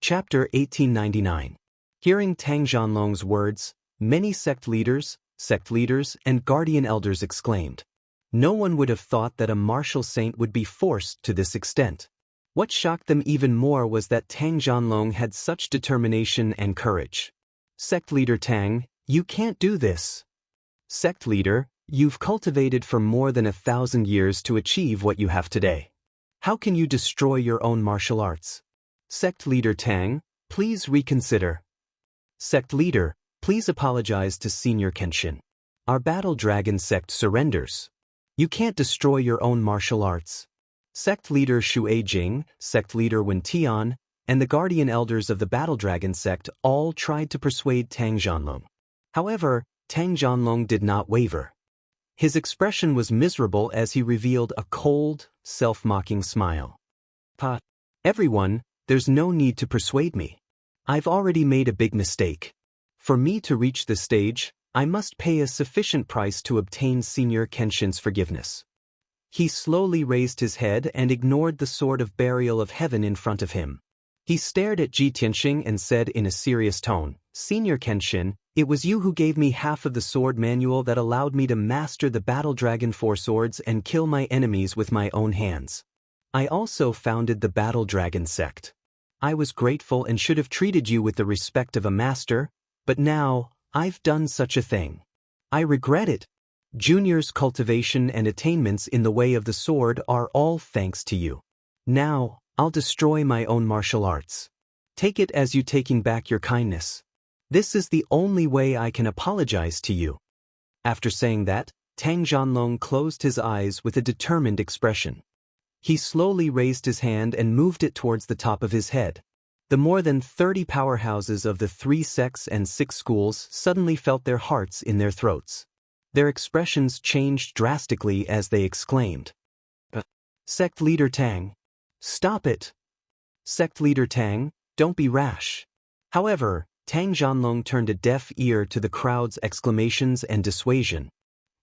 Chapter 1899. Hearing Tang Zhanlong's words, many sect leaders, and guardian elders exclaimed. No one would have thought that a martial saint would be forced to this extent. What shocked them even more was that Tang Zhanlong had such determination and courage. Sect leader Tang, you can't do this. Sect leader, you've cultivated for more than 1,000 years to achieve what you have today. How can you destroy your own martial arts? Sect leader Tang, please reconsider. Sect leader, please apologize to Senior Kenshin. Our battle dragon sect surrenders. You can't destroy your own martial arts. Sect leader Shuai Jing, sect leader Wen Tian, and the guardian elders of the battle dragon sect all tried to persuade Tang Zhanlong. However, Tang Zhanlong did not waver. His expression was miserable as he revealed a cold, self-mocking smile. Everyone, there's no need to persuade me. I've already made a big mistake. For me to reach this stage, I must pay a sufficient price to obtain Senior Kenshin's forgiveness. He slowly raised his head and ignored the sword of burial of heaven in front of him. He stared at Ji Tianxing and said in a serious tone, Senior Kenshin, it was you who gave me half of the sword manual that allowed me to master the battle dragon 4 swords and kill my enemies with my own hands. I also founded the battle dragon sect. I was grateful and should have treated you with the respect of a master, but now, I've done such a thing. I regret it. Junior's cultivation and attainments in the way of the sword are all thanks to you. Now, I'll destroy my own martial arts. Take it as you taking back your kindness. This is the only way I can apologize to you. After saying that, Tang Zhanlong closed his eyes with a determined expression. He slowly raised his hand and moved it towards the top of his head. The more than 30 powerhouses of the 3 sects and 6 schools suddenly felt their hearts in their throats. Their expressions changed drastically as they exclaimed. Sect leader Tang. Stop it. Sect leader Tang, don't be rash. However, Tang Zhanlong turned a deaf ear to the crowd's exclamations and dissuasion.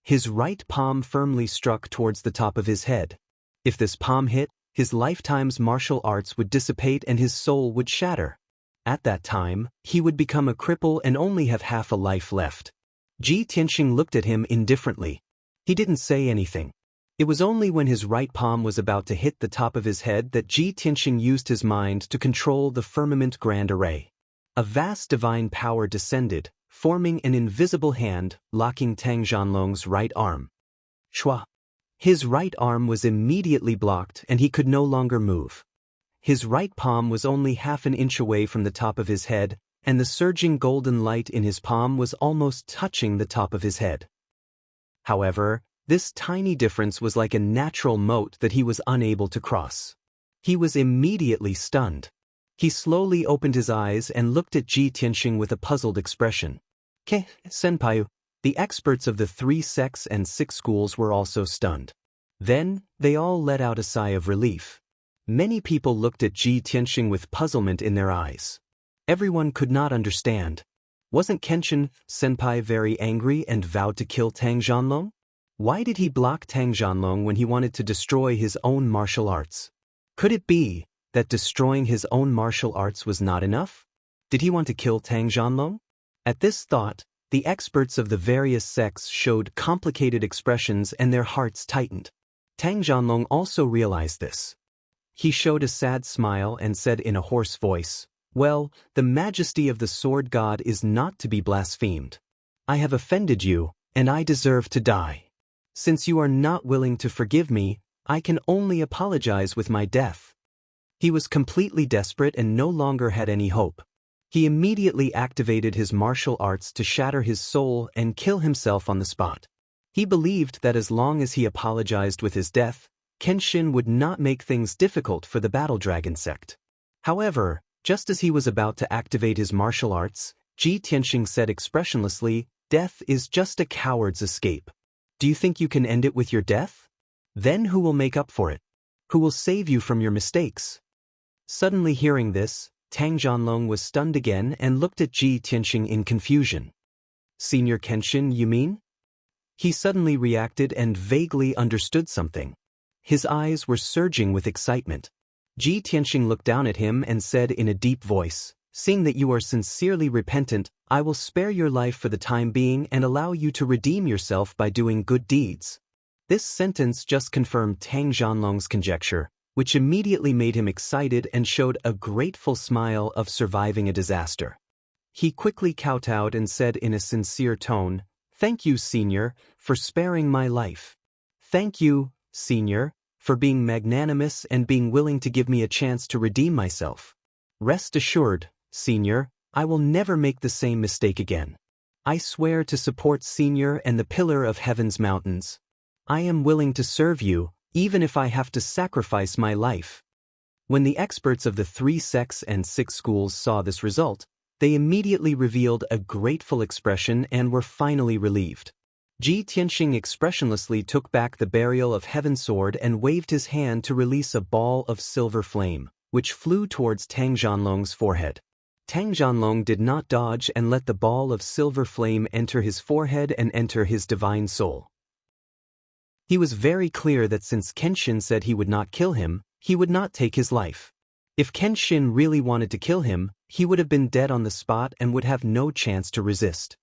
His right palm firmly struck towards the top of his head. If this palm hit, his lifetime's martial arts would dissipate and his soul would shatter. At that time, he would become a cripple and only have half a life left. Ji Tianxing looked at him indifferently. He didn't say anything. It was only when his right palm was about to hit the top of his head that Ji Tianxing used his mind to control the firmament grand array. A vast divine power descended, forming an invisible hand, locking Tang Zhanlong's right arm. Shua. His right arm was immediately blocked and he could no longer move. His right palm was only half an inch away from the top of his head, and the surging golden light in his palm was almost touching the top of his head. However, this tiny difference was like a natural moat that he was unable to cross. He was immediately stunned. He slowly opened his eyes and looked at Ji Tianxing with a puzzled expression. Senpai, the experts of the 3 sects and 6 schools were also stunned. Then, they all let out a sigh of relief. Many people looked at Ji Tianxing with puzzlement in their eyes. Everyone could not understand. Wasn't Kenshin Senpai very angry and vowed to kill Tang Zhanlong? Why did he block Tang Zhanlong when he wanted to destroy his own martial arts? Could it be that destroying his own martial arts was not enough? Did he want to kill Tang Zhanlong? At this thought, the experts of the various sects showed complicated expressions and their hearts tightened. Tang Zhanlong also realized this. He showed a sad smile and said in a hoarse voice, Well, the majesty of the sword god is not to be blasphemed. I have offended you, and I deserve to die. Since you are not willing to forgive me, I can only apologize with my death. He was completely desperate and no longer had any hope. He immediately activated his martial arts to shatter his soul and kill himself on the spot. He believed that as long as he apologized with his death, Kenshin would not make things difficult for the battle dragon sect. However, just as he was about to activate his martial arts, Ji Tianxing said expressionlessly, Death is just a coward's escape. Do you think you can end it with your death? Then who will make up for it? Who will save you from your mistakes? Suddenly hearing this, Tang Zhanlong was stunned again and looked at Ji Tianxing in confusion. Senior Kenshin, you mean? He suddenly reacted and vaguely understood something. His eyes were surging with excitement. Ji Tianxing looked down at him and said in a deep voice, "Seeing that you are sincerely repentant, I will spare your life for the time being and allow you to redeem yourself by doing good deeds." This sentence just confirmed Tang Zhanlong's conjecture, which immediately made him excited and showed a grateful smile of surviving a disaster. He quickly kowtowed and said in a sincere tone, "Thank you, Senior, for sparing my life. Thank you, Senior, for being magnanimous and being willing to give me a chance to redeem myself. Rest assured, Senior, I will never make the same mistake again. I swear to support Senior and the Pillar of Heaven's mountains. I am willing to serve you, even if I have to sacrifice my life." When the experts of the 3 sects and 6 schools saw this result, they immediately revealed a grateful expression and were finally relieved. Ji Tianxing expressionlessly took back the Burial of Heaven sword and waved his hand to release a ball of silver flame, which flew towards Tang Zhanlong's forehead. Tang Zhanlong did not dodge and let the ball of silver flame enter his forehead and enter his divine soul. He was very clear that since Kenshin said he would not kill him, he would not take his life. If Kenshin really wanted to kill him, he would have been dead on the spot and would have no chance to resist.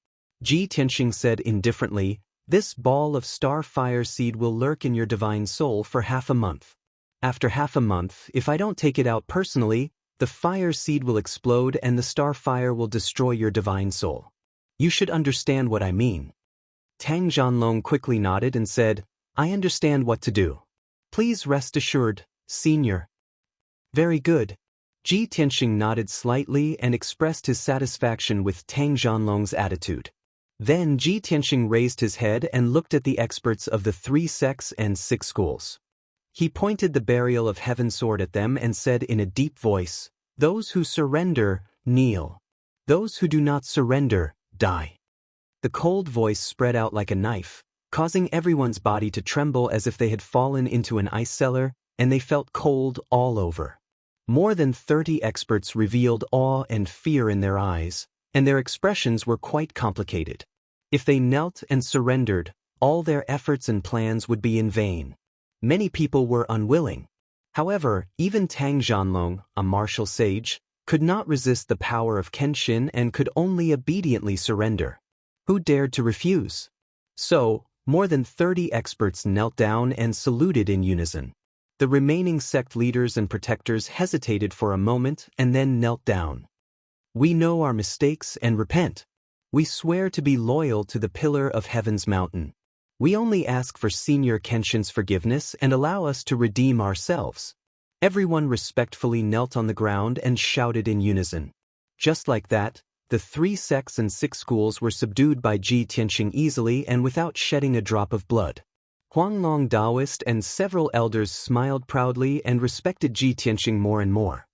Ji Tianxing said indifferently, "This ball of star fire seed will lurk in your divine soul for half a month. After half a month, if I don't take it out personally, the fire seed will explode and the star fire will destroy your divine soul. You should understand what I mean." Tang Zhanlong quickly nodded and said, "I understand what to do. Please rest assured, Senior." "Very good." Ji Tianxing nodded slightly and expressed his satisfaction with Tang Zhanlong's attitude. Then Ji Tianxing raised his head and looked at the experts of the 3 sects and 6 schools. He pointed the Burial of Heaven sword at them and said in a deep voice, "Those who surrender, kneel. Those who do not surrender, die." The cold voice spread out like a knife, causing everyone's body to tremble as if they had fallen into an ice cellar, and they felt cold all over. More than 30 experts revealed awe and fear in their eyes, and their expressions were quite complicated. If they knelt and surrendered, all their efforts and plans would be in vain. Many people were unwilling. However, even Tang Zhanlong, a martial sage, could not resist the power of Kenshin and could only obediently surrender. Who dared to refuse? So, more than 30 experts knelt down and saluted in unison. The remaining sect leaders and protectors hesitated for a moment and then knelt down. "We know our mistakes and repent. We swear to be loyal to the Pillar of Heaven's mountain. We only ask for Senior Kenshin's forgiveness and allow us to redeem ourselves." Everyone respectfully knelt on the ground and shouted in unison. Just like that, the 3 sects and 6 schools were subdued by Ji Tianxing easily and without shedding a drop of blood. Huanglong Taoist and several elders smiled proudly and respected Ji Tianxing more and more.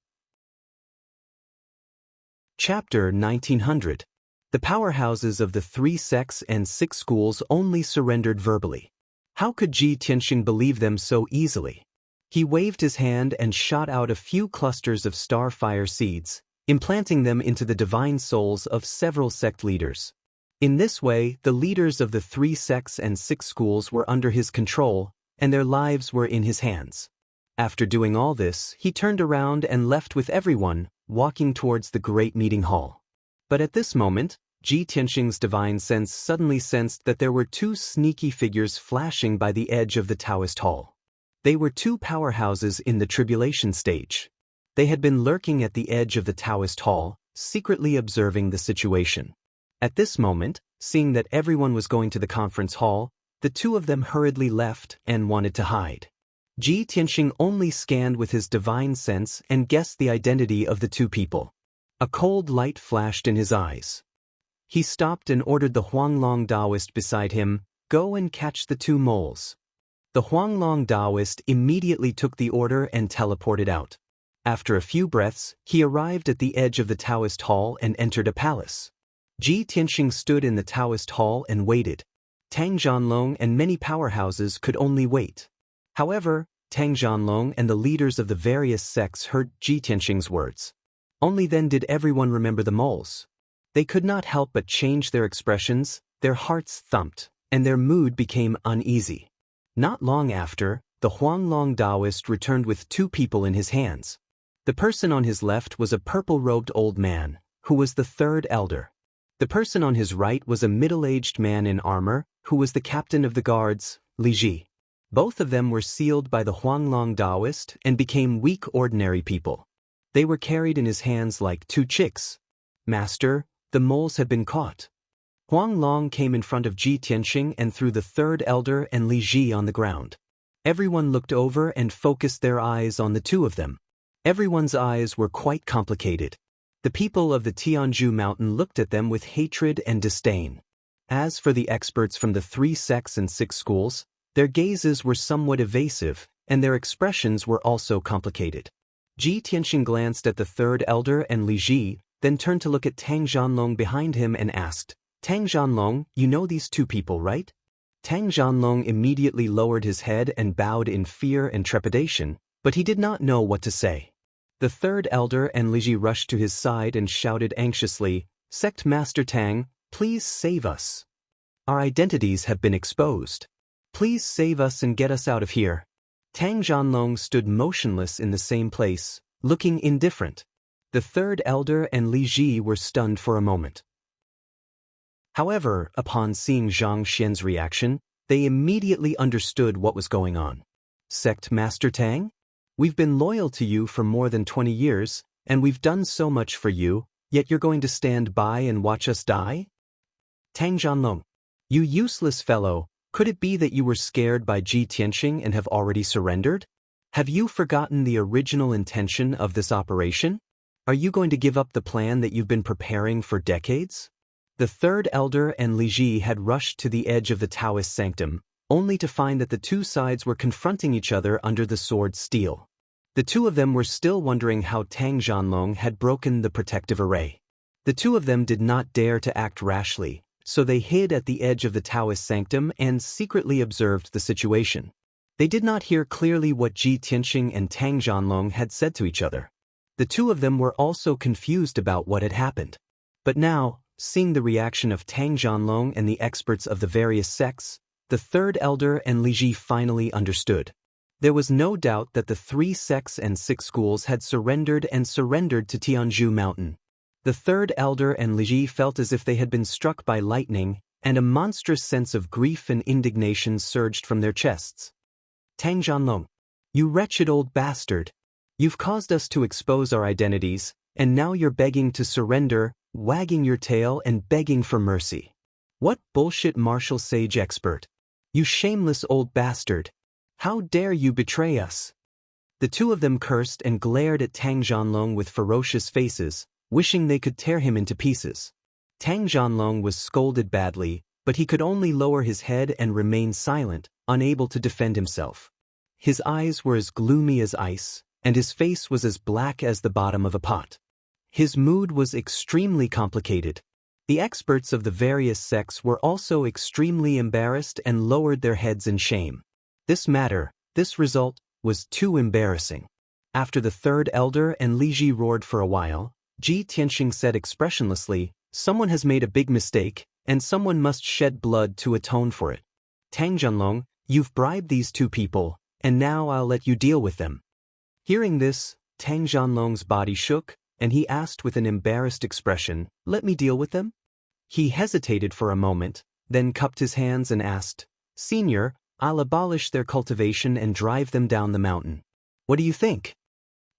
Chapter 1900. The powerhouses of the 3 sects and 6 schools only surrendered verbally. How could Ji Tianxing believe them so easily? He waved his hand and shot out a few clusters of star fire seeds, implanting them into the divine souls of several sect leaders. In this way, the leaders of the 3 sects and 6 schools were under his control, and their lives were in his hands. After doing all this, he turned around and left with everyone, walking towards the great meeting hall. But at this moment, Ji Tianxing's divine sense suddenly sensed that there were 2 sneaky figures flashing by the edge of the Taoist hall. They were 2 powerhouses in the tribulation stage. They had been lurking at the edge of the Taoist hall, secretly observing the situation. At this moment, seeing that everyone was going to the conference hall, the 2 of them hurriedly left and wanted to hide. Ji Tianxing only scanned with his divine sense and guessed the identity of the 2 people. A cold light flashed in his eyes. He stopped and ordered the Huanglong Taoist beside him, "Go and catch the 2 moles." The Huanglong Taoist immediately took the order and teleported out. After a few breaths, he arrived at the edge of the Taoist hall and entered a palace. Ji Tianxing stood in the Taoist hall and waited. Tang Zhanlong and many powerhouses could only wait. However, Tang Zhanlong and the leaders of the various sects heard Ji Tianxing's words. Only then did everyone remember the moles. They could not help but change their expressions, their hearts thumped, and their mood became uneasy. Not long after, the Huanglong Taoist returned with two people in his hands. The person on his left was a purple-robed old man, who was the third elder. The person on his right was a middle-aged man in armor, who was the captain of the guards, Li Ji. Both of them were sealed by the Huanglong Taoist and became weak ordinary people. They were carried in his hands like two chicks. "Master, the moles have been caught." Huanglong came in front of Ji Tianxing and threw the third elder and Li Ji on the ground. Everyone looked over and focused their eyes on the two of them. Everyone's eyes were quite complicated. The people of the Tianzhu mountain looked at them with hatred and disdain. As for the experts from the 3 sects and 6 schools, their gazes were somewhat evasive, and their expressions were also complicated. Ji Tianxing glanced at the third elder and Li Ji, then turned to look at Tang Zhanlong behind him and asked, "Tang Zhanlong, you know these two people, right?" Tang Zhanlong immediately lowered his head and bowed in fear and trepidation, but he did not know what to say. The third elder and Li Ji rushed to his side and shouted anxiously, "Sect Master Tang, please save us. Our identities have been exposed. Please save us and get us out of here." Tang Zhanlong stood motionless in the same place, looking indifferent. The third elder and Li Ji were stunned for a moment. However, upon seeing Zhang Xian's reaction, they immediately understood what was going on. "Sect Master Tang? We've been loyal to you for more than 20 years, and we've done so much for you, yet you're going to stand by and watch us die? Tang Zhanlong, you useless fellow, could it be that you were scared by Ji Tianxing and have already surrendered? Have you forgotten the original intention of this operation? Are you going to give up the plan that you've been preparing for decades?" The third elder and Li Ji had rushed to the edge of the Taoist sanctum, only to find that the two sides were confronting each other under the sword steel. The two of them were still wondering how Tang Zhanlong had broken the protective array. The two of them did not dare to act rashly, so they hid at the edge of the Taoist sanctum and secretly observed the situation. They did not hear clearly what Ji Tianxing and Tang Zhanlong had said to each other. The two of them were also confused about what had happened. But now, seeing the reaction of Tang Zhanlong and the experts of the various sects, the third elder and Li Ji finally understood. There was no doubt that the 3 sects and 6 schools had surrendered to Tianzhu Mountain. The third elder and Li Ji felt as if they had been struck by lightning, and a monstrous sense of grief and indignation surged from their chests. "Tang Zhanlong, you wretched old bastard! You've caused us to expose our identities, and now you're begging to surrender, wagging your tail and begging for mercy. What bullshit martial sage expert! You shameless old bastard! How dare you betray us!" The two of them cursed and glared at Tang Zhanlong with ferocious faces, wishing they could tear him into pieces. Tang Zhanlong was scolded badly, but he could only lower his head and remain silent, unable to defend himself. His eyes were as gloomy as ice, and his face was as black as the bottom of a pot. His mood was extremely complicated. The experts of the various sects were also extremely embarrassed and lowered their heads in shame. This result, was too embarrassing. After the third elder and Li Ji roared for a while, Ji Tianxing said expressionlessly, "Someone has made a big mistake, and someone must shed blood to atone for it. Tang Zhanlong, you've bribed these two people, and now I'll let you deal with them." Hearing this, Tang Zhanlong's body shook, and he asked with an embarrassed expression, "Let me deal with them?" He hesitated for a moment, then cupped his hands and asked, "Senior, I'll abolish their cultivation and drive them down the mountain. What do you think?"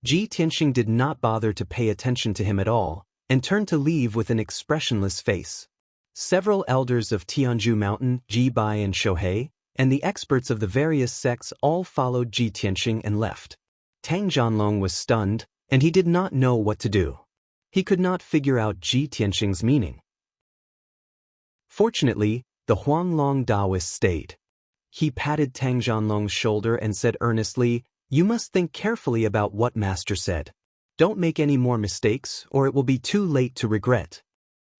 Ji Tianxing did not bother to pay attention to him at all, and turned to leave with an expressionless face. Several elders of Tianzhu Mountain, Ji Bai and Shohei, and the experts of the various sects all followed Ji Tianxing and left. Tang Zhanlong was stunned, and he did not know what to do. He could not figure out Ji Tianxing's meaning. Fortunately, the Huanglong Taoist stayed. He patted Tang Zhanlong's shoulder and said earnestly, "You must think carefully about what Master said. Don't make any more mistakes, or it will be too late to regret."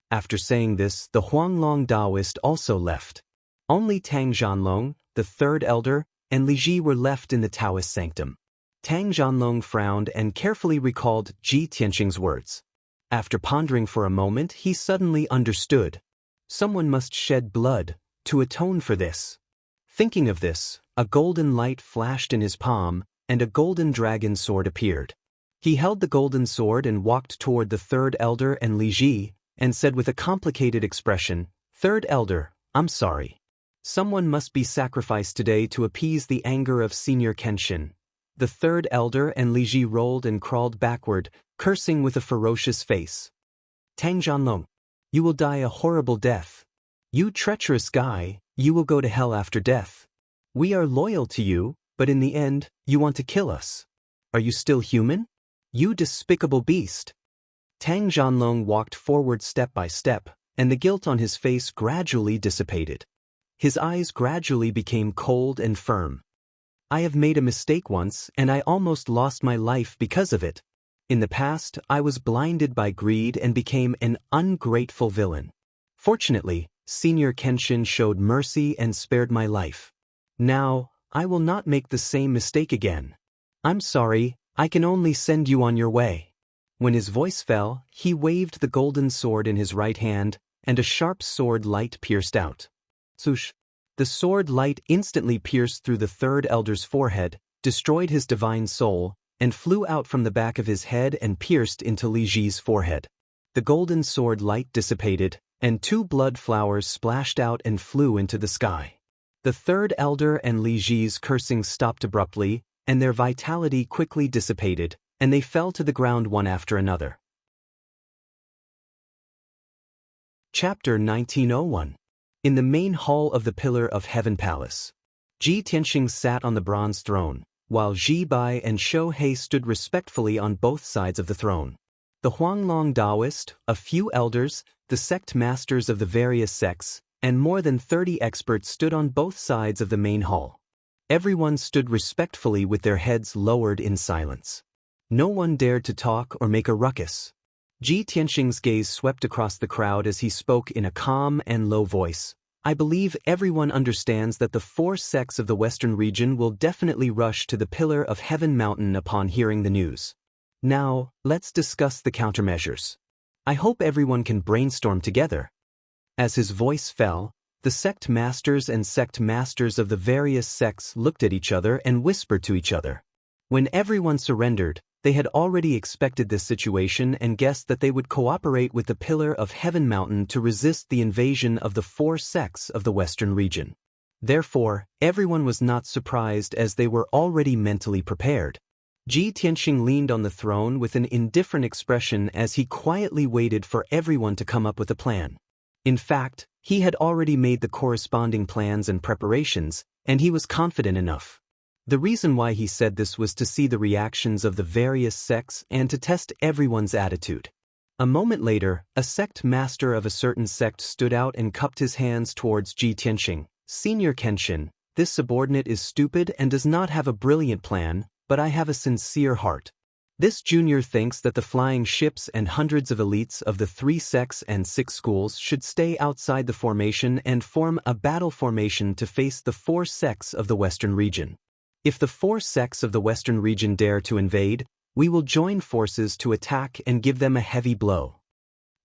After saying this, the Huanglong Taoist also left. Only Tang Zhanlong, the third elder, and Li Ji were left in the Taoist sanctum. Tang Zhanlong frowned and carefully recalled Ji Tianxing's words. After pondering for a moment, he suddenly understood. Someone must shed blood to atone for this. Thinking of this, A golden light flashed in his palm, and a golden dragon sword appeared. He held the golden sword and walked toward the third elder and Li Ji, and said with a complicated expression, "Third elder, I'm sorry. Someone must be sacrificed today to appease the anger of Senior Kenshin." The third elder and Li Ji rolled and crawled backward, cursing with a ferocious face. "Tang Zhanlong, you will die a horrible death. You treacherous guy, you will go to hell after death. We are loyal to you, but in the end, you want to kill us. Are you still human? You despicable beast." Tang Zhanlong walked forward step by step, and the guilt on his face gradually dissipated. His eyes gradually became cold and firm. "I have made a mistake once, and I almost lost my life because of it. In the past, I was blinded by greed and became an ungrateful villain. Fortunately, Senior Kenshin showed mercy and spared my life. Now, I will not make the same mistake again. I'm sorry, I can only send you on your way." When his voice fell, he waved the golden sword in his right hand, and a sharp sword light pierced out. Swoosh! The sword light instantly pierced through the third elder's forehead, destroyed his divine soul, and flew out from the back of his head and pierced into Li Ji's forehead. The golden sword light dissipated, and 2 blood flowers splashed out and flew into the sky. The third elder and Li Ji's cursing stopped abruptly, and their vitality quickly dissipated, and they fell to the ground one after another. Chapter 1901. In the main hall of the Pillar of Heaven Palace, Ji Tianxing sat on the bronze throne, while Ji Bai and Shou He stood respectfully on both sides of the throne. The Huanglong Taoist, a few elders, the sect masters of the various sects, and more than 30 experts stood on both sides of the main hall. Everyone stood respectfully with their heads lowered in silence. No one dared to talk or make a ruckus. Ji Tianxing's gaze swept across the crowd as he spoke in a calm and low voice. "I believe everyone understands that the 4 sects of the Western region will definitely rush to the Pillar of Heaven Mountain upon hearing the news. Now, let's discuss the countermeasures. I hope everyone can brainstorm together." As his voice fell, the sect masters of the various sects looked at each other and whispered to each other. When everyone surrendered, they had already expected this situation and guessed that they would cooperate with the Pillar of Heaven Mountain to resist the invasion of the 4 sects of the Western region. Therefore, everyone was not surprised as they were already mentally prepared. Ji Tianxing leaned on the throne with an indifferent expression as he quietly waited for everyone to come up with a plan. In fact, he had already made the corresponding plans and preparations, and he was confident enough. The reason why he said this was to see the reactions of the various sects and to test everyone's attitude. A moment later, a sect master of a certain sect stood out and cupped his hands towards Ji Tianxing. "Senior Kenshin, this subordinate is stupid and does not have a brilliant plan, but I have a sincere heart. This junior thinks that the flying ships and hundreds of elites of the 3 sects and 6 schools should stay outside the formation and form a battle formation to face the 4 sects of the Western region. If the 4 sects of the Western region dare to invade, we will join forces to attack and give them a heavy blow."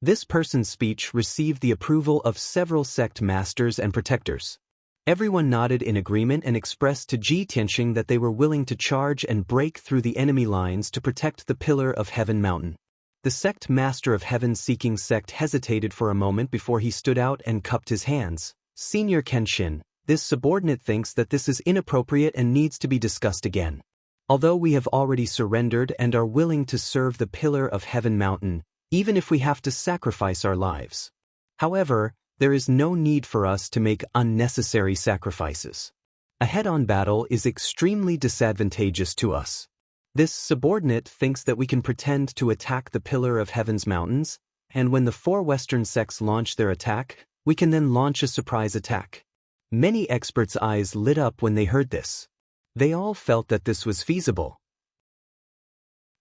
This person's speech received the approval of several sect masters and protectors. Everyone nodded in agreement and expressed to Ji Tianxing that they were willing to charge and break through the enemy lines to protect the Pillar of Heaven Mountain. The sect master of heaven-seeking sect hesitated for a moment before he stood out and cupped his hands. "Senior Kenshin, this subordinate thinks that this is inappropriate and needs to be discussed again. Although we have already surrendered and are willing to serve the Pillar of Heaven Mountain, even if we have to sacrifice our lives. However, there is no need for us to make unnecessary sacrifices. A head-on battle is extremely disadvantageous to us. This subordinate thinks that we can pretend to attack the Pillar of Heaven's mountains, and when the 4 Western sects launch their attack, we can then launch a surprise attack." Many experts' eyes lit up when they heard this. They all felt that this was feasible.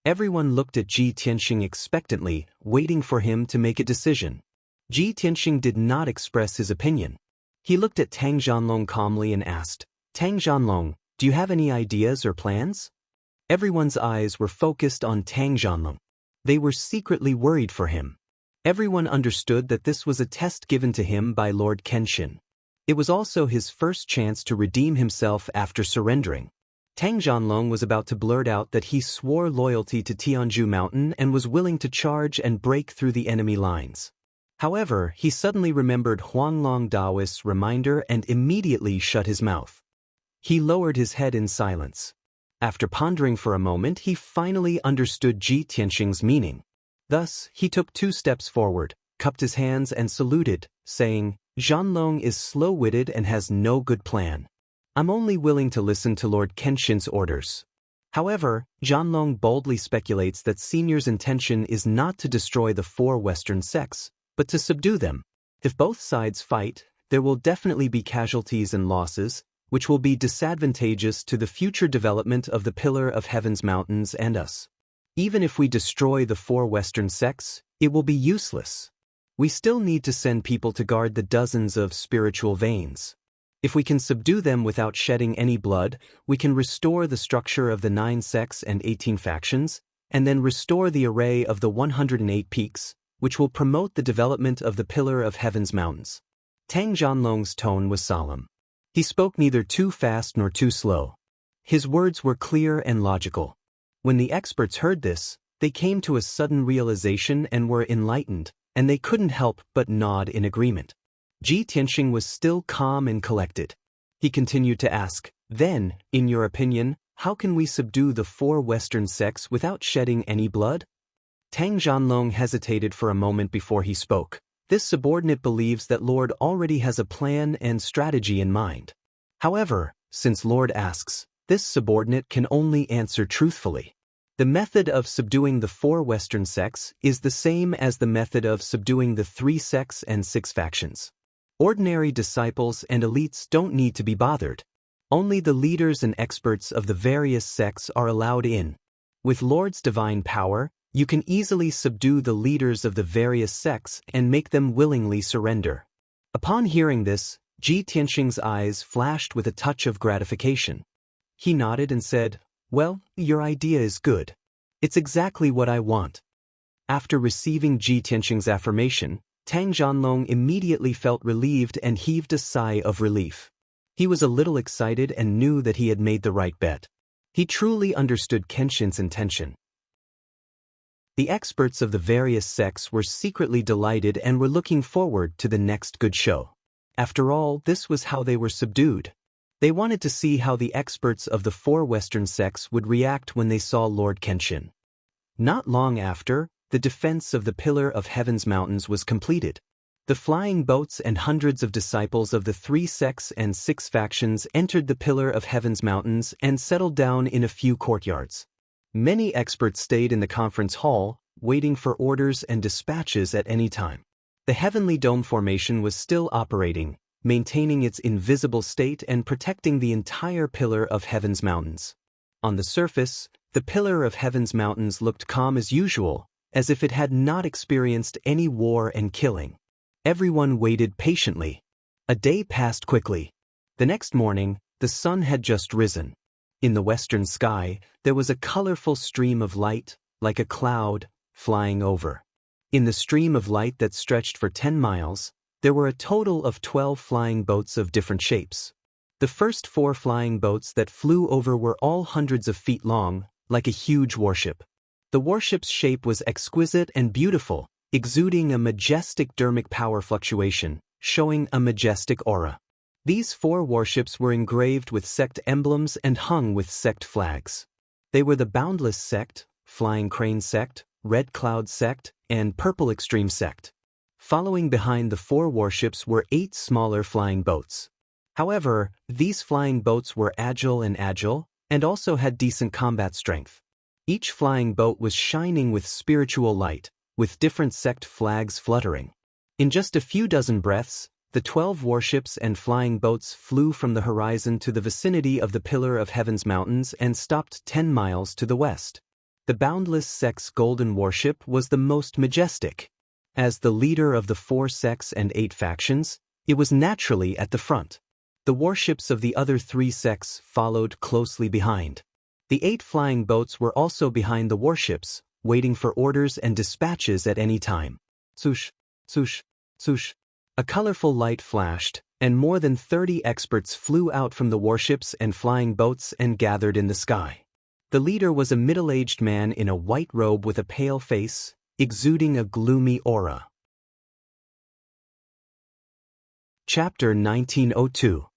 Everyone looked at Ji Tianxing expectantly, waiting for him to make a decision. Ji Tianxing did not express his opinion. He looked at Tang Zhanlong calmly and asked, "Tang Zhanlong, do you have any ideas or plans?" Everyone's eyes were focused on Tang Zhanlong. They were secretly worried for him. Everyone understood that this was a test given to him by Lord Kenshin. It was also his first chance to redeem himself after surrendering. Tang Zhanlong was about to blurt out that he swore loyalty to Tianzhu Mountain and was willing to charge and break through the enemy lines. However, he suddenly remembered Huanglong Daoist's reminder and immediately shut his mouth. He lowered his head in silence. After pondering for a moment, he finally understood Ji Tianxing's meaning. Thus, he took 2 steps forward, cupped his hands and saluted, saying, "Zhanlong is slow-witted and has no good plan. I'm only willing to listen to Lord Kenshin's orders." However, Zhanlong boldly speculates that Senior's intention is not to destroy the 4 Western sects, but to subdue them. If both sides fight, there will definitely be casualties and losses, which will be disadvantageous to the future development of the Pillar of Heaven's Mountains and us. Even if we destroy the 4 Western sects, it will be useless. We still need to send people to guard the dozens of spiritual veins. If we can subdue them without shedding any blood, we can restore the structure of the 9 sects and 18 factions, and then restore the array of the 108 peaks, which will promote the development of the Pillar of Heaven's Mountains. Tang Zhanlong's tone was solemn. He spoke neither too fast nor too slow. His words were clear and logical. When the experts heard this, they came to a sudden realization and were enlightened, and they couldn't help but nod in agreement. Ji Tianxing was still calm and collected. He continued to ask, "Then, in your opinion, how can we subdue the 4 Western sects without shedding any blood?" Tang Zhanlong hesitated for a moment before he spoke. This subordinate believes that Lord already has a plan and strategy in mind. However, since Lord asks, this subordinate can only answer truthfully. The method of subduing the 4 Western sects is the same as the method of subduing the 3 sects and 6 factions. Ordinary disciples and elites don't need to be bothered. Only the leaders and experts of the various sects are allowed in. With Lord's divine power, you can easily subdue the leaders of the various sects and make them willingly surrender. Upon hearing this, Ji Tianxing's eyes flashed with a touch of gratification. He nodded and said, "Well, your idea is good. It's exactly what I want." After receiving Ji Tianxing's affirmation, Tang Zhanlong immediately felt relieved and heaved a sigh of relief. He was a little excited and knew that he had made the right bet. He truly understood Kenshin's intention. The experts of the various sects were secretly delighted and were looking forward to the next good show. After all, this was how they were subdued. They wanted to see how the experts of the 4 Western sects would react when they saw Lord Kenshin. Not long after, the defense of the Pillar of Heaven's Mountains was completed. The flying boats and hundreds of disciples of the 3 sects and 6 factions entered the Pillar of Heaven's Mountains and settled down in a few courtyards. Many experts stayed in the conference hall, waiting for orders and dispatches at any time. The Heavenly Dome formation was still operating, maintaining its invisible state and protecting the entire Pillar of Heaven's Mountains. On the surface, the Pillar of Heaven's Mountains looked calm as usual, as if it had not experienced any war and killing. Everyone waited patiently. A day passed quickly. The next morning, the sun had just risen. In the western sky, there was a colorful stream of light, like a cloud, flying over. In the stream of light that stretched for 10 miles, there were a total of 12 flying boats of different shapes. The first 4 flying boats that flew over were all hundreds of feet long, like a huge warship. The warship's shape was exquisite and beautiful, exuding a majestic dermic power fluctuation, showing a majestic aura. These 4 warships were engraved with sect emblems and hung with sect flags. They were the Boundless Sect, Flying Crane Sect, Red Cloud Sect, and Purple Extreme Sect. Following behind the 4 warships were 8 smaller flying boats. However, these flying boats were agile and also had decent combat strength. Each flying boat was shining with spiritual light, with different sect flags fluttering. In just a few dozen breaths, the 12 warships and flying boats flew from the horizon to the vicinity of the Pillar of Heaven's Mountains and stopped 10 miles to the west. The Boundless Sect's golden warship was the most majestic. As the leader of the 4 sects and 8 factions, it was naturally at the front. The warships of the other 3 sects followed closely behind. The 8 flying boats were also behind the warships, waiting for orders and dispatches at any time. Swoosh, swoosh, swoosh. A colorful light flashed, and more than 30 experts flew out from the warships and flying boats and gathered in the sky. The leader was a middle-aged man in a white robe with a pale face, exuding a gloomy aura. Chapter 1902.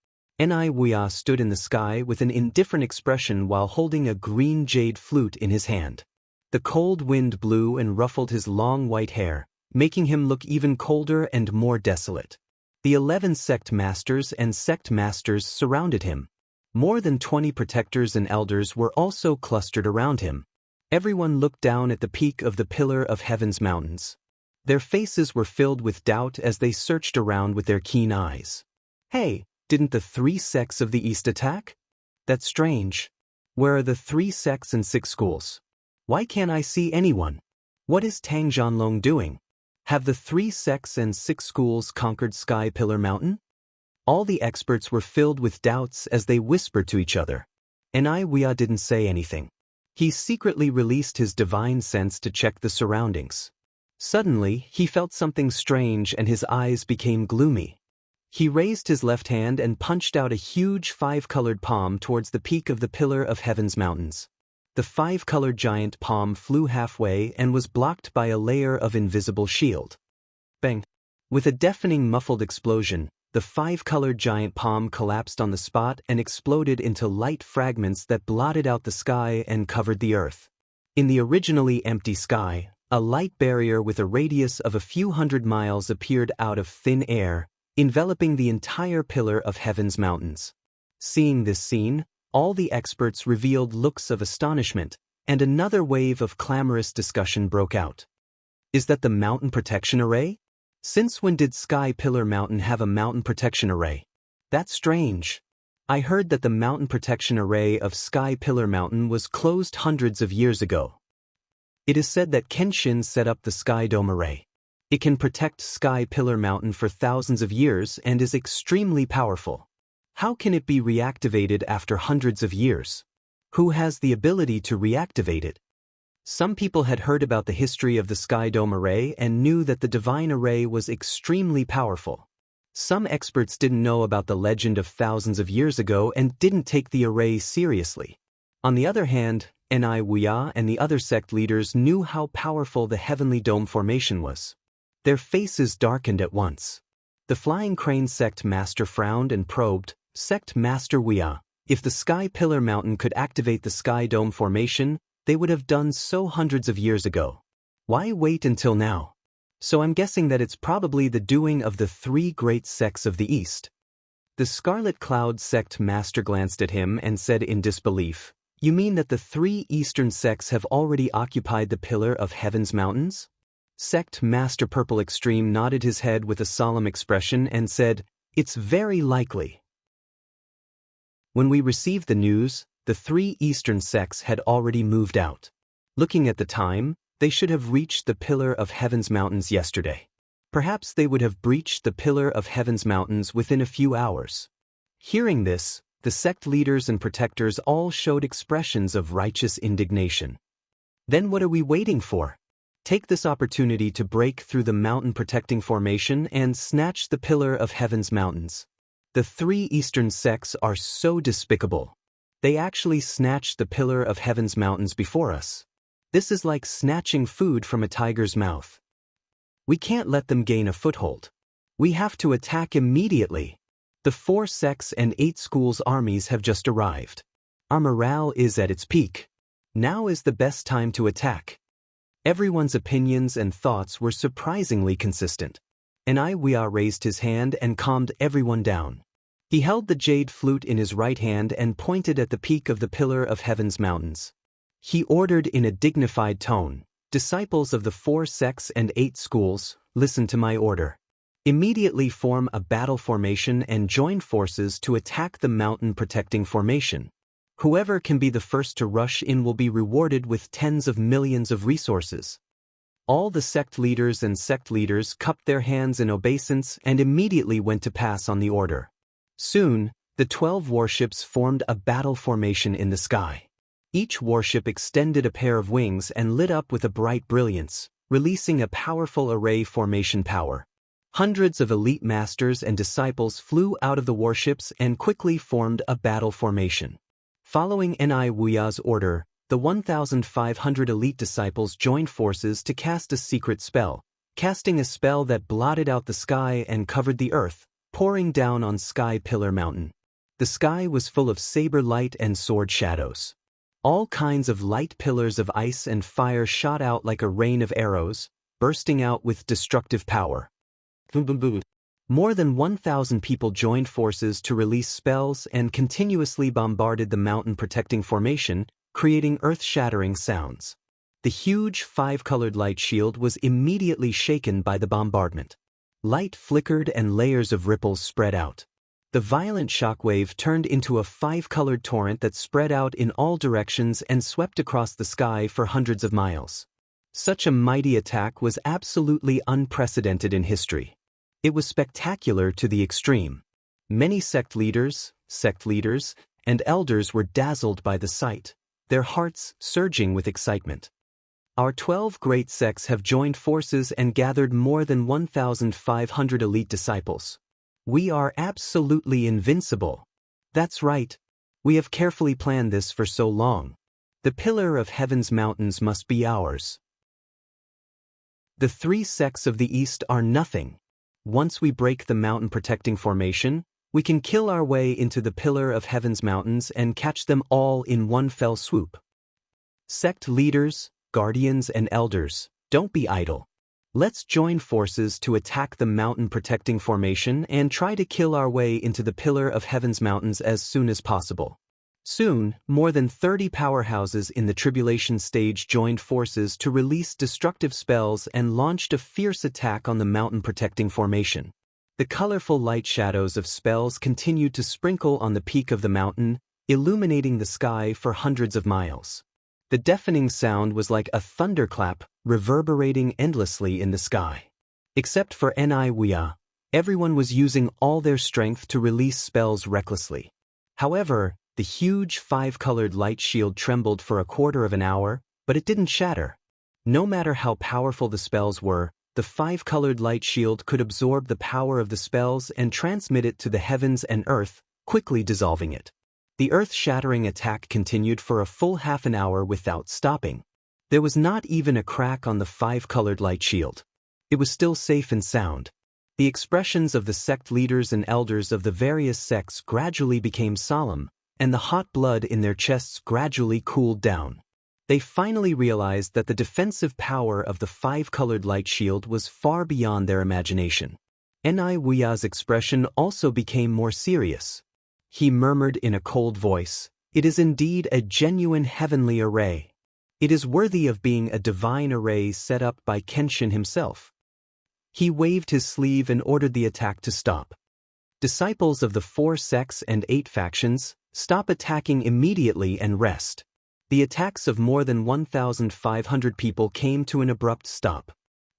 Wuxia stood in the sky with an indifferent expression while holding a green jade flute in his hand. The cold wind blew and ruffled his long white hair, making him look even colder and more desolate. The 11 sect masters and sect masters surrounded him. More than 20 protectors and elders were also clustered around him. Everyone looked down at the peak of the Pillar of Heaven's mountains. Their faces were filled with doubt as they searched around with their keen eyes. Hey, didn't the 3 sects of the East attack? That's strange. Where are the 3 sects and 6 schools? Why can't I see anyone? What is Tang Zhanlong doing? Have the 3 sects and 6 schools conquered Sky Pillar Mountain? All the experts were filled with doubts as they whispered to each other. Wuxia didn't say anything. He secretly released his divine sense to check the surroundings. Suddenly, he felt something strange and his eyes became gloomy. He raised his left hand and punched out a huge 5-colored palm towards the peak of the Pillar of Heaven's mountains. The 5-colored giant palm flew halfway and was blocked by a layer of invisible shield. Bang! With a deafening muffled explosion, the 5-colored giant palm collapsed on the spot and exploded into light fragments that blotted out the sky and covered the earth. In the originally empty sky, a light barrier with a radius of a few hundred miles appeared out of thin air, enveloping the entire Pillar of Heaven's mountains. Seeing this scene, all the experts revealed looks of astonishment, and another wave of clamorous discussion broke out. Is that the mountain protection array? Since when did Sky Pillar Mountain have a mountain protection array? That's strange. I heard that the mountain protection array of Sky Pillar Mountain was closed hundreds of years ago. It is said that Kenshin set up the Sky Dome array. It can protect Sky Pillar Mountain for thousands of years and is extremely powerful. How can it be reactivated after hundreds of years? Who has the ability to reactivate it? Some people had heard about the history of the Sky Dome array and knew that the divine array was extremely powerful. Some experts didn't know about the legend of thousands of years ago and didn't take the array seriously. On the other hand, Wuxia and the other sect leaders knew how powerful the heavenly dome formation was. Their faces darkened at once. The Flying Crane sect master frowned and probed. Sect Master Wuxia, if the Sky Pillar Mountain could activate the Sky Dome formation, they would have done so hundreds of years ago. Why wait until now? So I'm guessing that it's probably the doing of the 3 great sects of the East. The Scarlet Cloud sect master glanced at him and said in disbelief, "You mean that the 3 eastern sects have already occupied the Pillar of Heaven's mountains?" Sect Master Purple Extreme nodded his head with a solemn expression and said, "It's very likely." When we received the news, the 3 eastern sects had already moved out. Looking at the time, they should have reached the Pillar of Heaven's mountains yesterday. Perhaps they would have breached the Pillar of Heaven's mountains within a few hours. Hearing this, the sect leaders and protectors all showed expressions of righteous indignation. Then what are we waiting for? Take this opportunity to break through the mountain protecting formation and snatch the Pillar of Heaven's mountains. The 3 eastern sects are so despicable. They actually snatched the Pillar of Heaven's mountains before us. This is like snatching food from a tiger's mouth. We can't let them gain a foothold. We have to attack immediately. The 4 sects and 8 schools' armies have just arrived. Our morale is at its peak. Now is the best time to attack. Everyone's opinions and thoughts were surprisingly consistent. Wuxia raised his hand and calmed everyone down. He held the jade flute in his right hand and pointed at the peak of the Pillar of Heaven's mountains. He ordered in a dignified tone, "Disciples of the 4 sects and 8 schools, listen to my order. Immediately form a battle formation and join forces to attack the mountain protecting formation. Whoever can be the first to rush in will be rewarded with tens of millions of resources." All the sect leaders and sect leaders cupped their hands in obeisance and immediately went to pass on the order. Soon, the 12 warships formed a battle formation in the sky. Each warship extended a pair of wings and lit up with a bright brilliance, releasing a powerful array formation power. Hundreds of elite masters and disciples flew out of the warships and quickly formed a battle formation. Following Ni Wuya's order, the 1,500 elite disciples joined forces to cast a secret spell, casting a spell that blotted out the sky and covered the earth, pouring down on Sky Pillar Mountain. The sky was full of saber light and sword shadows. All kinds of light pillars of ice and fire shot out like a rain of arrows, bursting out with destructive power. More than 1,000 people joined forces to release spells and continuously bombarded the mountain protecting formation, creating earth-shattering sounds. The huge five-colored light shield was immediately shaken by the bombardment. Light flickered and layers of ripples spread out. The violent shockwave turned into a five-colored torrent that spread out in all directions and swept across the sky for hundreds of miles. Such a mighty attack was absolutely unprecedented in history. It was spectacular to the extreme. Many sect leaders, and elders were dazzled by the sight, their hearts surging with excitement. Our 12 great sects have joined forces and gathered more than 1,500 elite disciples. We are absolutely invincible. That's right. We have carefully planned this for so long. The pillar of heaven's mountains must be ours. The three sects of the east are nothing. Once we break the mountain protecting formation, we can kill our way into the pillar of heaven's mountains and catch them all in one fell swoop. Sect leaders, guardians and elders, don't be idle. Let's join forces to attack the mountain protecting formation and try to kill our way into the pillar of heaven's mountains as soon as possible. Soon, more than 30 powerhouses in the tribulation stage joined forces to release destructive spells and launched a fierce attack on the mountain protecting formation. The colorful light shadows of spells continued to sprinkle on the peak of the mountain, illuminating the sky for hundreds of miles. The deafening sound was like a thunderclap, reverberating endlessly in the sky. Except for Ni Wuya, everyone was using all their strength to release spells recklessly. However, the huge five-colored light shield trembled for a quarter of an hour, but it didn't shatter. No matter how powerful the spells were, the five-colored light shield could absorb the power of the spells and transmit it to the heavens and earth, quickly dissolving it. The earth-shattering attack continued for a full half an hour without stopping. There was not even a crack on the five-colored light shield. It was still safe and sound. The expressions of the sect leaders and elders of the various sects gradually became solemn, and the hot blood in their chests gradually cooled down. They finally realized that the defensive power of the five-colored light shield was far beyond their imagination. Ni Wuya's expression also became more serious. He murmured in a cold voice, "It is indeed a genuine heavenly array. It is worthy of being a divine array set up by Kenshin himself." He waved his sleeve and ordered the attack to stop. Disciples of the 4 sects and 8 factions, stop attacking immediately and rest. The attacks of more than 1,500 people came to an abrupt stop.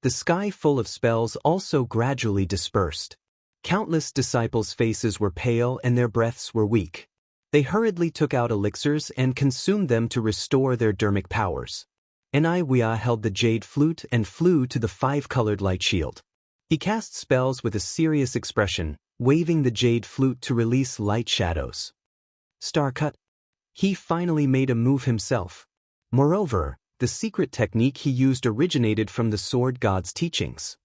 The sky full of spells also gradually dispersed. Countless disciples' faces were pale and their breaths were weak. They hurriedly took out elixirs and consumed them to restore their dermic powers. Ni Wuya held the jade flute and flew to the five-colored light shield. He cast spells with a serious expression, waving the jade flute to release light shadows. Starcut. He finally made a move himself. Moreover, the secret technique he used originated from the Sword God's teachings.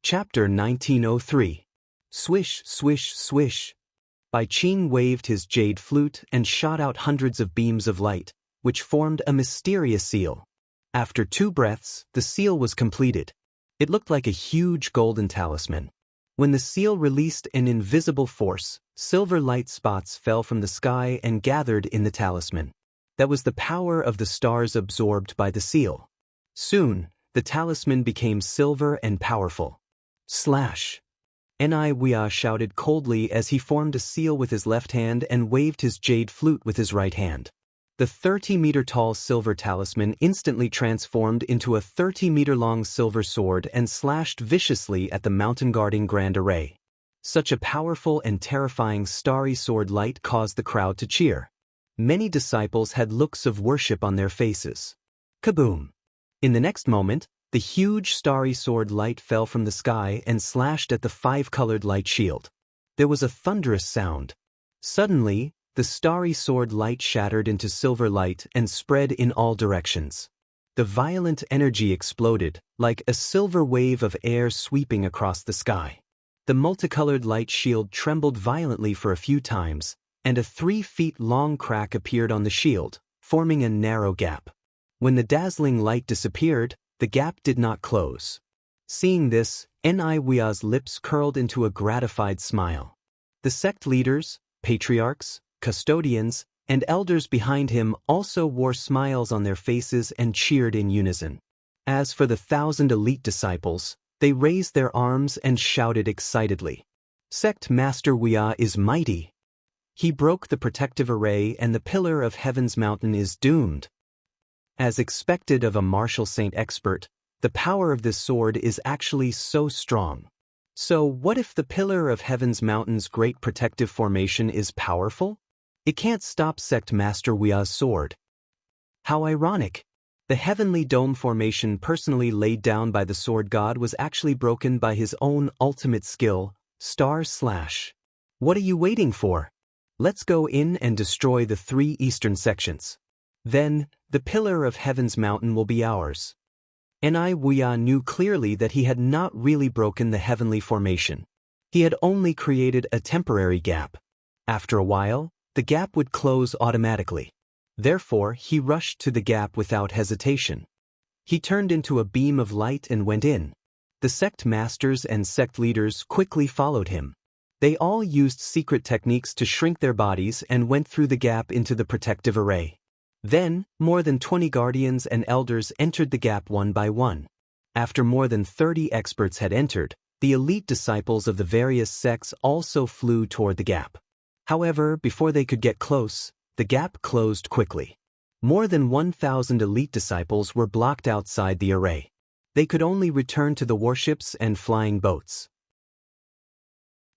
Chapter 1903. Swish, swish, swish. Bai Qing waved his jade flute and shot out hundreds of beams of light, which formed a mysterious seal. After 2 breaths, the seal was completed. It looked like a huge golden talisman. When the seal released an invisible force, silver light spots fell from the sky and gathered in the talisman. That was the power of the stars absorbed by the seal. Soon, the talisman became silver and powerful. Slash! Ni Wuya shouted coldly as he formed a seal with his left hand and waved his jade flute with his right hand. The 30-meter-tall silver talisman instantly transformed into a 30-meter-long silver sword and slashed viciously at the mountain-guarding Grand Array. Such a powerful and terrifying starry sword light caused the crowd to cheer. Many disciples had looks of worship on their faces. Kaboom! In the next moment, the huge starry sword light fell from the sky and slashed at the five-colored light shield. There was a thunderous sound. Suddenly, the starry sword light shattered into silver light and spread in all directions. The violent energy exploded, like a silver wave of air sweeping across the sky. The multicolored light shield trembled violently for a few times, and a 3-feet-long crack appeared on the shield, forming a narrow gap. When the dazzling light disappeared, the gap did not close. Seeing this, Niwia's lips curled into a gratified smile. The sect leaders, patriarchs, custodians, and elders behind him also wore smiles on their faces and cheered in unison. As for the 1,000 elite disciples, they raised their arms and shouted excitedly. Sect Master Wia is mighty. He broke the protective array and the pillar of heaven's mountain is doomed. As expected of a martial saint expert, the power of this sword is actually so strong. So what if the pillar of heaven's mountain's great protective formation is powerful? It can't stop Sect Master Wia's sword. How ironic! The heavenly dome formation personally laid down by the sword god was actually broken by his own ultimate skill, Star Slash. What are you waiting for? Let's go in and destroy the 3 eastern sections. Then, the pillar of heaven's mountain will be ours. Niwia knew clearly that he had not really broken the heavenly formation. He had only created a temporary gap. After a while, the gap would close automatically. Therefore, he rushed to the gap without hesitation. He turned into a beam of light and went in. The sect masters and sect leaders quickly followed him. They all used secret techniques to shrink their bodies and went through the gap into the protective array. Then, more than 20 guardians and elders entered the gap one by one. After more than 30 experts had entered, the elite disciples of the various sects also flew toward the gap. However, before they could get close, the gap closed quickly. More than 1,000 elite disciples were blocked outside the array. They could only return to the warships and flying boats.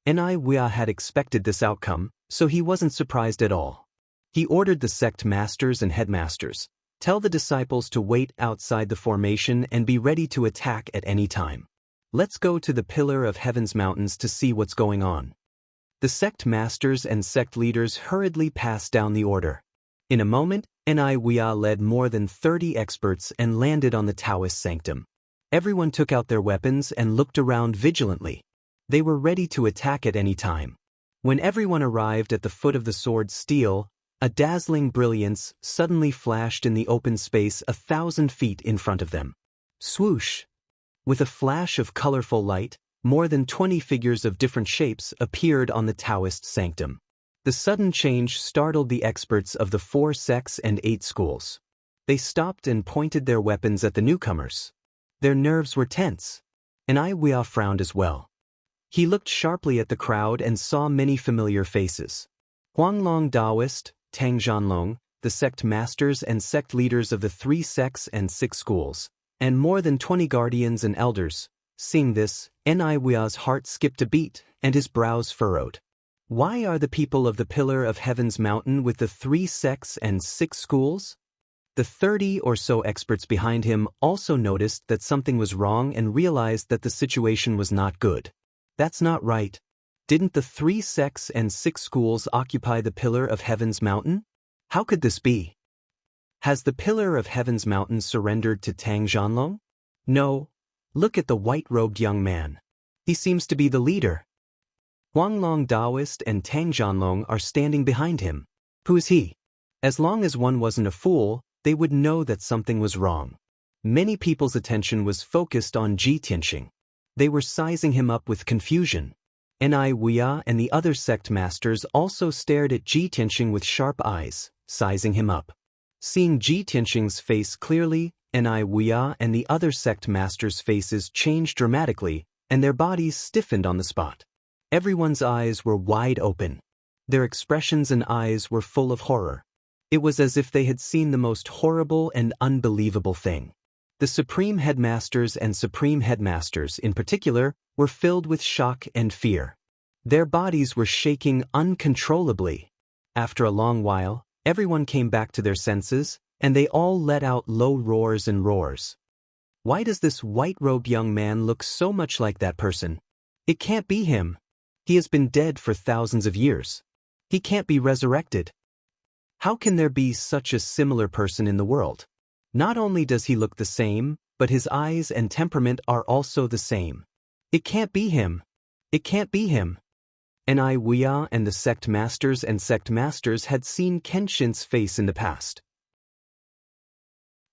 Niwia had expected this outcome, so he wasn't surprised at all. He ordered the sect masters and headmasters, "Tell the disciples to wait outside the formation and be ready to attack at any time. Let's go to the pillar of heaven's mountains to see what's going on." The sect masters and sect leaders hurriedly passed down the order. In a moment, Niwia led more than 30 experts and landed on the Taoist sanctum. Everyone took out their weapons and looked around vigilantly. They were ready to attack at any time. When everyone arrived at the foot of the sword's steel, a dazzling brilliance suddenly flashed in the open space 1,000 feet in front of them. Swoosh! With a flash of colorful light, more than 20 figures of different shapes appeared on the Taoist sanctum. The sudden change startled the experts of the 4 sects and 8 schools. They stopped and pointed their weapons at the newcomers. Their nerves were tense. Niwia frowned as well. He looked sharply at the crowd and saw many familiar faces. Huanglong Taoist, Tang Zhanlong, the sect masters and sect leaders of the 3 sects and 6 schools, and more than 20 guardians and elders. Seeing this, Niwia's heart skipped a beat, and his brows furrowed. Why are the people of the Pillar of Heaven's Mountain with the 3 sects and 6 schools? The 30 or so experts behind him also noticed that something was wrong and realized that the situation was not good. That's not right. Didn't the 3 sects and 6 schools occupy the Pillar of Heaven's Mountain? How could this be? Has the Pillar of Heaven's Mountain surrendered to Tang Zhanlong? No. Look at the white-robed young man. He seems to be the leader. Huanglong Taoist and Tang Zhanlong are standing behind him. Who is he? As long as one wasn't a fool, they would know that something was wrong. Many people's attention was focused on Ji Tianxing. They were sizing him up with confusion. Niwia and the other sect masters also stared at Ji Tianxing with sharp eyes, sizing him up. Seeing Ji Tianxing's face clearly, Niwia and the other sect masters' faces changed dramatically, and their bodies stiffened on the spot. Everyone's eyes were wide open. Their expressions and eyes were full of horror. It was as if they had seen the most horrible and unbelievable thing. The Supreme Headmasters and Supreme Headmasters, in particular, were filled with shock and fear. Their bodies were shaking uncontrollably. After a long while, everyone came back to their senses, and they all let out low roars and roars. Why does this white-robed young man look so much like that person? It can't be him. He has been dead for thousands of years. He can't be resurrected. How can there be such a similar person in the world? Not only does he look the same, but his eyes and temperament are also the same. It can't be him. It can't be him. Wuxia and the sect masters had seen Kenshin's face in the past.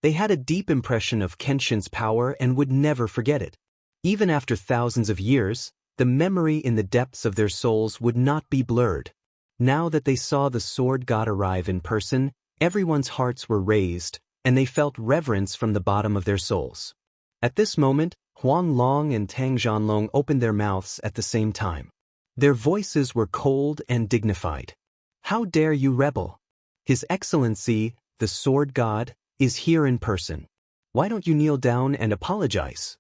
They had a deep impression of Kenshin's power and would never forget it. Even after thousands of years, the memory in the depths of their souls would not be blurred. Now that they saw the sword god arrive in person, everyone's hearts were raised, and they felt reverence from the bottom of their souls. At this moment, Wang Lin and Tang Zhanlong opened their mouths at the same time. Their voices were cold and dignified. How dare you rebel? His Excellency, the sword god, is here in person. Why don't you kneel down and apologize?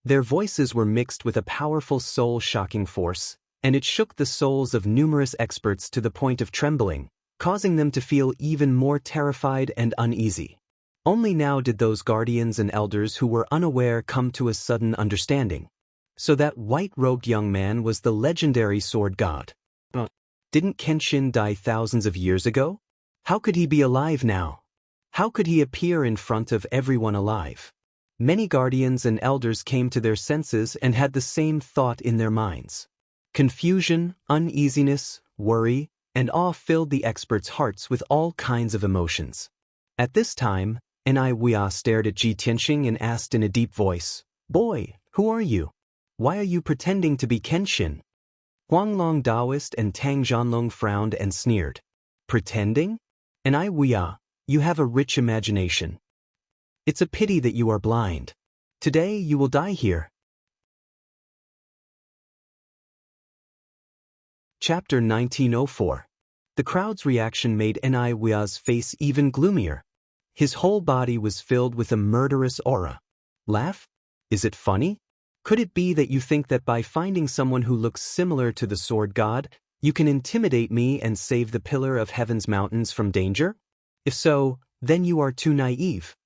Their voices were mixed with a powerful soul-shocking force, and it shook the souls of numerous experts to the point of trembling, causing them to feel even more terrified and uneasy. Only now did those guardians and elders who were unaware come to a sudden understanding. So that white-robed young man was the legendary sword god. Didn't Kenshin die thousands of years ago? How could he be alive now? How could he appear in front of everyone alive? Many guardians and elders came to their senses and had the same thought in their minds. Confusion, uneasiness, worry, and awe filled the experts' hearts with all kinds of emotions. At this time, Wuxia stared at Ji Tianxing and asked in a deep voice, "Boy, who are you? Why are you pretending to be Kenshin?" Huanglong Taoist and Tang Zhanlong frowned and sneered. Pretending? Wuxia, you have a rich imagination. It's a pity that you are blind. Today you will die here. Chapter 1904. The crowd's reaction made Wuxia's face even gloomier. His whole body was filled with a murderous aura. Laugh? Is it funny? Could it be that you think that by finding someone who looks similar to the sword god, you can intimidate me and save the pillar of heaven's mountains from danger? If so, then you are too naive.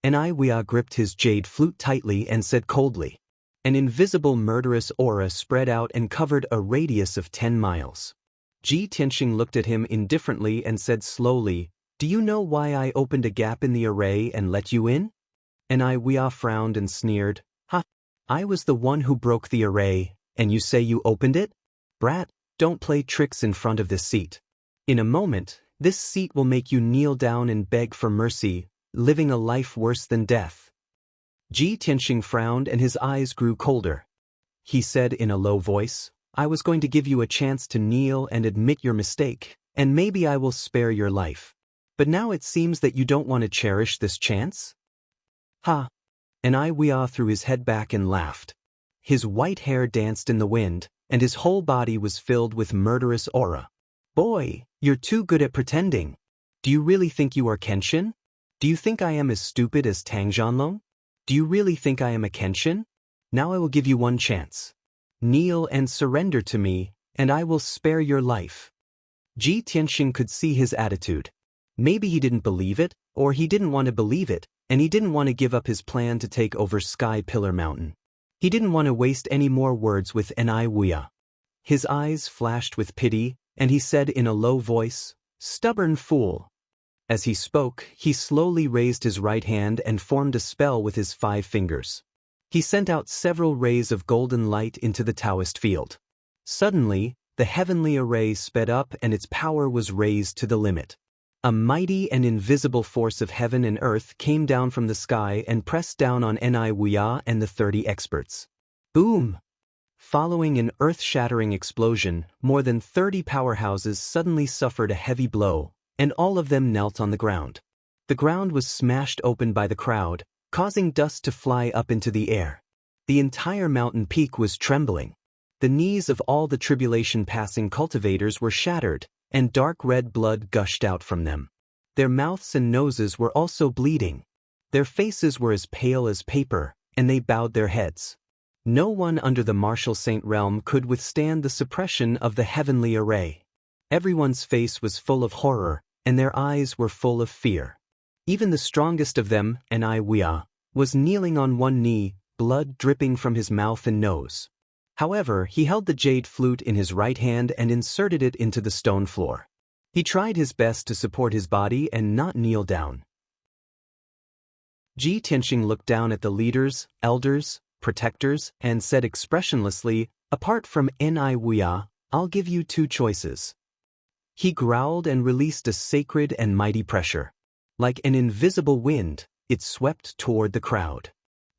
Wuxia gripped his jade flute tightly and said coldly. An invisible murderous aura spread out and covered a radius of 10 miles. Ji Tianxing looked at him indifferently and said slowly, "Do you know why I opened a gap in the array and let you in?" Wuxia frowned and sneered, "Ha! I was the one who broke the array, and you say you opened it? Brat, don't play tricks in front of this seat. In a moment, this seat will make you kneel down and beg for mercy, living a life worse than death." Ji Tianxing frowned and his eyes grew colder. He said in a low voice, "I was going to give you a chance to kneel and admit your mistake, and maybe I will spare your life. But now it seems that you don't want to cherish this chance?" "Ha!" Wuxia threw his head back and laughed. His white hair danced in the wind, and his whole body was filled with murderous aura. "Boy, you're too good at pretending. Do you really think you are Kenshin? Do you think I am as stupid as Tang Zhanlong? Do you really think I am a Kenshin? Now I will give you one chance. Kneel and surrender to me, and I will spare your life." Ji Tianxing could see his attitude. Maybe he didn't believe it, or he didn't want to believe it, and he didn't want to give up his plan to take over Sky Pillar Mountain. He didn't want to waste any more words with Wuxia. His eyes flashed with pity, and he said in a low voice, "Stubborn fool." As he spoke, he slowly raised his right hand and formed a spell with his 5 fingers. He sent out several rays of golden light into the Taoist field. Suddenly, the heavenly array sped up and its power was raised to the limit. A mighty and invisible force of heaven and earth came down from the sky and pressed down on Wuxia and the 30 experts. Boom! Following an earth-shattering explosion, more than 30 powerhouses suddenly suffered a heavy blow, and all of them knelt on the ground. The ground was smashed open by the crowd, causing dust to fly up into the air. The entire mountain peak was trembling. The knees of all the tribulation-passing cultivators were shattered, and dark red blood gushed out from them. Their mouths and noses were also bleeding. Their faces were as pale as paper, and they bowed their heads. No one under the martial saint realm could withstand the suppression of the heavenly array. Everyone's face was full of horror, and their eyes were full of fear. Even the strongest of them, Wuxia, was kneeling on one knee, blood dripping from his mouth and nose. However, he held the jade flute in his right hand and inserted it into the stone floor. He tried his best to support his body and not kneel down. Ji Tianxing looked down at the leaders, elders, protectors, and said expressionlessly, "Apart from Ni Wuya, I'll give you two choices." He growled and released a sacred and mighty pressure. Like an invisible wind, it swept toward the crowd.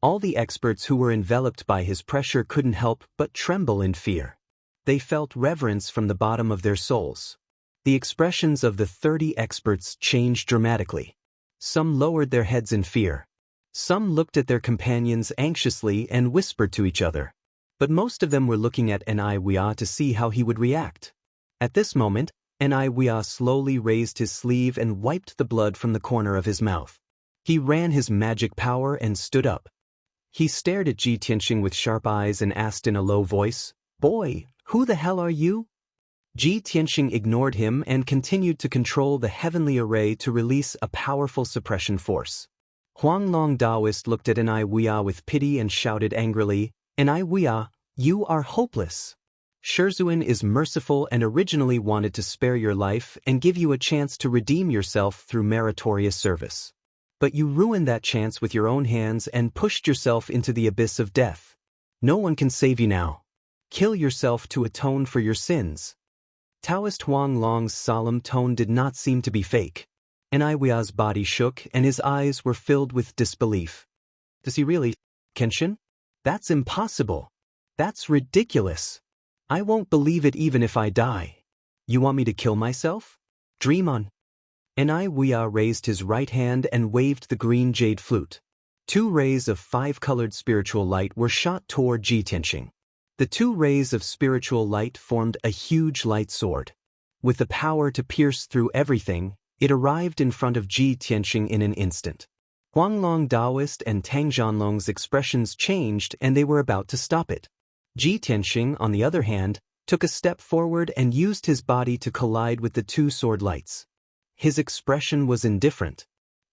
All the experts who were enveloped by his pressure couldn't help but tremble in fear. They felt reverence from the bottom of their souls. The expressions of the 30 experts changed dramatically. Some lowered their heads in fear. Some looked at their companions anxiously and whispered to each other. But most of them were looking at Ni Wuya to see how he would react. At this moment, Ni Wuya slowly raised his sleeve and wiped the blood from the corner of his mouth. He ran his magic power and stood up. He stared at Ji Tianxing with sharp eyes and asked in a low voice, "Boy, who the hell are you?" Ji Tianxing ignored him and continued to control the heavenly array to release a powerful suppression force. Huang Long Daoist looked at Ni Wuya with pity and shouted angrily, "Ni Wuya, you are hopeless. Shizuan is merciful and originally wanted to spare your life and give you a chance to redeem yourself through meritorious service. But you ruined that chance with your own hands and pushed yourself into the abyss of death. No one can save you now. Kill yourself to atone for your sins." Taoist Huang Long's solemn tone did not seem to be fake. Ni Wuya's body shook and his eyes were filled with disbelief. Does he really? Kenshin? That's impossible. That's ridiculous. I won't believe it even if I die. You want me to kill myself? Dream on. Ni Wuya raised his right hand and waved the green jade flute. 2 rays of 5-colored spiritual light were shot toward Ji Tianxing. The 2 rays of spiritual light formed a huge light sword. With the power to pierce through everything, it arrived in front of Ji Tianxing in an instant. Huanglong Daoist and Tang Zhanlong's expressions changed and they were about to stop it. Ji Tianxing, on the other hand, took a step forward and used his body to collide with the 2 sword lights. His expression was indifferent.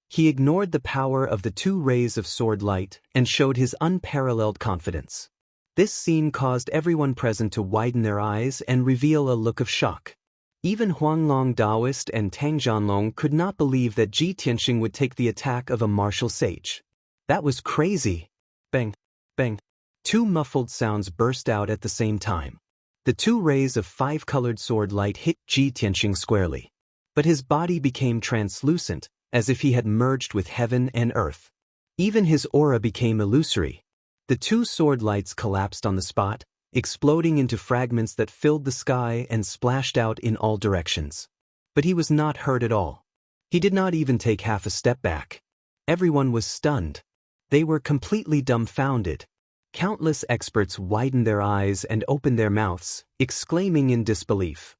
He ignored the power of the 2 rays of sword light and showed his unparalleled confidence. This scene caused everyone present to widen their eyes and reveal a look of shock. Even Huanglong Daoist and Tang Zhanlong could not believe that Ji Tianxing would take the attack of a martial sage. That was crazy. Bang, bang. 2 muffled sounds burst out at the same time. The 2 rays of 5-colored sword light hit Ji Tianxing squarely. But his body became translucent, as if he had merged with heaven and earth. Even his aura became illusory. The 2 sword lights collapsed on the spot, exploding into fragments that filled the sky and splashed out in all directions. But he was not hurt at all. He did not even take half a step back. Everyone was stunned. They were completely dumbfounded. Countless experts widened their eyes and opened their mouths, exclaiming in disbelief.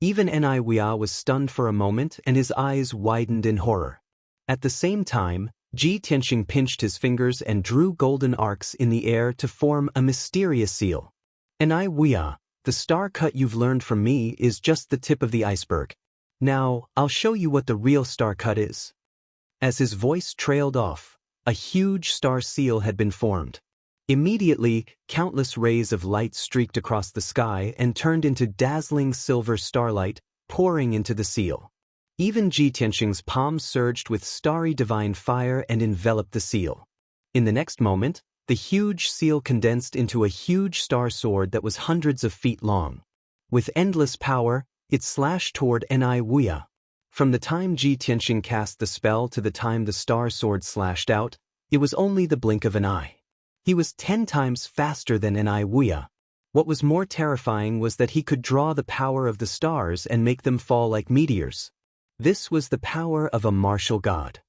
Even Ni Wuya was stunned for a moment and his eyes widened in horror. At the same time, Ji Tianxing pinched his fingers and drew golden arcs in the air to form a mysterious seal. Ni Wuya, the star cut you've learned from me is just the tip of the iceberg. Now, I'll show you what the real star cut is. As his voice trailed off, a huge star seal had been formed. Immediately, countless rays of light streaked across the sky and turned into dazzling silver starlight, pouring into the seal. Even Ji Tianxing's palms surged with starry divine fire and enveloped the seal. In the next moment, the huge seal condensed into a huge star sword that was hundreds of feet long. With endless power, it slashed toward Ni Wuya. From the time Ji Tianxing cast the spell to the time the star sword slashed out, it was only the blink of an eye. He was 10 times faster than Ni Wuya. What was more terrifying was that he could draw the power of the stars and make them fall like meteors. This was the power of a martial god.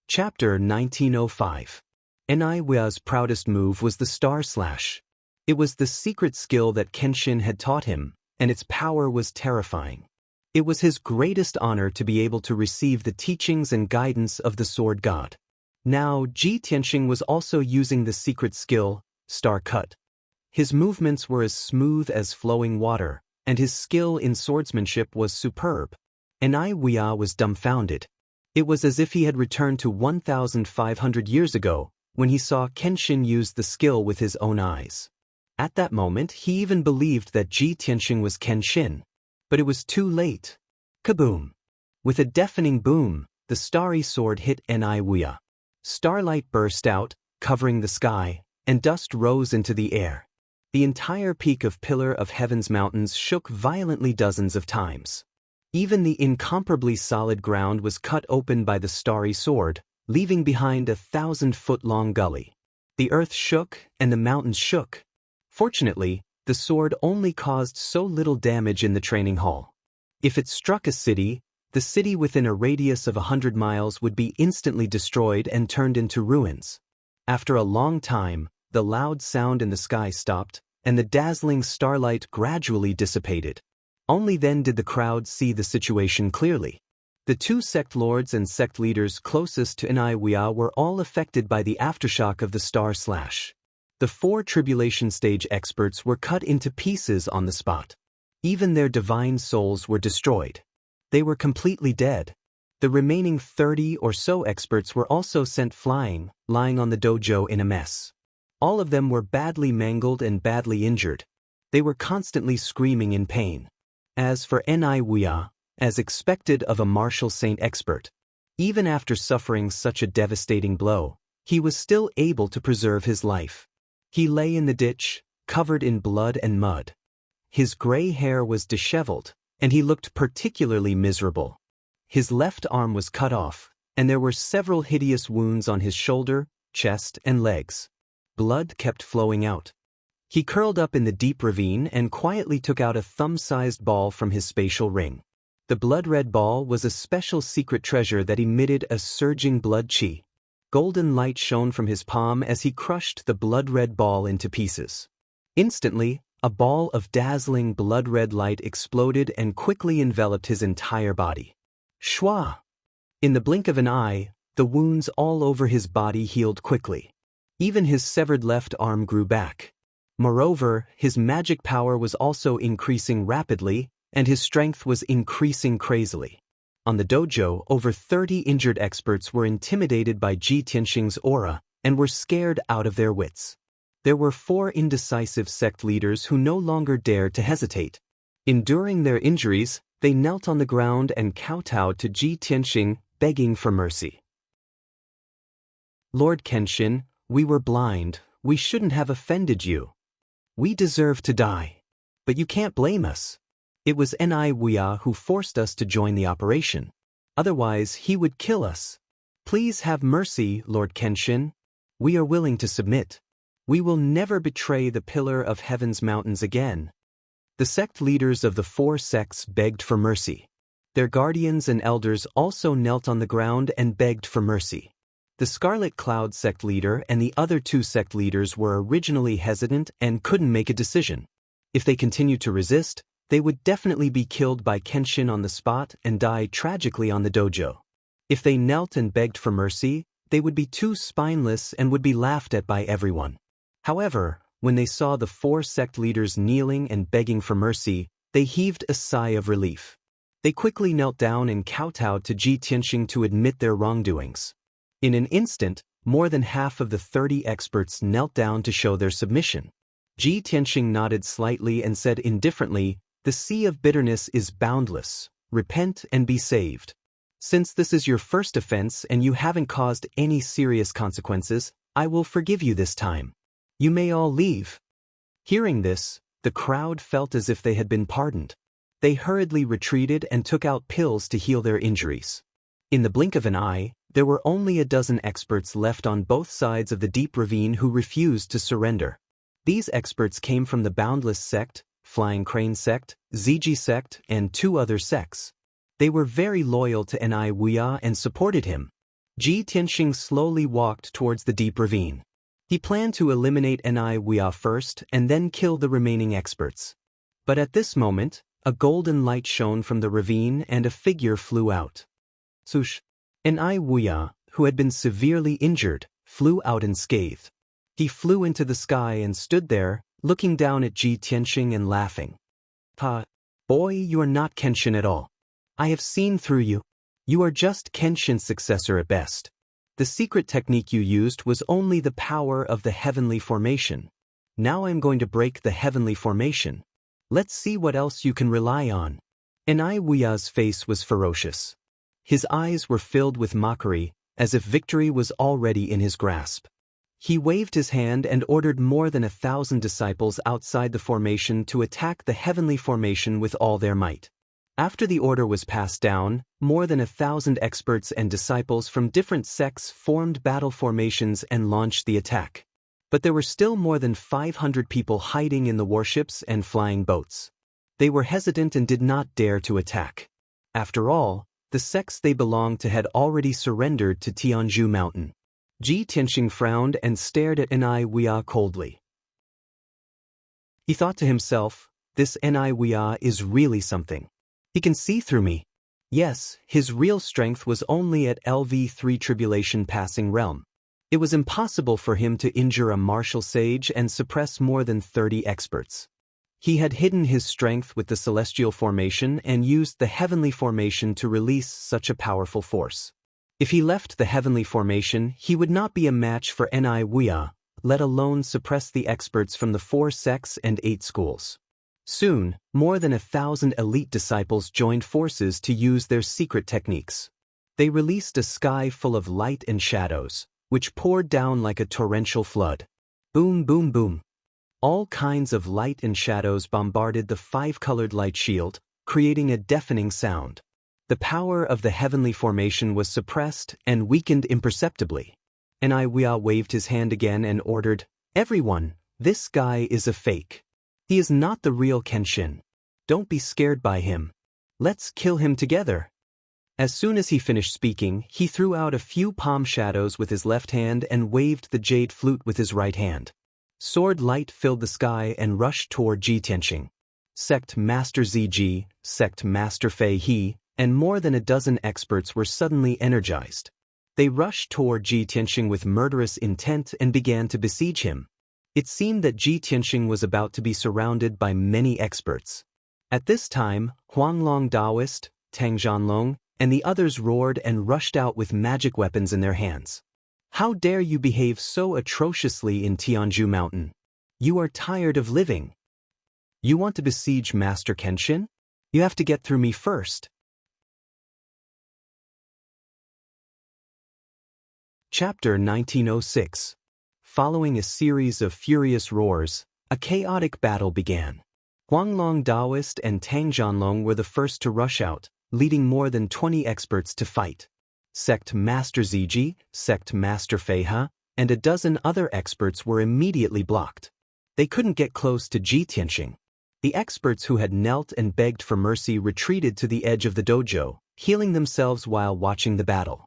Chapter 1905. Ni Wuya's proudest move was the Star Slash. It was the secret skill that Kenshin had taught him, and its power was terrifying. It was his greatest honor to be able to receive the teachings and guidance of the Sword God. Now, Ji Tianxing was also using the secret skill, Star Cut. His movements were as smooth as flowing water, and his skill in swordsmanship was superb. Enai Wuya was dumbfounded. It was as if he had returned to 1,500 years ago, when he saw Kenshin use the skill with his own eyes. At that moment he even believed that Ji Tianxing was Kenshin. But it was too late. Kaboom! With a deafening boom, the starry sword hit Enai Wuya. Starlight burst out, covering the sky, and dust rose into the air. The entire peak of Pillar of Heaven's mountains shook violently dozens of times. Even the incomparably solid ground was cut open by the starry sword, leaving behind a 1,000-foot-long gully. The earth shook, and the mountains shook. Fortunately, the sword only caused so little damage in the training hall. If it struck a city, the city within a radius of 100 miles would be instantly destroyed and turned into ruins. After a long time, the loud sound in the sky stopped, and the dazzling starlight gradually dissipated. Only then did the crowd see the situation clearly. The two sect lords and sect leaders closest to Enai Wuya were all affected by the aftershock of the star slash. The 4 tribulation stage experts were cut into pieces on the spot. Even their divine souls were destroyed. They were completely dead. The remaining 30 or so experts were also sent flying, lying on the dojo in a mess. All of them were badly mangled and badly injured. They were constantly screaming in pain. As for Enai Wuya, as expected of a martial saint expert, even after suffering such a devastating blow, he was still able to preserve his life. He lay in the ditch, covered in blood and mud. His gray hair was disheveled, and he looked particularly miserable. His left arm was cut off, and there were several hideous wounds on his shoulder, chest, and legs. Blood kept flowing out. He curled up in the deep ravine and quietly took out a thumb-sized ball from his spatial ring. The blood-red ball was a special secret treasure that emitted a surging blood chi. Golden light shone from his palm as he crushed the blood-red ball into pieces. Instantly, a ball of dazzling blood-red light exploded and quickly enveloped his entire body. Shwa! In the blink of an eye, the wounds all over his body healed quickly. Even his severed left arm grew back. Moreover, his magic power was also increasing rapidly, and his strength was increasing crazily. On the dojo, over 30 injured experts were intimidated by Ji Tianxing's aura and were scared out of their wits. There were 4 indecisive sect leaders who no longer dared to hesitate. Enduring their injuries, they knelt on the ground and kowtowed to Ji Tianxing, begging for mercy. Lord Kenshin, we were blind, we shouldn't have offended you. We deserve to die. But you can't blame us. It was Enai Wuya who forced us to join the operation. Otherwise, he would kill us. Please have mercy, Lord Kenshin. We are willing to submit. We will never betray the Pillar of Heaven's mountains again. The sect leaders of the 4 sects begged for mercy. Their guardians and elders also knelt on the ground and begged for mercy. The Scarlet Cloud sect leader and the other 2 sect leaders were originally hesitant and couldn't make a decision. If they continued to resist, they would definitely be killed by Kenshin on the spot and die tragically on the dojo. If they knelt and begged for mercy, they would be too spineless and would be laughed at by everyone. However, when they saw the 4 sect leaders kneeling and begging for mercy, they heaved a sigh of relief. They quickly knelt down and kowtowed to Ji Tianxing to admit their wrongdoings. In an instant, more than half of the 30 experts knelt down to show their submission. Ji Tianxing nodded slightly and said indifferently, "The sea of bitterness is boundless. Repent and be saved. Since this is your first offense and you haven't caused any serious consequences, I will forgive you this time. You may all leave." Hearing this, the crowd felt as if they had been pardoned. They hurriedly retreated and took out pills to heal their injuries. In the blink of an eye, there were only a dozen experts left on both sides of the deep ravine who refused to surrender. These experts came from the Boundless sect, Flying Crane sect, Ziji sect, and 2 other sects. They were very loyal to Enai Wuya and supported him. Ji Tianxing slowly walked towards the deep ravine. He planned to eliminate Enai Wuya first and then kill the remaining experts. But at this moment, a golden light shone from the ravine and a figure flew out. Swoosh! Enai Wuya, who had been severely injured, flew out unscathed. He flew into the sky and stood there, looking down at Ji Tianxing and laughing. "Ha! Boy, you are not Kenshin at all. I have seen through you. You are just Kenshin's successor at best. The secret technique you used was only the power of the heavenly formation. Now I'm going to break the heavenly formation. Let's see what else you can rely on. Wuya's face was ferocious. His eyes were filled with mockery, as if victory was already in his grasp. He waved his hand and ordered more than 1,000 disciples outside the formation to attack the heavenly formation with all their might. After the order was passed down, more than 1,000 experts and disciples from different sects formed battle formations and launched the attack. But there were still more than 500 people hiding in the warships and flying boats. They were hesitant and did not dare to attack. After all, the sects they belonged to had already surrendered to Tianzhu Mountain. Ji Tianxing frowned and stared at Wuya coldly. He thought to himself, this Wuya is really something. He can see through me. Yes, his real strength was only at LV3 Tribulation Passing Realm. It was impossible for him to injure a martial sage and suppress more than 30 experts. He had hidden his strength with the celestial formation and used the heavenly formation to release such a powerful force. If he left the heavenly formation, he would not be a match for Wuya, let alone suppress the experts from the 4 sects and 8 schools. Soon, more than 1,000 elite disciples joined forces to use their secret techniques. They released a sky full of light and shadows, which poured down like a torrential flood. Boom, boom, boom. All kinds of light and shadows bombarded the 5-colored light shield, creating a deafening sound. The power of the heavenly formation was suppressed and weakened imperceptibly. Wuya waved his hand again and ordered, "Everyone, this guy is a fake. He is not the real Kenshin. Don't be scared by him. Let's kill him together." As soon as he finished speaking, he threw out a few palm shadows with his left hand and waved the jade flute with his right hand. Sword light filled the sky and rushed toward Ji Tianxing. Sect Master ZG, Sect Master Fei He, and more than a dozen experts were suddenly energized. They rushed toward Ji Tianxing with murderous intent and began to besiege him. It seemed that Ji Tianxing was about to be surrounded by many experts. At this time, Huanglong Daoist, Tang Zhanlong, and the others roared and rushed out with magic weapons in their hands. "How dare you behave so atrociously in Tianzhu Mountain? You are tired of living. You want to besiege Master Kenshin? You have to get through me first." Chapter 1906. Following a series of furious roars, a chaotic battle began. Huanglong Daoist and Tang Zhanlong were the first to rush out, leading more than 20 experts to fight. Sect Master ZG, Sect Master Fei He, and a dozen other experts were immediately blocked. They couldn't get close to Ji Tianxing. The experts who had knelt and begged for mercy retreated to the edge of the dojo, healing themselves while watching the battle.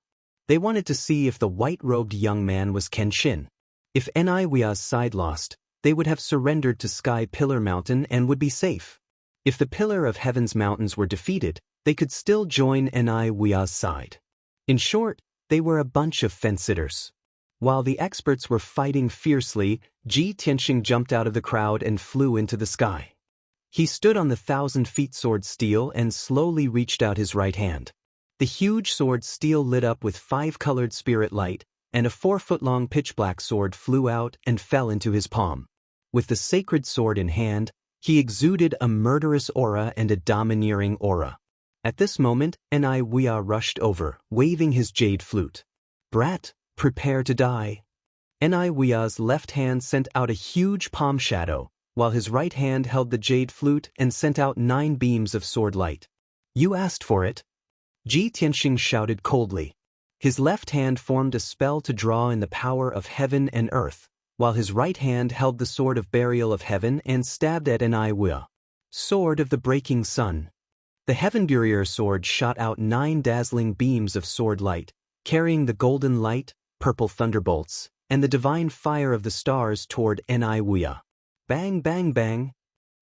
They wanted to see if the white-robed young man was Kenshin. If Wuya's side lost, they would have surrendered to Sky Pillar Mountain and would be safe. If the Pillar of Heaven's mountains were defeated, they could still join Wuya's side. In short, they were a bunch of fence-sitters. While the experts were fighting fiercely, Ji Tianxing jumped out of the crowd and flew into the sky. He stood on the 1,000-feet sword steel and slowly reached out his right hand. The huge sword steel lit up with 5-colored spirit light, and a 4-foot-long pitch-black sword flew out and fell into his palm. With the sacred sword in hand, he exuded a murderous aura and a domineering aura. At this moment, Wuya rushed over, waving his jade flute. "Brat, prepare to die." Wuya's left hand sent out a huge palm shadow, while his right hand held the jade flute and sent out 9 beams of sword light. "You asked for it." Ji Tianxing shouted coldly. His left hand formed a spell to draw in the power of heaven and earth, while his right hand held the sword of burial of heaven and stabbed at Wuya. Sword of the breaking sun. The Heaven Barrier sword shot out 9 dazzling beams of sword light, carrying the golden light, purple thunderbolts, and the divine fire of the stars toward Wuya. Bang, bang, bang.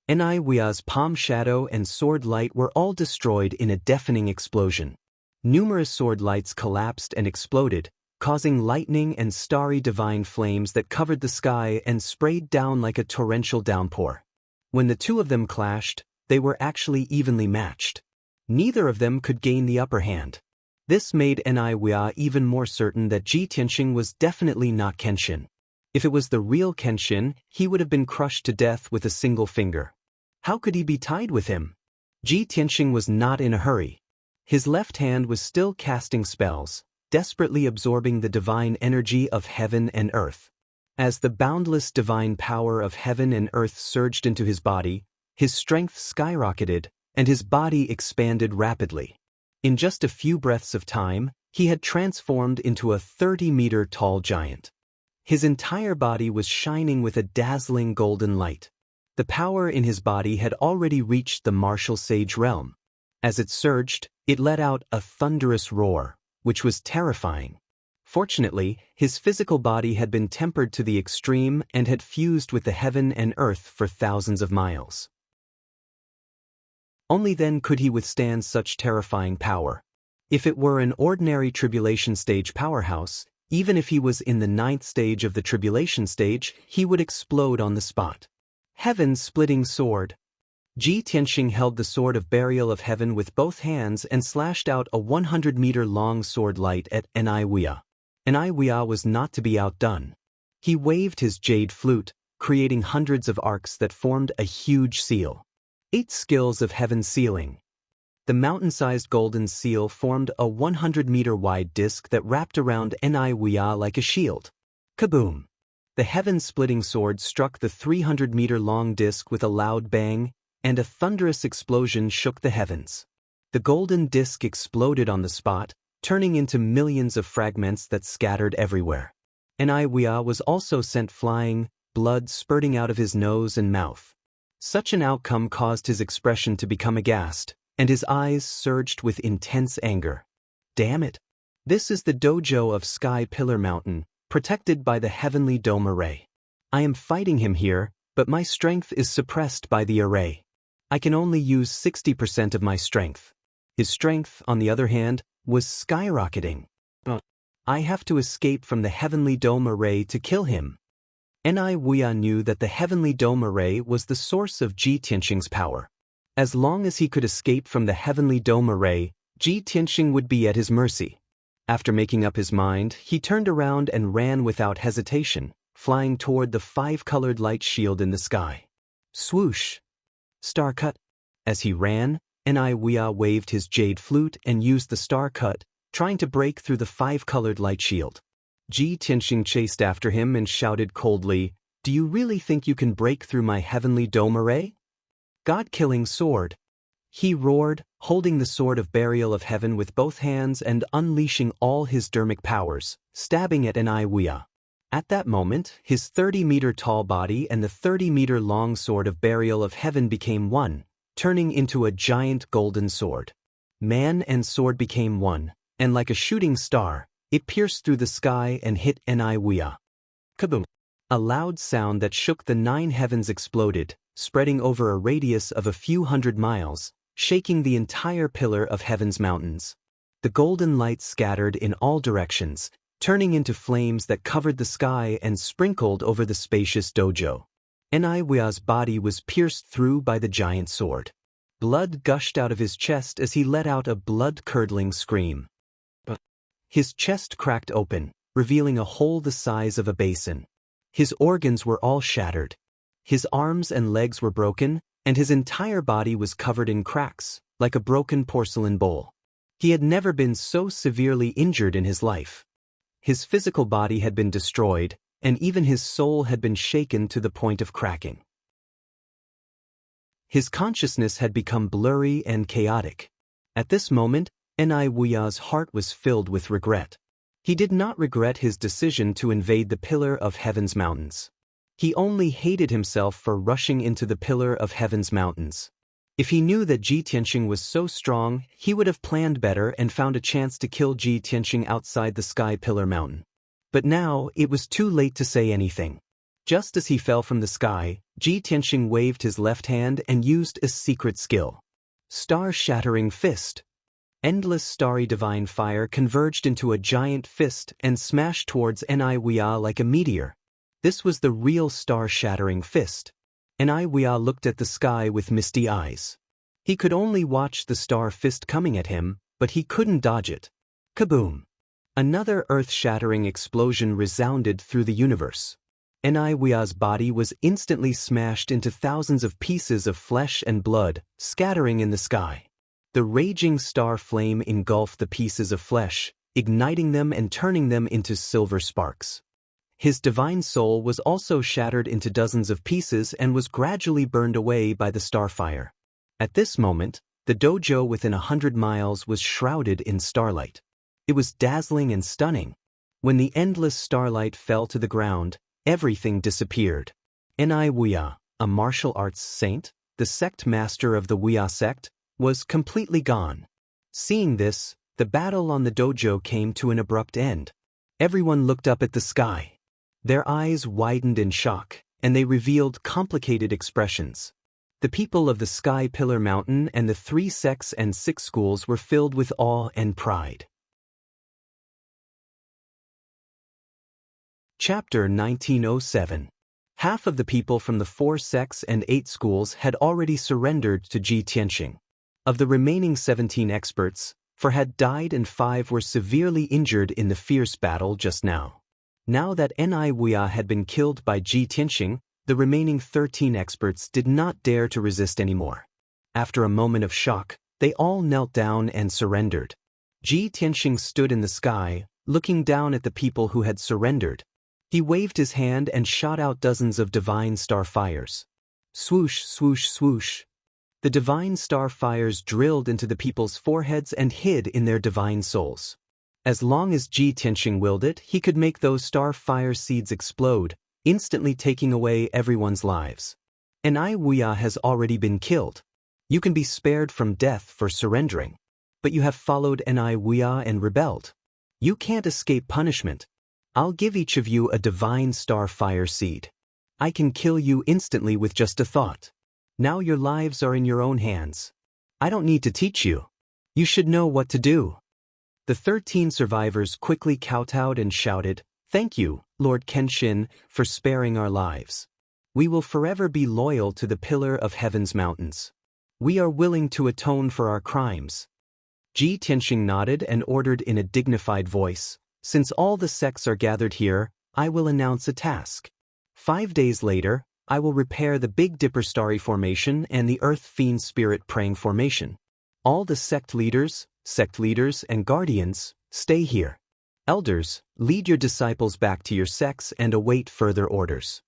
Wuya's palm shadow and sword light were all destroyed in a deafening explosion. Numerous sword lights collapsed and exploded, causing lightning and starry divine flames that covered the sky and sprayed down like a torrential downpour. When the two of them clashed, they were actually evenly matched. Neither of them could gain the upper hand. This made Niwia even more certain that Ji Tianxing was definitely not Kenshin. If it was the real Kenshin, he would have been crushed to death with a single finger. How could he be tied with him? Ji Tianxing was not in a hurry. His left hand was still casting spells, desperately absorbing the divine energy of heaven and earth. As the boundless divine power of heaven and earth surged into his body, his strength skyrocketed, and his body expanded rapidly. In just a few breaths of time, he had transformed into a 30-meter-tall giant. His entire body was shining with a dazzling golden light. The power in his body had already reached the martial sage realm. As it surged, it let out a thunderous roar, which was terrifying. Fortunately, his physical body had been tempered to the extreme and had fused with the heaven and earth for thousands of miles. Only then could he withstand such terrifying power. If it were an ordinary tribulation stage powerhouse, even if he was in the 9th stage of the tribulation stage, he would explode on the spot. Heaven-splitting sword. Ji Tianxing held the sword of burial of heaven with both hands and slashed out a 100-meter-long sword light at Niwia. Niwia was not to be outdone. He waved his jade flute, creating hundreds of arcs that formed a huge seal. 8 skills of heaven sealing. The mountain-sized golden seal formed a 100-meter-wide disc that wrapped around Niwia like a shield. Kaboom! The heaven-splitting sword struck the 300-meter-long disc with a loud bang, and a thunderous explosion shook the heavens. The golden disc exploded on the spot, turning into millions of fragments that scattered everywhere. Niwia was also sent flying, blood spurting out of his nose and mouth. Such an outcome caused his expression to become aghast, and his eyes surged with intense anger. Damn it! This is the dojo of Sky Pillar Mountain, protected by the heavenly dome array. I am fighting him here, but my strength is suppressed by the array. I can only use 60% of my strength. His strength, on the other hand, was skyrocketing. I have to escape from the heavenly dome array to kill him. Niwia knew that the heavenly dome array was the source of Ji Tianxing's power. As long as he could escape from the heavenly dome array, Ji Tianxing would be at his mercy. After making up his mind, he turned around and ran without hesitation, flying toward the 5-colored light shield in the sky. Swoosh! Star cut. As he ran, Niwia waved his jade flute and used the star cut, trying to break through the 5-colored light shield. Ji Tianxing chased after him and shouted coldly, "Do you really think you can break through my heavenly dome array? God-killing sword!" He roared, holding the sword of burial of heaven with both hands and unleashing all his dermic powers, stabbing at Niwia. At that moment, his 30-meter-tall body and the 30-meter-long sword of burial of heaven became one, turning into a giant golden sword. Man and sword became one, and like a shooting star, it pierced through the sky and hit Niwia. Kaboom! A loud sound that shook the 9 heavens exploded, spreading over a radius of a few hundred miles, shaking the entire pillar of heaven's mountains. The golden light scattered in all directions, turning into flames that covered the sky and sprinkled over the spacious dojo. Niwia's body was pierced through by the giant sword. Blood gushed out of his chest as he let out a blood-curdling scream. His chest cracked open, revealing a hole the size of a basin. His organs were all shattered. His arms and legs were broken, and his entire body was covered in cracks, like a broken porcelain bowl. He had never been so severely injured in his life. His physical body had been destroyed, and even his soul had been shaken to the point of cracking. His consciousness had become blurry and chaotic. At this moment, Niwia's heart was filled with regret. He did not regret his decision to invade the Pillar of Heaven's mountains. He only hated himself for rushing into the Pillar of Heaven's mountains. If he knew that Ji Tianxing was so strong, he would have planned better and found a chance to kill Ji Tianxing outside the Sky Pillar Mountain. But now, it was too late to say anything. Just as he fell from the sky, Ji Tianxing waved his left hand and used a secret skill. Star-shattering fist. Endless starry divine fire converged into a giant fist and smashed towards Niwia like a meteor. This was the real star-shattering fist. Niwia looked at the sky with misty eyes. He could only watch the star fist coming at him, but he couldn't dodge it. Kaboom! Another earth-shattering explosion resounded through the universe. Wuxia's body was instantly smashed into thousands of pieces of flesh and blood, scattering in the sky. The raging star flame engulfed the pieces of flesh, igniting them and turning them into silver sparks. His divine soul was also shattered into dozens of pieces and was gradually burned away by the starfire. At this moment, the dojo within 100 miles was shrouded in starlight. It was dazzling and stunning. When the endless starlight fell to the ground, everything disappeared. Wuxia, a martial arts saint, the sect master of the Wuxia sect, was completely gone. Seeing this, the battle on the dojo came to an abrupt end. Everyone looked up at the sky. Their eyes widened in shock, and they revealed complicated expressions. The people of the Sky Pillar Mountain and the 3 sects and 6 schools were filled with awe and pride. Chapter 1907. Half of the people from the 4 sects and 8 schools had already surrendered to Ji Tianxing. Of the remaining 17 experts, 4 had died and 5 were severely injured in the fierce battle just now. Now that Wuxia had been killed by Ji Tianxing, the remaining 13 experts did not dare to resist anymore. After a moment of shock, they all knelt down and surrendered. Ji Tianxing stood in the sky, looking down at the people who had surrendered. He waved his hand and shot out dozens of divine star fires. Swoosh, swoosh, swoosh. The divine star fires drilled into the people's foreheads and hid in their divine souls. As long as Ji Tianxing willed it, he could make those star fire seeds explode, instantly taking away everyone's lives. Wuxia has already been killed. You can be spared from death for surrendering. But you have followed Wuxia and rebelled. You can't escape punishment. I'll give each of you a divine star fire seed. I can kill you instantly with just a thought. Now your lives are in your own hands. I don't need to teach you. You should know what to do. The 13 survivors quickly kowtowed and shouted, "Thank you, Lord Kenshin, for sparing our lives. We will forever be loyal to the Pillar of Heaven's mountains. We are willing to atone for our crimes." Ji Tianxing nodded and ordered in a dignified voice, "Since all the sects are gathered here, I will announce a task. 5 days later, I will repair the Big Dipper Starry Formation and the Earth Fiend Spirit Praying Formation. All the sect leaders, and guardians, stay here. Elders, lead your disciples back to your sects and await further orders."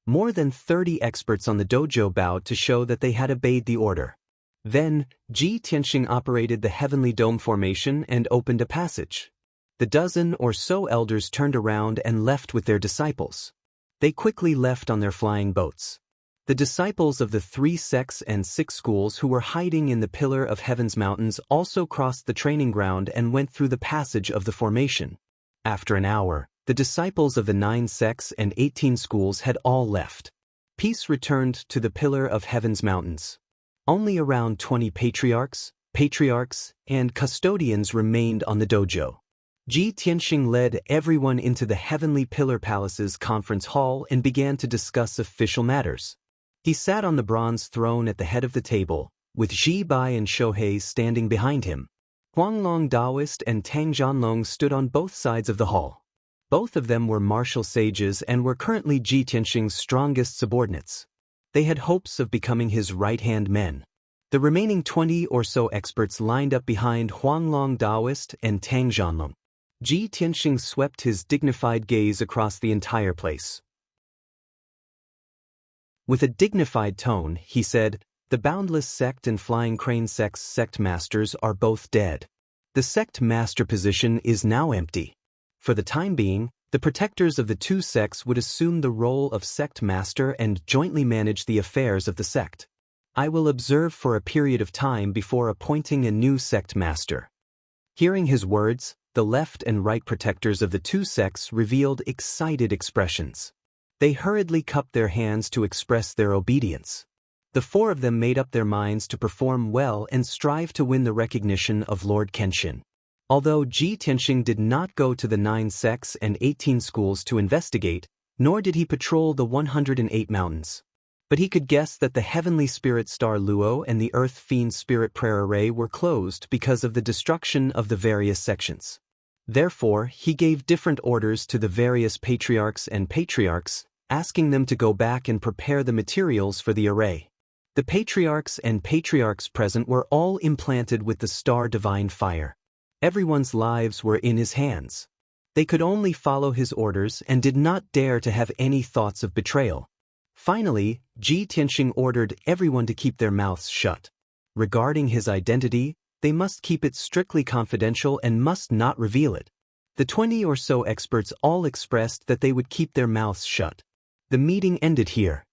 More than 30 experts on the dojo bowed to show that they had obeyed the order. Then, Ji Tianxing operated the Heavenly Dome Formation and opened a passage. The dozen or so elders turned around and left with their disciples. They quickly left on their flying boats. The disciples of the 3 sects and 6 schools who were hiding in the Pillar of Heaven's mountains also crossed the training ground and went through the passage of the formation. After an hour, the disciples of the 9 sects and 18 schools had all left. Peace returned to the Pillar of Heaven's mountains. Only around 20 patriarchs, and custodians remained on the dojo. Ji Tianxing led everyone into the Heavenly Pillar Palace's conference hall and began to discuss official matters. He sat on the bronze throne at the head of the table, with Zhi Bai and Shohei standing behind him. Huanglong Daoist and Tang Zhanlong stood on both sides of the hall. Both of them were martial sages and were currently Ji Tianxing's strongest subordinates. They had hopes of becoming his right-hand men. The remaining 20 or so experts lined up behind Huanglong Daoist and Tang Zhanlong. Ji Tianxing swept his dignified gaze across the entire place. With a dignified tone, he said, "The Boundless Sect and Flying Crane Sect's sect masters are both dead. The sect master position is now empty. For the time being, the protectors of the 2 sects would assume the role of sect master and jointly manage the affairs of the sect. I will observe for a period of time before appointing a new sect master." Hearing his words, the left and right protectors of the 2 sects revealed excited expressions. They hurriedly cupped their hands to express their obedience. The 4 of them made up their minds to perform well and strive to win the recognition of Lord Kenshin. Although Ji Tianxing did not go to the 9 sects and 18 schools to investigate, nor did he patrol the 108 mountains. But he could guess that the heavenly spirit star Luo and the earth fiend spirit prayer array were closed because of the destruction of the various sections. Therefore, he gave different orders to the various patriarchs and patriarchs, asking them to go back and prepare the materials for the array. The patriarchs and patriarchs present were all implanted with the star divine fire. Everyone's lives were in his hands. They could only follow his orders and did not dare to have any thoughts of betrayal. Finally, Ji Tianxing ordered everyone to keep their mouths shut. Regarding his identity, they must keep it strictly confidential and must not reveal it. The 20 or so experts all expressed that they would keep their mouths shut. The meeting ended here.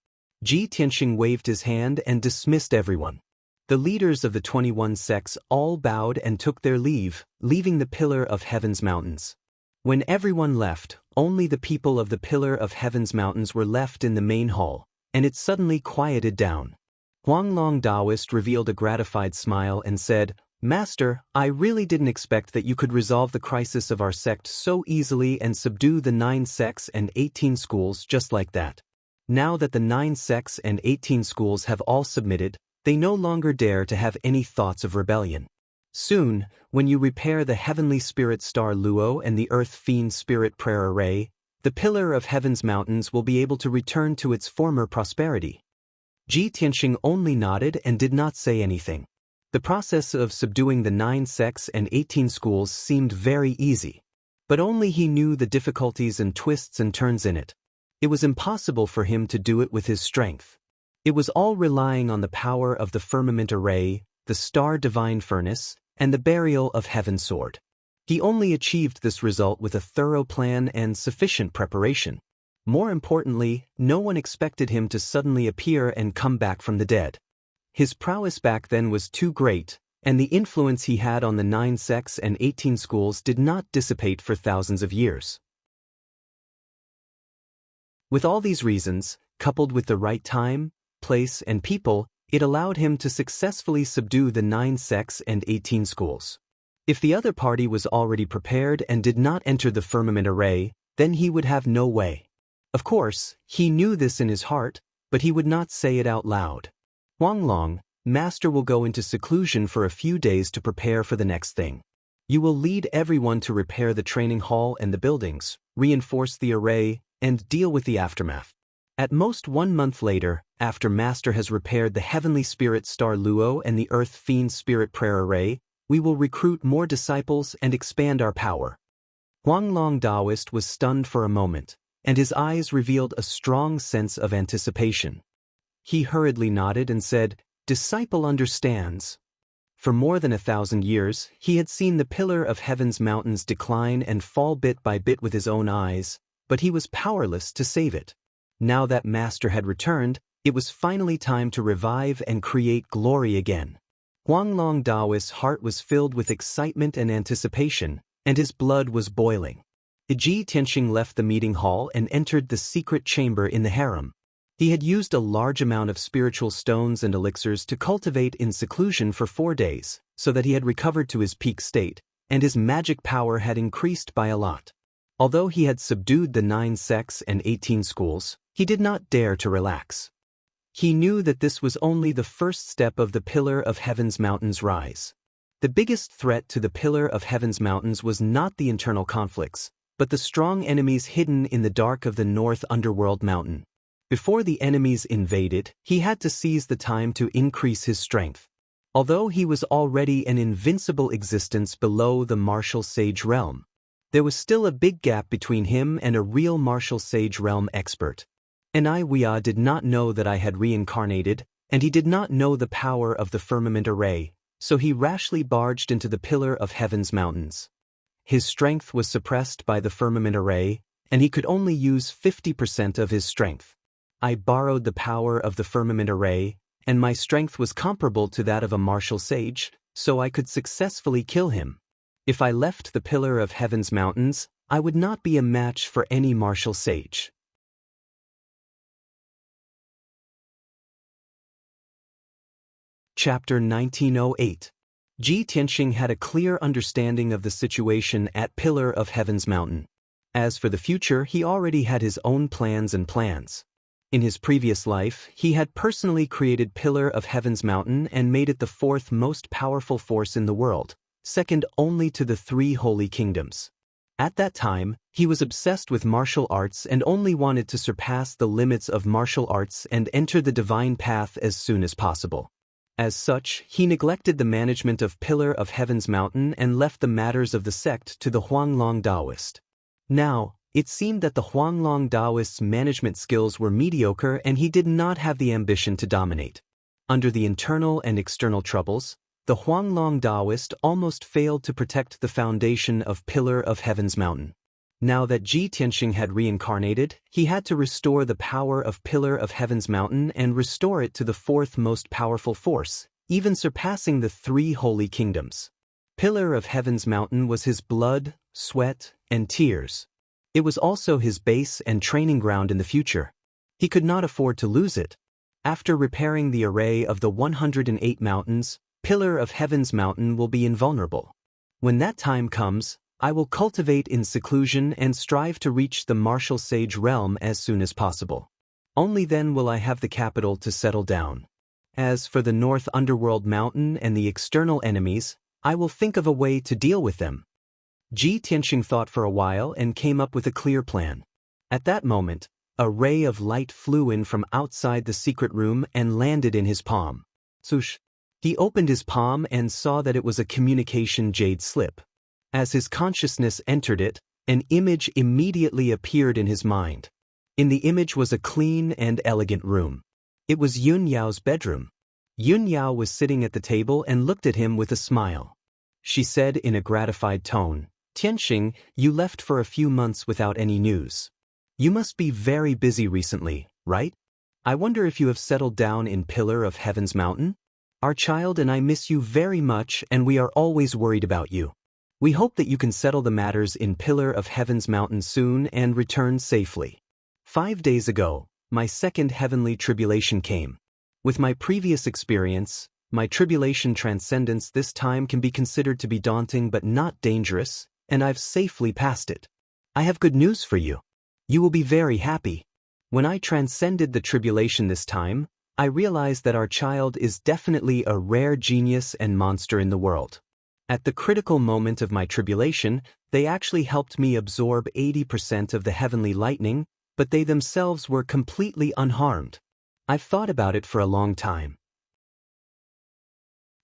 Ji Tianxing waved his hand and dismissed everyone. The leaders of the 21 sects all bowed and took their leave, leaving the Pillar of Heaven's mountains. When everyone left, only the people of the Pillar of Heaven's mountains were left in the main hall, and it suddenly quieted down. Huanglong Taoist revealed a gratified smile and said, "Master, I really didn't expect that you could resolve the crisis of our sect so easily and subdue the 9 sects and 18 schools just like that. Now that the 9 sects and 18 schools have all submitted, they no longer dare to have any thoughts of rebellion. Soon, when you repair the heavenly spirit star Luo and the earth fiend spirit prayer array, the Pillar of Heaven's mountains will be able to return to its former prosperity." Ji Tianxing only nodded and did not say anything. The process of subduing the 9 sects and 18 schools seemed very easy. But only he knew the difficulties and twists and turns in it. It was impossible for him to do it with his strength. It was all relying on the power of the firmament array, the star divine furnace, and the burial of heaven's sword. He only achieved this result with a thorough plan and sufficient preparation. More importantly, no one expected him to suddenly appear and come back from the dead. His prowess back then was too great, and the influence he had on the 9 sects and 18 schools did not dissipate for thousands of years. With all these reasons, coupled with the right time, place, and people, it allowed him to successfully subdue the 9 sects and 18 schools. If the other party was already prepared and did not enter the firmament array, then he would have no way. Of course, he knew this in his heart, but he would not say it out loud. "Huanglong, Master will go into seclusion for a few days to prepare for the next thing. You will lead everyone to repair the training hall and the buildings, reinforce the array, and deal with the aftermath. At most 1 month later, after Master has repaired the heavenly spirit star Luo and the earth fiend spirit prayer array, we will recruit more disciples and expand our power." Huanglong Taoist was stunned for a moment, and his eyes revealed a strong sense of anticipation. He hurriedly nodded and said, "Disciple understands." For more than 1,000 years, he had seen the Pillar of Heaven's mountains decline and fall bit by bit with his own eyes, but he was powerless to save it. Now that Master had returned, it was finally time to revive and create glory again. Huanglong Taoist's heart was filled with excitement and anticipation, and his blood was boiling. Ji Tianxing left the meeting hall and entered the secret chamber in the harem. He had used a large amount of spiritual stones and elixirs to cultivate in seclusion for 4 days, so that he had recovered to his peak state, and his magic power had increased by a lot. Although he had subdued the 9 sects and 18 schools, he did not dare to relax. He knew that this was only the first step of the Pillar of Heaven's mountains rise. The biggest threat to the Pillar of Heaven's mountains was not the internal conflicts, but the strong enemies hidden in the dark of the North Underworld Mountain. Before the enemies invaded, he had to seize the time to increase his strength. Although he was already an invincible existence below the martial sage realm, there was still a big gap between him and a real martial sage realm expert. And Wuxia did not know that I had reincarnated, and he did not know the power of the firmament array, so he rashly barged into the Pillar of Heaven's mountains. His strength was suppressed by the firmament array, and he could only use 50% of his strength. I borrowed the power of the firmament array, and my strength was comparable to that of a martial sage, so I could successfully kill him. If I left the Pillar of Heaven's mountains, I would not be a match for any martial sage. Chapter 1908. Ji Tianxing had a clear understanding of the situation at Pillar of Heaven's mountain. As for the future, he already had his own plans. In his previous life, he had personally created Pillar of Heaven's Mountain and made it the fourth most powerful force in the world, second only to the three holy kingdoms. At that time, he was obsessed with martial arts and only wanted to surpass the limits of martial arts and enter the divine path as soon as possible. As such, he neglected the management of Pillar of Heaven's Mountain and left the matters of the sect to the Huanglong Taoist. Now, it seemed that the Huanglong Taoist's management skills were mediocre and he did not have the ambition to dominate. Under the internal and external troubles, the Huanglong Taoist almost failed to protect the foundation of Pillar of Heaven's Mountain. Now that Ji Tianxing had reincarnated, he had to restore the power of Pillar of Heaven's Mountain and restore it to the fourth most powerful force, even surpassing the three holy kingdoms. Pillar of Heaven's Mountain was his blood, sweat, and tears. It was also his base and training ground in the future. He could not afford to lose it. After repairing the array of the 108 mountains, Pillar of Heaven's Mountain will be invulnerable. When that time comes, I will cultivate in seclusion and strive to reach the martial sage realm as soon as possible. Only then will I have the capital to settle down. As for the North Underworld Mountain and the external enemies, I will think of a way to deal with them. Ji Tianxing thought for a while and came up with a clear plan. At that moment, a ray of light flew in from outside the secret room and landed in his palm. Swoosh! He opened his palm and saw that it was a communication jade slip. As his consciousness entered it, an image immediately appeared in his mind. In the image was a clean and elegant room. It was Yun Yao's bedroom. Yun Yao was sitting at the table and looked at him with a smile. She said in a gratified tone, "Tianxing, you left for a few months without any news. You must be very busy recently, right? I wonder if you have settled down in Pillar of Heaven's Mountain? Our child and I miss you very much and we are always worried about you. We hope that you can settle the matters in Pillar of Heaven's Mountain soon and return safely. 5 days ago, my second heavenly tribulation came. With my previous experience, my tribulation transcendence this time can be considered to be daunting but not dangerous, and I've safely passed it. I have good news for you. You will be very happy. When I transcended the tribulation this time, I realized that our child is definitely a rare genius and monster in the world. At the critical moment of my tribulation, they actually helped me absorb 80% of the heavenly lightning, but they themselves were completely unharmed. I've thought about it for a long time.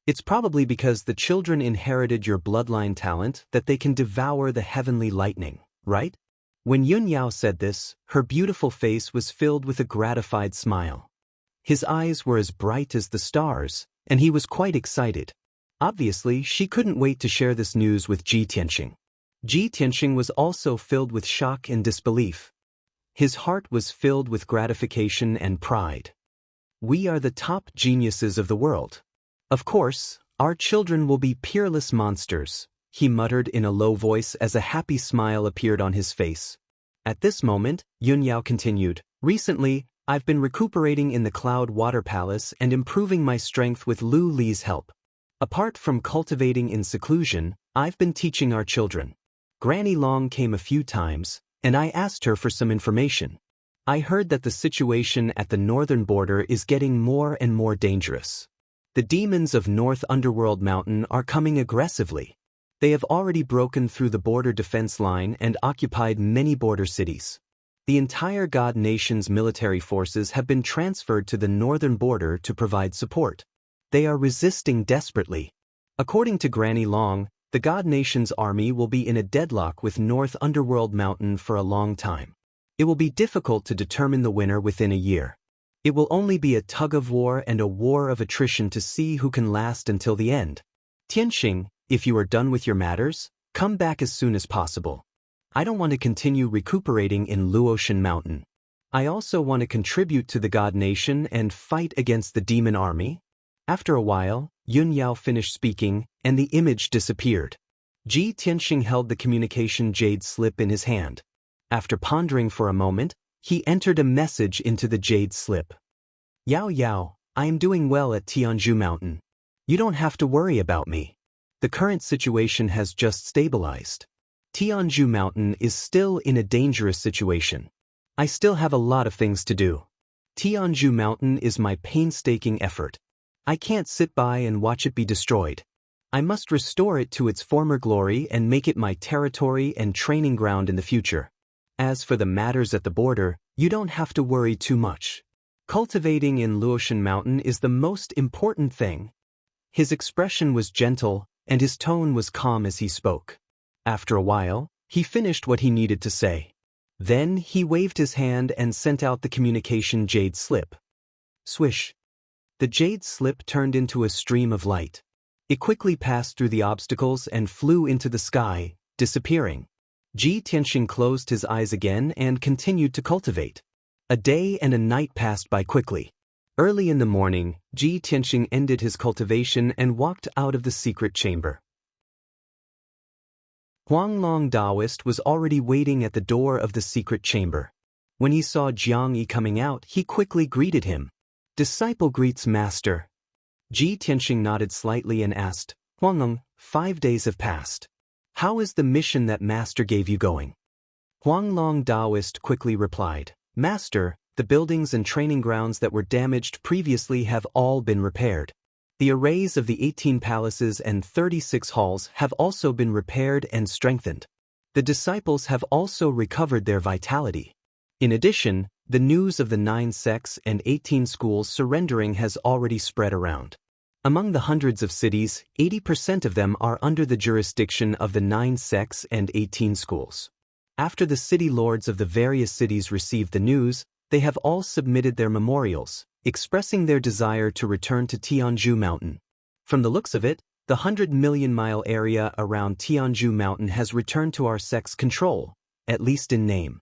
It's probably because the children inherited your bloodline talent that they can devour the heavenly lightning, right? When Yun Yao said this, her beautiful face was filled with a gratified smile. His eyes were as bright as the stars, and he was quite excited. Obviously, she couldn't wait to share this news with Ji Tianxing. Ji Tianxing was also filled with shock and disbelief. His heart was filled with gratification and pride. We are the top geniuses of the world. Of course, our children will be peerless monsters, he muttered in a low voice as a happy smile appeared on his face. At this moment, Yun Yao continued, "Recently, I've been recuperating in the Cloud Water Palace and improving my strength with Lu Li's help. Apart from cultivating in seclusion, I've been teaching our children. Granny Long came a few times, and I asked her for some information. I heard that the situation at the northern border is getting more and more dangerous. The demons of North Underworld Mountain are coming aggressively. They have already broken through the border defense line and occupied many border cities. The entire God Nation's military forces have been transferred to the northern border to provide support. They are resisting desperately. According to Granny Long, the God Nation's army will be in a deadlock with North Underworld Mountain for a long time. It will be difficult to determine the winner within a year. It will only be a tug-of-war and a war of attrition to see who can last until the end. Tianxing, if you are done with your matters, come back as soon as possible. I don't want to continue recuperating in Luotian Mountain. I also want to contribute to the God Nation and fight against the demon army." After a while, Yun Yao finished speaking, and the image disappeared. Ji Tianxing held the communication jade slip in his hand. After pondering for a moment, he entered a message into the jade slip. "Yao Yao, I am doing well at Tianzhu Mountain. You don't have to worry about me. The current situation has just stabilized. Tianzhu Mountain is still in a dangerous situation. I still have a lot of things to do. Tianzhu Mountain is my painstaking effort. I can't sit by and watch it be destroyed. I must restore it to its former glory and make it my territory and training ground in the future. As for the matters at the border, you don't have to worry too much. Cultivating in Luotian Mountain is the most important thing. His expression was gentle, and his tone was calm as he spoke. After a while, he finished what he needed to say. Then he waved his hand and sent out the communication jade slip. Swish. The jade slip turned into a stream of light. It quickly passed through the obstacles and flew into the sky, disappearing. Ji Tianxing closed his eyes again and continued to cultivate. A day and a night passed by quickly. Early in the morning, Ji Tianxing ended his cultivation and walked out of the secret chamber. Huang Long Daoist was already waiting at the door of the secret chamber. When he saw Jiang Yi coming out, he quickly greeted him. Disciple greets master. Ji Tianxing nodded slightly and asked, Huang, 5 days have passed. How is the mission that master gave you going? Huang Long Daoist quickly replied, Master, the buildings and training grounds that were damaged previously have all been repaired. The arrays of the 18 palaces and 36 halls have also been repaired and strengthened. The disciples have also recovered their vitality. In addition, the news of the 9 sects and 18 schools surrendering has already spread around. Among the hundreds of cities, 80% of them are under the jurisdiction of the 9 sects and 18 schools. After the city lords of the various cities received the news, they have all submitted their memorials, expressing their desire to return to Tianzhu Mountain. From the looks of it, the 100-million-mile area around Tianzhu Mountain has returned to our sect's control, at least in name.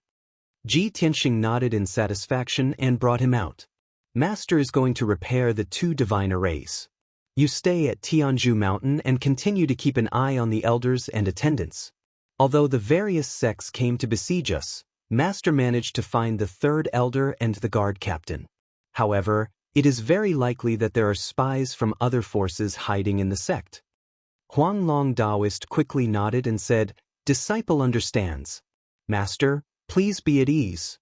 Ji Tianxing nodded in satisfaction and brought him out. Master is going to repair the 2 divine arrays. You stay at Tianzhu Mountain and continue to keep an eye on the elders and attendants. Although the various sects came to besiege us, Master managed to find the 3rd elder and the guard captain. However, it is very likely that there are spies from other forces hiding in the sect. Huang Long Daoist quickly nodded and said, Disciple understands. Master, please be at ease.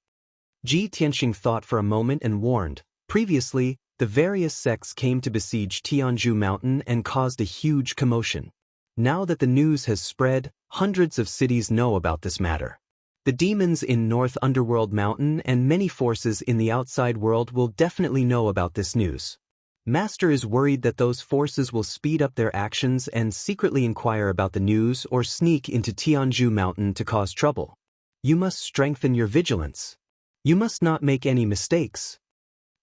Ji Tianxing thought for a moment and warned, previously, the various sects came to besiege Tianzhu Mountain and caused a huge commotion. Now that the news has spread, hundreds of cities know about this matter. The demons in North Underworld Mountain and many forces in the outside world will definitely know about this news. Master is worried that those forces will speed up their actions and secretly inquire about the news or sneak into Tianzhu Mountain to cause trouble. You must strengthen your vigilance. You must not make any mistakes.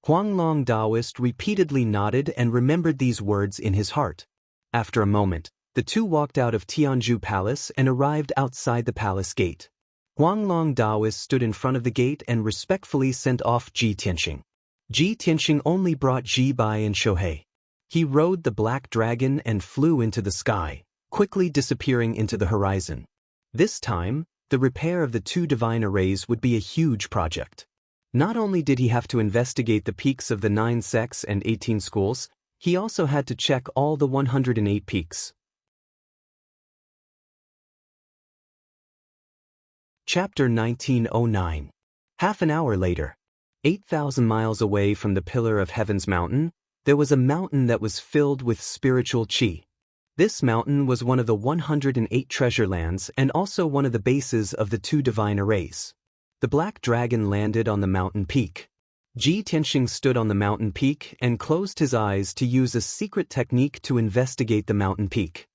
Huang Long Daoist repeatedly nodded and remembered these words in his heart. After a moment, the 2 walked out of Tianzhu Palace and arrived outside the palace gate. Huang Long Daoist stood in front of the gate and respectfully sent off Ji Tianxing. Ji Tianxing only brought Ji Bai and Shohei. He rode the black dragon and flew into the sky, quickly disappearing into the horizon. This time, the repair of the 2 divine arrays would be a huge project. Not only did he have to investigate the peaks of the 9 sects and 18 schools, he also had to check all the 108 peaks. Chapter 1909. Half an hour later, 8,000 miles away from the Pillar of Heaven's mountain, there was a mountain that was filled with spiritual qi. This mountain was one of the 108 treasure lands and also one of the bases of the 2 divine arrays. The black dragon landed on the mountain peak. Ji Tianxing stood on the mountain peak and closed his eyes to use a secret technique to investigate the mountain peak.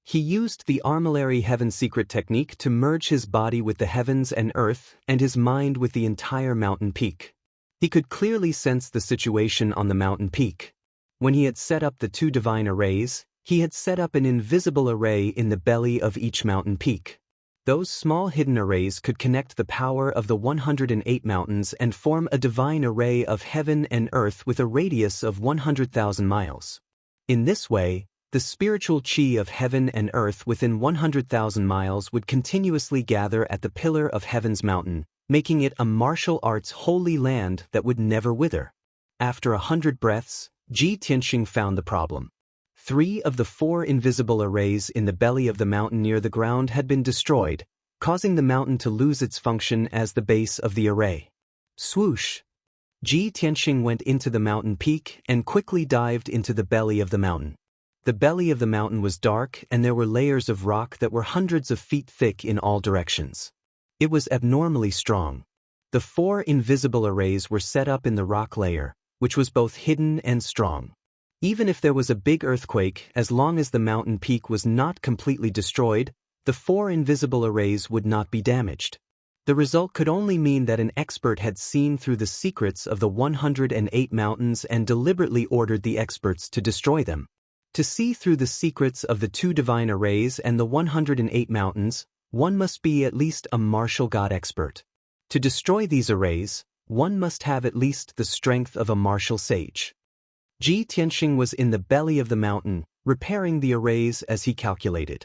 He used the Armillary Heaven secret technique to merge his body with the heavens and earth and his mind with the entire mountain peak. He could clearly sense the situation on the mountain peak. When he had set up the 2 divine arrays, he had set up an invisible array in the belly of each mountain peak. Those small hidden arrays could connect the power of the 108 mountains and form a divine array of heaven and earth with a radius of 100,000 miles. In this way, the spiritual qi of heaven and earth within 100,000 miles would continuously gather at the Pillar of Heaven's mountain, making it a martial arts holy land that would never wither. After 100 breaths, Ji Tianxing found the problem. 3 of the 4 invisible arrays in the belly of the mountain near the ground had been destroyed, causing the mountain to lose its function as the base of the array. Swoosh! Ji Tianxing went into the mountain peak and quickly dived into the belly of the mountain. The belly of the mountain was dark and there were layers of rock that were hundreds of feet thick in all directions. It was abnormally strong. The 4 invisible arrays were set up in the rock layer, which was both hidden and strong. Even if there was a big earthquake, as long as the mountain peak was not completely destroyed, the 4 invisible arrays would not be damaged. The result could only mean that an expert had seen through the secrets of the 108 mountains and deliberately ordered the experts to destroy them. To see through the secrets of the 2 divine arrays and the 108 mountains, one must be at least a martial god expert. To destroy these arrays, one must have at least the strength of a martial sage. Ji Tianxing was in the belly of the mountain, repairing the arrays as he calculated.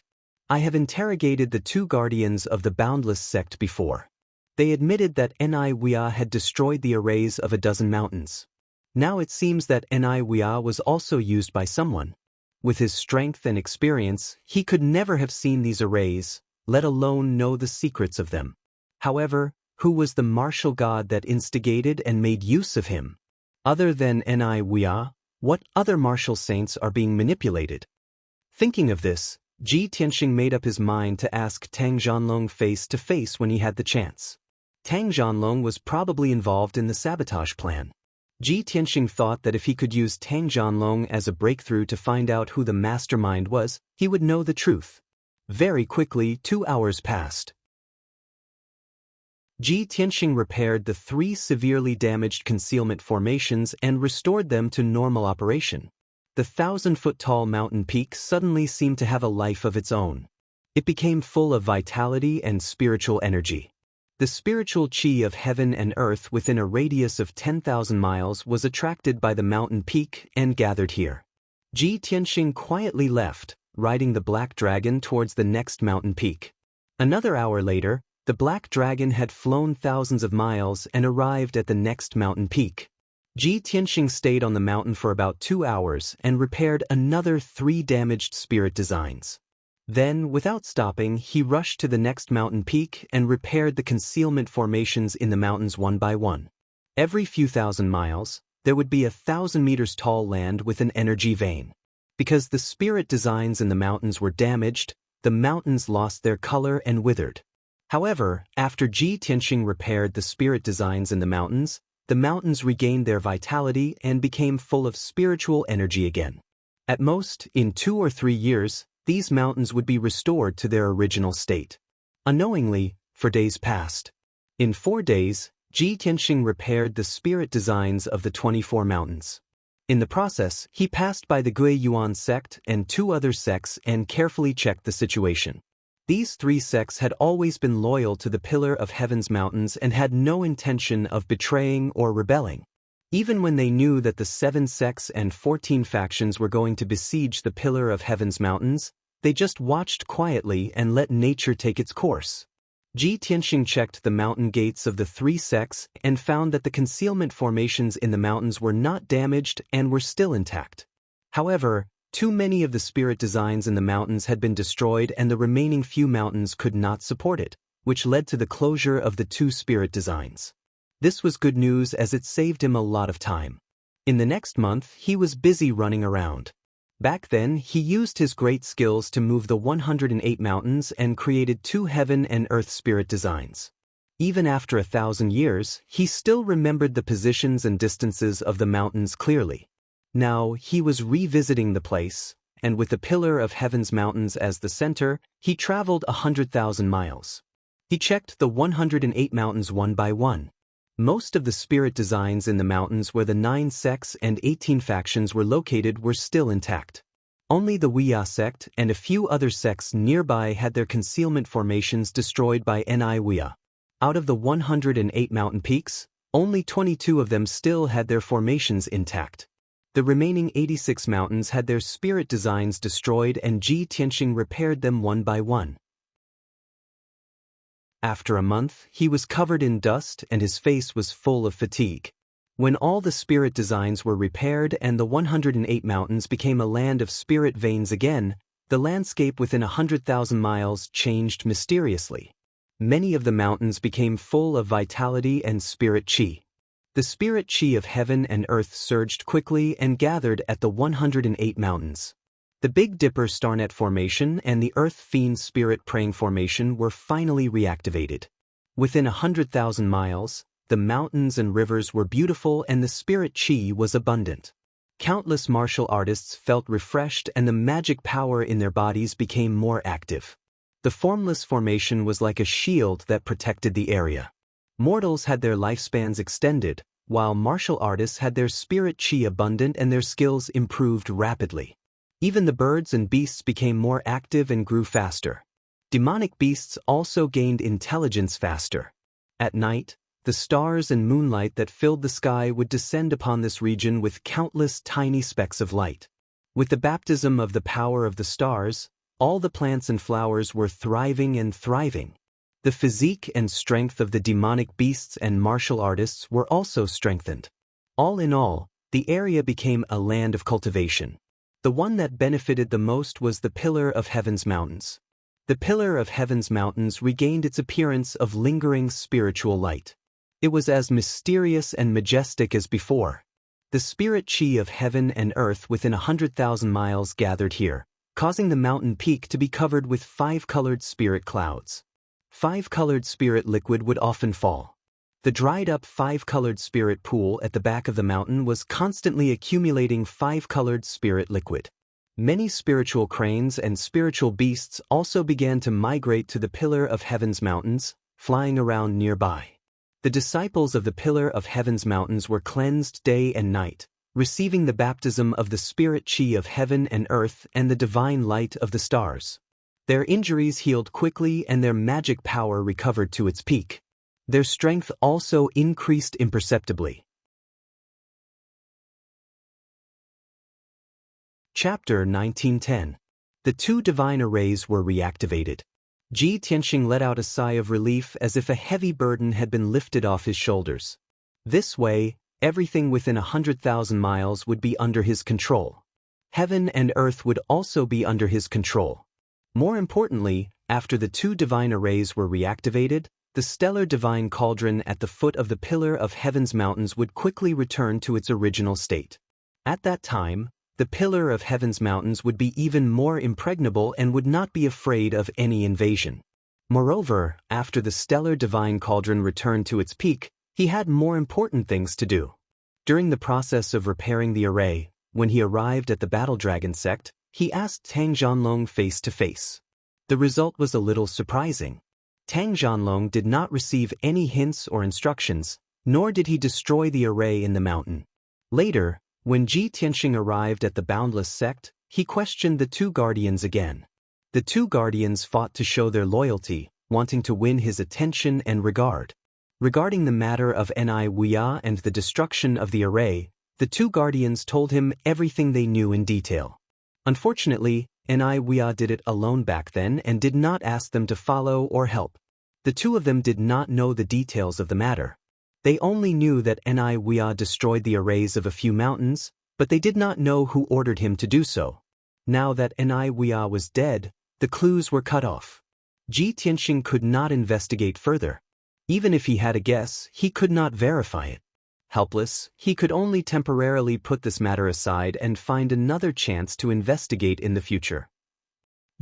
I have interrogated the 2 guardians of the Boundless sect before. They admitted that Wuxia had destroyed the arrays of a dozen mountains. Now it seems that Wuxia was also used by someone. With his strength and experience, he could never have seen these arrays, let alone know the secrets of them. However, who was the martial god that instigated and made use of him? Other than Wuxia, what other martial saints are being manipulated? Thinking of this, Ji Tianxing made up his mind to ask Tang Zhanlong face to face when he had the chance. Tang Zhanlong was probably involved in the sabotage plan. Ji Tianxing thought that if he could use Tang Zhanlong as a breakthrough to find out who the mastermind was, he would know the truth. Very quickly, 2 hours passed. Ji Tianxing repaired the 3 severely damaged concealment formations and restored them to normal operation. The 1,000-foot-tall mountain peak suddenly seemed to have a life of its own. It became full of vitality and spiritual energy. The spiritual chi of heaven and earth within a radius of 10,000 miles was attracted by the mountain peak and gathered here. Ji Tianxing quietly left, riding the black dragon towards the next mountain peak. Another hour later, the black dragon had flown thousands of miles and arrived at the next mountain peak. Ji Tianxing stayed on the mountain for about 2 hours and repaired another 3 damaged spirit designs. Then, without stopping, he rushed to the next mountain peak and repaired the concealment formations in the mountains one by one. Every few thousand miles, there would be 1,000 meters tall land with an energy vein. Because the spirit designs in the mountains were damaged, the mountains lost their color and withered. However, after Ji Tianxing repaired the spirit designs in the mountains regained their vitality and became full of spiritual energy again. At most, in 2 or 3 years, these mountains would be restored to their original state. Unknowingly, for days passed. In 4 days, Ji Tianxing repaired the spirit designs of the 24 mountains. In the process, he passed by the Gui Yuan sect and 2 other sects and carefully checked the situation. These 3 sects had always been loyal to the Pillar of Heaven's mountains and had no intention of betraying or rebelling. Even when they knew that the 7 sects and 14 factions were going to besiege the Pillar of Heaven's mountains, they just watched quietly and let nature take its course. Ji Tianxing checked the mountain gates of the 3 sects and found that the concealment formations in the mountains were not damaged and were still intact. However, too many of the spirit designs in the mountains had been destroyed and the remaining few mountains could not support it, which led to the closure of the 2 spirit designs. This was good news as it saved him a lot of time. In the next month, he was busy running around. Back then, he used his great skills to move the 108 mountains and created 2 heaven and earth spirit designs. Even after 1,000 years, he still remembered the positions and distances of the mountains clearly. Now, he was revisiting the place, and with the Pillar of Heaven's mountains as the center, he traveled 100,000 miles. He checked the 108 mountains one by one. Most of the spirit designs in the mountains where the 9 sects and 18 factions were located were still intact. Only the Wuxia sect and a few other sects nearby had their concealment formations destroyed by Wuxia. Out of the 108 mountain peaks, only 22 of them still had their formations intact. The remaining 86 mountains had their spirit designs destroyed and Ji Tianxing repaired them one by one. After a month, he was covered in dust and his face was full of fatigue. When all the spirit designs were repaired and the 108 mountains became a land of spirit veins again, the landscape within 100,000 miles changed mysteriously. Many of the mountains became full of vitality and spirit chi. The spirit chi of heaven and earth surged quickly and gathered at the 108 mountains. The Big Dipper Starnet Formation and the Earth Fiend Spirit Praying Formation were finally reactivated. Within 100,000 miles, the mountains and rivers were beautiful and the spirit chi was abundant. Countless martial artists felt refreshed and the magic power in their bodies became more active. The Formless Formation was like a shield that protected the area. Mortals had their lifespans extended, while martial artists had their spirit chi abundant and their skills improved rapidly. Even the birds and beasts became more active and grew faster. Demonic beasts also gained intelligence faster. At night, the stars and moonlight that filled the sky would descend upon this region with countless tiny specks of light. With the baptism of the power of the stars, all the plants and flowers were thriving and thriving. The physique and strength of the demonic beasts and martial artists were also strengthened. All in all, the area became a land of cultivation. The one that benefited the most was the Pillar of Heaven's Mountains. The Pillar of Heaven's Mountains regained its appearance of lingering spiritual light. It was as mysterious and majestic as before. The spirit chi of heaven and earth within 100,000 miles gathered here, causing the mountain peak to be covered with 5-colored spirit clouds. 5-colored spirit liquid would often fall. The dried-up 5-colored spirit pool at the back of the mountain was constantly accumulating 5-colored spirit liquid. Many spiritual cranes and spiritual beasts also began to migrate to the Pillar of Heaven's Mountains, flying around nearby. The disciples of the Pillar of Heaven's Mountains were cleansed day and night, receiving the baptism of the spirit chi of heaven and earth and the divine light of the stars. Their injuries healed quickly and their magic power recovered to its peak. Their strength also increased imperceptibly. Chapter 1910. The 2 divine arrays were reactivated. Ji Tianxing let out a sigh of relief as if a heavy burden had been lifted off his shoulders. This way, everything within 100,000 miles would be under his control. Heaven and earth would also be under his control. More importantly, after the 2 divine arrays were reactivated, the stellar divine cauldron at the foot of the Pillar of Heaven's Mountains would quickly return to its original state. At that time, the Pillar of Heaven's Mountains would be even more impregnable and would not be afraid of any invasion. Moreover, after the stellar divine cauldron returned to its peak, he had more important things to do. During the process of repairing the array, when he arrived at the Battle Dragon sect, he asked Tang Zhanlong face to face. The result was a little surprising. Tang Zhanlong did not receive any hints or instructions, nor did he destroy the array in the mountain. Later, when Ji Tianxing arrived at the Boundless sect, he questioned the 2 guardians again. The 2 guardians fought to show their loyalty, wanting to win his attention and regard. Regarding the matter of Wuxia and the destruction of the array, the 2 guardians told him everything they knew in detail. Unfortunately, Wuxia did it alone back then and did not ask them to follow or help. The 2 of them did not know the details of the matter. They only knew that Wuxia destroyed the arrays of a few mountains, but they did not know who ordered him to do so. Now that Wuxia was dead, the clues were cut off. Ji Tianxing could not investigate further. Even if he had a guess, he could not verify it. Helpless, he could only temporarily put this matter aside and find another chance to investigate in the future.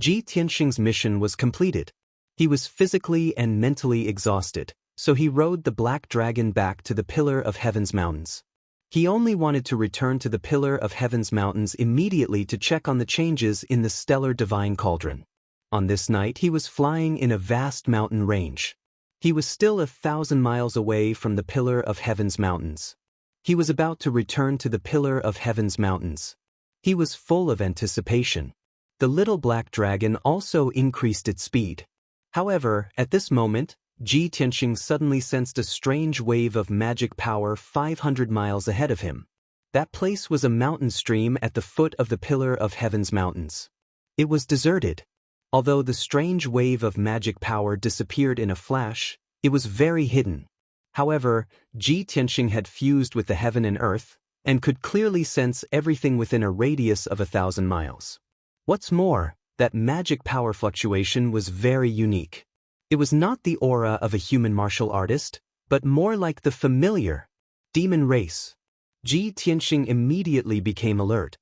Ji Tianxing's mission was completed. He was physically and mentally exhausted, so he rode the Black Dragon back to the Pillar of Heaven's Mountains. He only wanted to return to the Pillar of Heaven's Mountains immediately to check on the changes in the stellar divine cauldron. On this night he was flying in a vast mountain range. He was still 1,000 miles away from the Pillar of Heaven's Mountains. He was about to return to the Pillar of Heaven's Mountains. He was full of anticipation. The little black dragon also increased its speed. However, at this moment, Ji Tianxing suddenly sensed a strange wave of magic power 500 miles ahead of him. That place was a mountain stream at the foot of the Pillar of Heaven's Mountains. It was deserted. Although the strange wave of magic power disappeared in a flash, it was very hidden. However, Ji Tianxing had fused with the heaven and earth, and could clearly sense everything within a radius of 1,000 miles. What's more, that magic power fluctuation was very unique. It was not the aura of a human martial artist, but more like the familiar. Demon race. Ji Tianxing immediately became alert.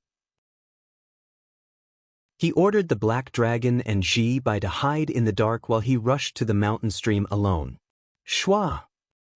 He ordered the black dragon and Ji Bai to hide in the dark while he rushed to the mountain stream alone. Shua!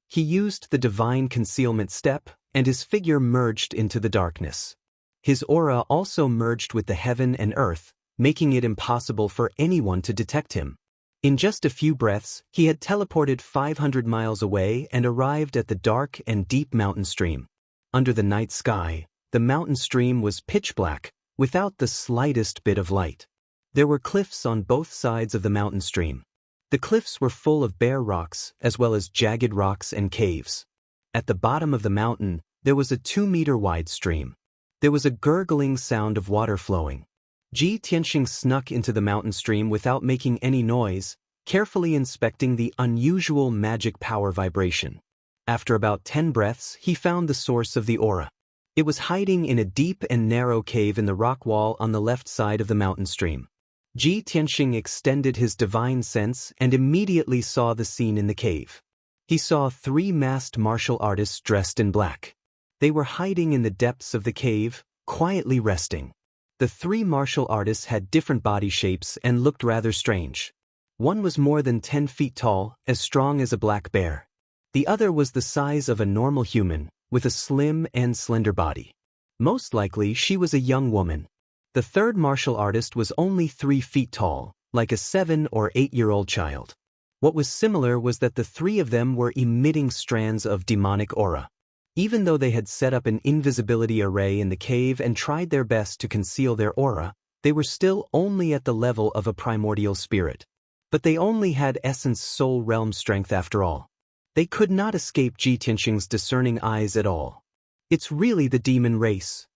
He used the divine concealment step, and his figure merged into the darkness. His aura also merged with the heaven and earth, making it impossible for anyone to detect him. In just a few breaths, he had teleported 500 miles away and arrived at the dark and deep mountain stream. Under the night sky, the mountain stream was pitch black, without the slightest bit of light. There were cliffs on both sides of the mountain stream. The cliffs were full of bare rocks, as well as jagged rocks and caves. At the bottom of the mountain, there was a 2-meter-wide stream. There was a gurgling sound of water flowing. Ji Tianxing snuck into the mountain stream without making any noise, carefully inspecting the unusual magic power vibration. After about 10 breaths, he found the source of the aura. It was hiding in a deep and narrow cave in the rock wall on the left side of the mountain stream. Ji Tianxing extended his divine sense and immediately saw the scene in the cave. He saw 3 masked martial artists dressed in black. They were hiding in the depths of the cave, quietly resting. The 3 martial artists had different body shapes and looked rather strange. One was more than 10 feet tall, as strong as a black bear. The other was the size of a normal human, with a slim and slender body. Most likely she was a young woman. The 3rd martial artist was only 3 feet tall, like a 7 or 8-year-old child. What was similar was that the 3 of them were emitting strands of demonic aura. Even though they had set up an invisibility array in the cave and tried their best to conceal their aura, they were still only at the level of a primordial spirit. But they only had essence soul realm strength after all. They could not escape Ji Tianxing's discerning eyes at all. It's really the demon race.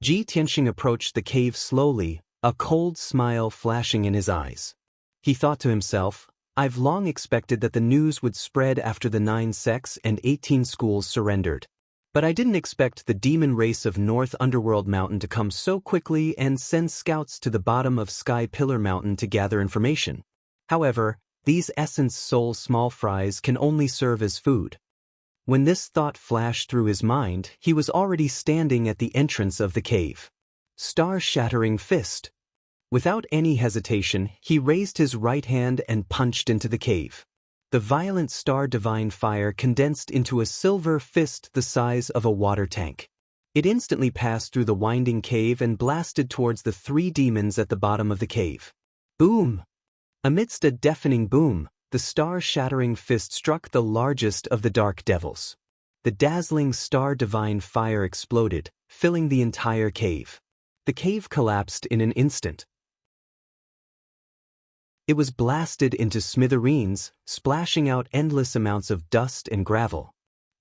Ji Tianxing approached the cave slowly, a cold smile flashing in his eyes. He thought to himself, I've long expected that the news would spread after the 9 sects and 18 schools surrendered. But I didn't expect the demon race of North Underworld Mountain to come so quickly and send scouts to the bottom of Sky Pillar Mountain to gather information. However, these essence soul small fries can only serve as food. When this thought flashed through his mind, he was already standing at the entrance of the cave. Star-shattering fist. Without any hesitation, he raised his right hand and punched into the cave. The violent star divine fire condensed into a silver fist the size of a water tank. It instantly passed through the winding cave and blasted towards the 3 demons at the bottom of the cave. Boom! Amidst a deafening boom, the star-shattering fist struck the largest of the dark devils. The dazzling star divine fire exploded, filling the entire cave. The cave collapsed in an instant. It was blasted into smithereens, splashing out endless amounts of dust and gravel.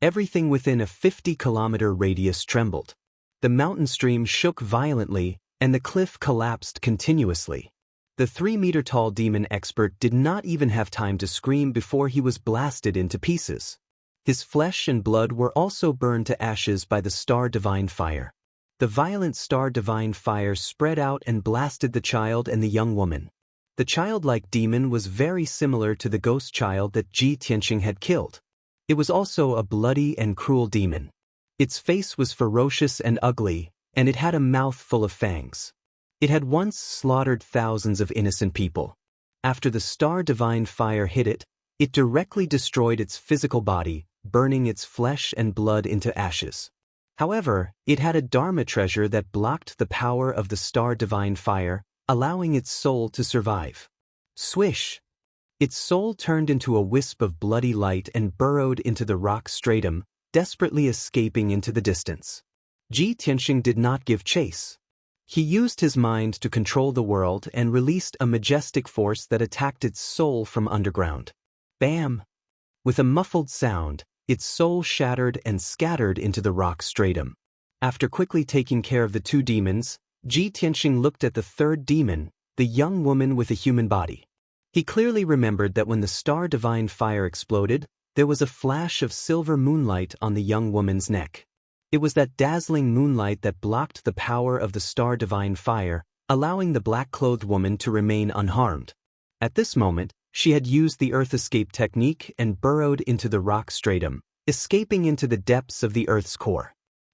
Everything within a 50-kilometer radius trembled. The mountain stream shook violently, and the cliff collapsed continuously. The 3-meter-tall demon expert did not even have time to scream before he was blasted into pieces. His flesh and blood were also burned to ashes by the star divine fire. The violent star divine fire spread out and blasted the child and the young woman. The childlike demon was very similar to the ghost child that Ji Tianxing had killed. It was also a bloody and cruel demon. Its face was ferocious and ugly, and it had a mouth full of fangs. It had once slaughtered thousands of innocent people. After the star divine fire hit it, it directly destroyed its physical body, burning its flesh and blood into ashes. However, it had a dharma treasure that blocked the power of the star divine fire, allowing its soul to survive. Swish! Its soul turned into a wisp of bloody light and burrowed into the rock stratum, desperately escaping into the distance. Ji Tianxing did not give chase. He used his mind to control the world and released a majestic force that attacked its soul from underground. Bam! With a muffled sound, its soul shattered and scattered into the rock stratum. After quickly taking care of the 2 demons, Ji Tianxing looked at the 3rd demon, the young woman with a human body. He clearly remembered that when the star divine fire exploded, there was a flash of silver moonlight on the young woman's neck. It was that dazzling moonlight that blocked the power of the star divine fire, allowing the black-clothed woman to remain unharmed. At this moment, she had used the earth escape technique and burrowed into the rock stratum, escaping into the depths of the earth's core.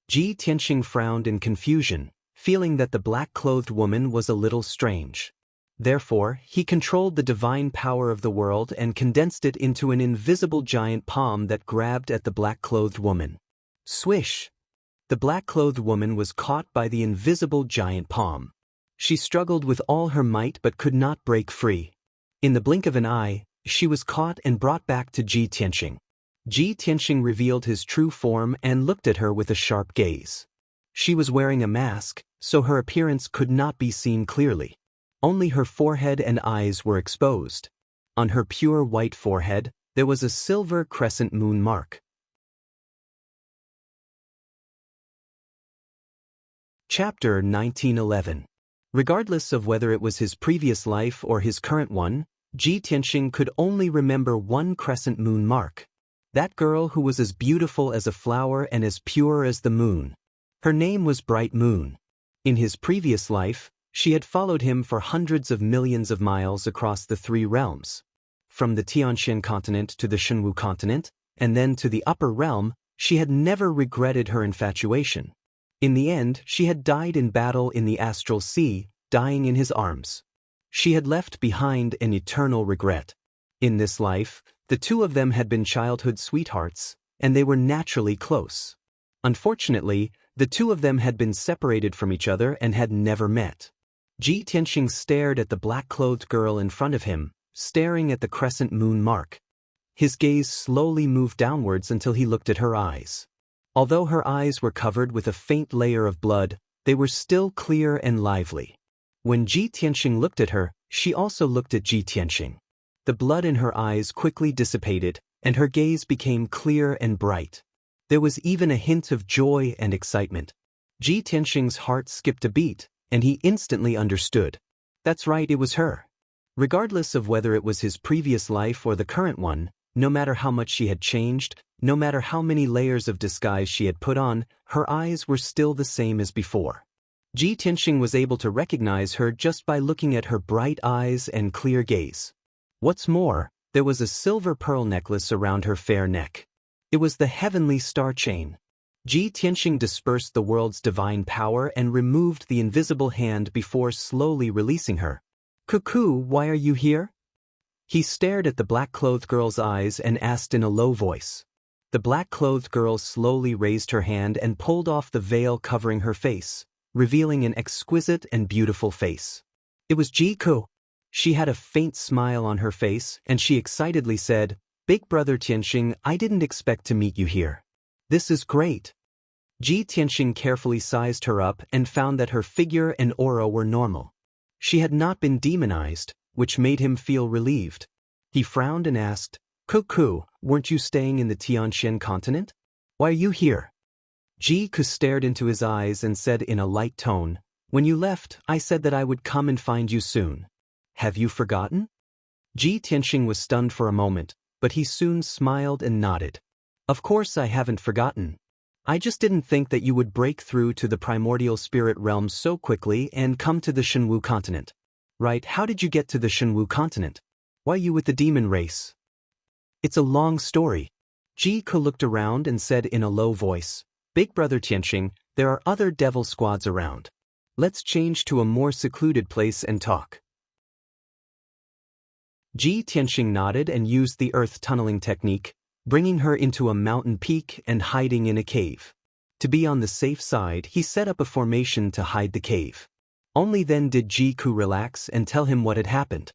Ji Tianxing frowned in confusion, feeling that the black-clothed woman was a little strange. Therefore, he controlled the divine power of the world and condensed it into an invisible giant palm that grabbed at the black-clothed woman. Swish! The black-clothed woman was caught by the invisible giant palm. She struggled with all her might but could not break free. In the blink of an eye, she was caught and brought back to Ji Tianxing. Ji Tianxing revealed his true form and looked at her with a sharp gaze. She was wearing a mask, so her appearance could not be seen clearly. Only her forehead and eyes were exposed. On her pure white forehead, there was a silver crescent moon mark. Chapter 1911. Regardless of whether it was his previous life or his current one, Ji Tianxing could only remember one crescent moon mark. That girl who was as beautiful as a flower and as pure as the moon. Her name was Bright Moon. In his previous life, she had followed him for hundreds of millions of miles across the three realms. From the Tianxian continent to the Shenwu continent, and then to the upper realm, she had never regretted her infatuation. In the end, she had died in battle in the astral sea, dying in his arms. She had left behind an eternal regret. In this life, the two of them had been childhood sweethearts, and they were naturally close. Unfortunately, the two of them had been separated from each other and had never met. Ji Tianxing stared at the black-clothed girl in front of him, staring at the crescent moon mark. His gaze slowly moved downwards until he looked at her eyes. Although her eyes were covered with a faint layer of blood, they were still clear and lively. When Ji Tianxing looked at her, she also looked at Ji Tianxing. The blood in her eyes quickly dissipated, and her gaze became clear and bright. There was even a hint of joy and excitement. Ji Tianxing's heart skipped a beat, and he instantly understood. That's right, it was her. Regardless of whether it was his previous life or the current one, no matter how much she had changed, no matter how many layers of disguise she had put on, her eyes were still the same as before. Ji Tianxing was able to recognize her just by looking at her bright eyes and clear gaze. What's more, there was a silver pearl necklace around her fair neck. It was the heavenly star chain. Ji Tianxing dispersed the world's divine power and removed the invisible hand before slowly releasing her. "Cuckoo, why are you here?" He stared at the black-clothed girl's eyes and asked in a low voice. The black-clothed girl slowly raised her hand and pulled off the veil covering her face, revealing an exquisite and beautiful face. It was Ji-ku. She had a faint smile on her face, and she excitedly said, "Big brother Tianxing, I didn't expect to meet you here. This is great." Ji Tianxing carefully sized her up and found that her figure and aura were normal. She had not been demonized, which made him feel relieved. He frowned and asked, "Cuckoo, weren't you staying in the Tianxian continent? Why are you here?" Ji-ku stared into his eyes and said in a light tone, "When you left, I said that I would come and find you soon. Have you forgotten?" Ji Tianxing was stunned for a moment, but he soon smiled and nodded. "Of course I haven't forgotten. I just didn't think that you would break through to the primordial spirit realm so quickly and come to the Shenwu continent. Right, how did you get to the Shenwu continent? Why are you with the demon race?" "It's a long story." Ji-ku looked around and said in a low voice, "Big brother Tianxing, there are other devil squads around. Let's change to a more secluded place and talk." Ji Tianxing nodded and used the earth tunneling technique, bringing her into a mountain peak and hiding in a cave. To be on the safe side, he set up a formation to hide the cave. Only then did Ji-ku relax and tell him what had happened.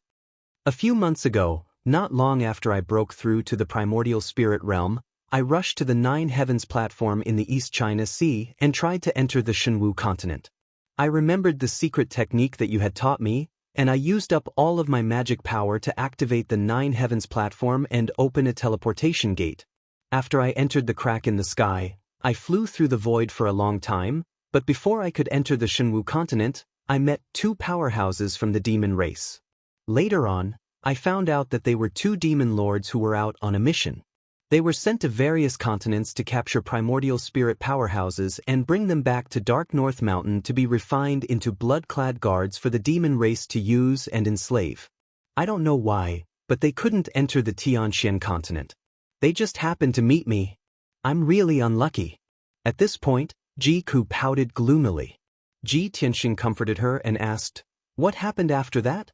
"A few months ago, not long after I broke through to the primordial spirit realm, I rushed to the Nine Heavens platform in the East China Sea and tried to enter the Shenwu continent. I remembered the secret technique that you had taught me, and I used up all of my magic power to activate the Nine Heavens platform and open a teleportation gate. After I entered the crack in the sky, I flew through the void for a long time, but before I could enter the Shenwu continent, I met two powerhouses from the demon race. Later on, I found out that they were two demon lords who were out on a mission. They were sent to various continents to capture primordial spirit powerhouses and bring them back to Dark North Mountain to be refined into blood-clad guards for the demon race to use and enslave. I don't know why, but they couldn't enter the Tianxian continent. They just happened to meet me." I'm really unlucky. At this point, Jiku pouted gloomily. Ji Tianxing comforted her and asked, "What happened after that?"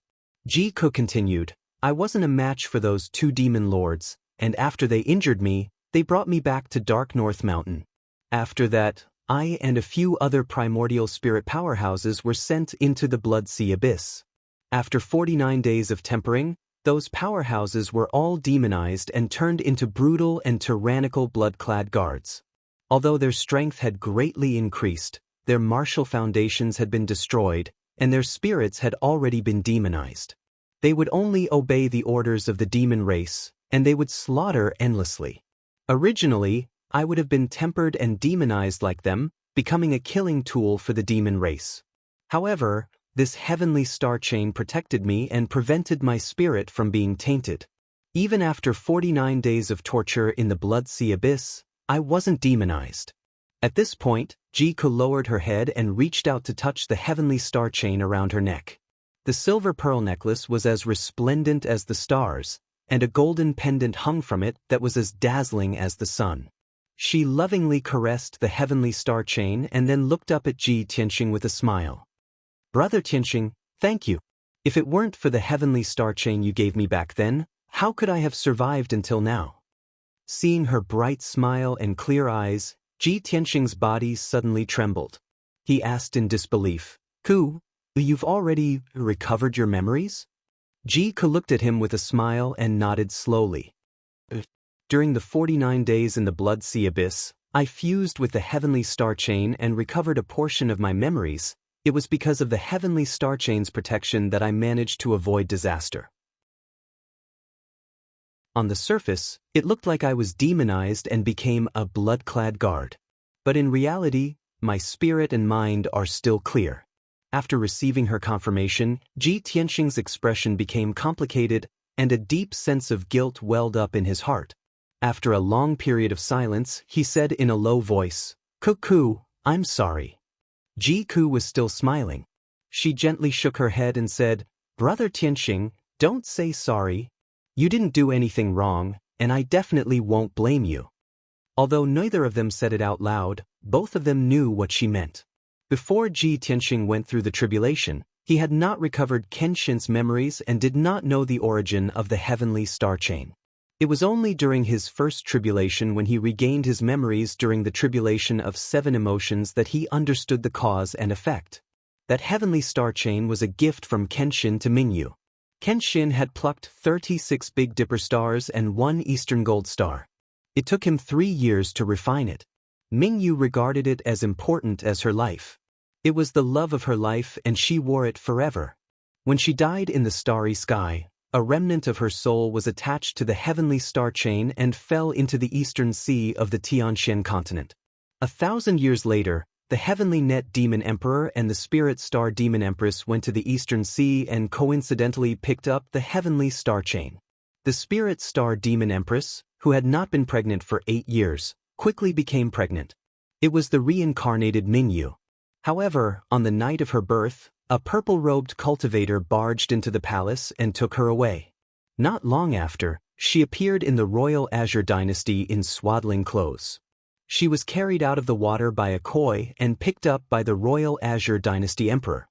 Jiku continued, "I wasn't a match for those two demon lords, and after they injured me, they brought me back to Dark North Mountain. After that, I and a few other primordial spirit powerhouses were sent into the Blood Sea Abyss. After 49 days of tempering, those powerhouses were all demonized and turned into brutal and tyrannical blood-clad guards. Although their strength had greatly increased, their martial foundations had been destroyed, and their spirits had already been demonized. They would only obey the orders of the demon race, and they would slaughter endlessly. Originally, I would have been tempered and demonized like them, becoming a killing tool for the demon race. However, this heavenly star chain protected me and prevented my spirit from being tainted. Even after 49 days of torture in the Blood Sea Abyss, I wasn't demonized." At this point, Jiku lowered her head and reached out to touch the heavenly star chain around her neck. The silver pearl necklace was as resplendent as the stars, and a golden pendant hung from it that was as dazzling as the sun. She lovingly caressed the heavenly star chain and then looked up at Ji Tianxing with a smile. "Brother Tianxing, thank you. If it weren't for the heavenly star chain you gave me back then, how could I have survived until now?" Seeing her bright smile and clear eyes, Ji Tianxing's body suddenly trembled. He asked in disbelief, "Ku, you've already recovered your memories?" Jiku looked at him with a smile and nodded slowly. "During the 49 days in the Blood Sea Abyss, I fused with the heavenly star chain and recovered a portion of my memories. It was because of the heavenly star chain's protection that I managed to avoid disaster." On the surface, it looked like I was demonized and became a blood-clad guard. But in reality, my spirit and mind are still clear. After receiving her confirmation, Ji Tianxing's expression became complicated, and a deep sense of guilt welled up in his heart. After a long period of silence, he said in a low voice, "Ku, I'm sorry." Jiku was still smiling. She gently shook her head and said, "Brother Tianxing, don't say sorry. You didn't do anything wrong, and I definitely won't blame you." Although neither of them said it out loud, both of them knew what she meant. Before Ji Tianxing went through the tribulation, he had not recovered Kenshin's memories and did not know the origin of the heavenly star chain. It was only during his first tribulation, when he regained his memories during the tribulation of 7 emotions, that he understood the cause and effect. That heavenly star chain was a gift from Kenshin to Mingyu. Kenshin had plucked 36 Big Dipper stars and 1 Eastern Gold star. It took him 3 years to refine it. Mingyu regarded it as important as her life. It was the love of her life, and she wore it forever. When she died in the starry sky, a remnant of her soul was attached to the heavenly star chain and fell into the eastern sea of the Tianxian continent. 1,000 years later, the heavenly net demon emperor and the spirit star demon empress went to the eastern sea and coincidentally picked up the heavenly star chain. The spirit star demon empress, who had not been pregnant for 8 years, quickly became pregnant. It was the reincarnated Mingyu. However, on the night of her birth, a purple-robed cultivator barged into the palace and took her away. Not long after, she appeared in the royal Azure dynasty in swaddling clothes. She was carried out of the water by a koi and picked up by the royal Azure dynasty emperor.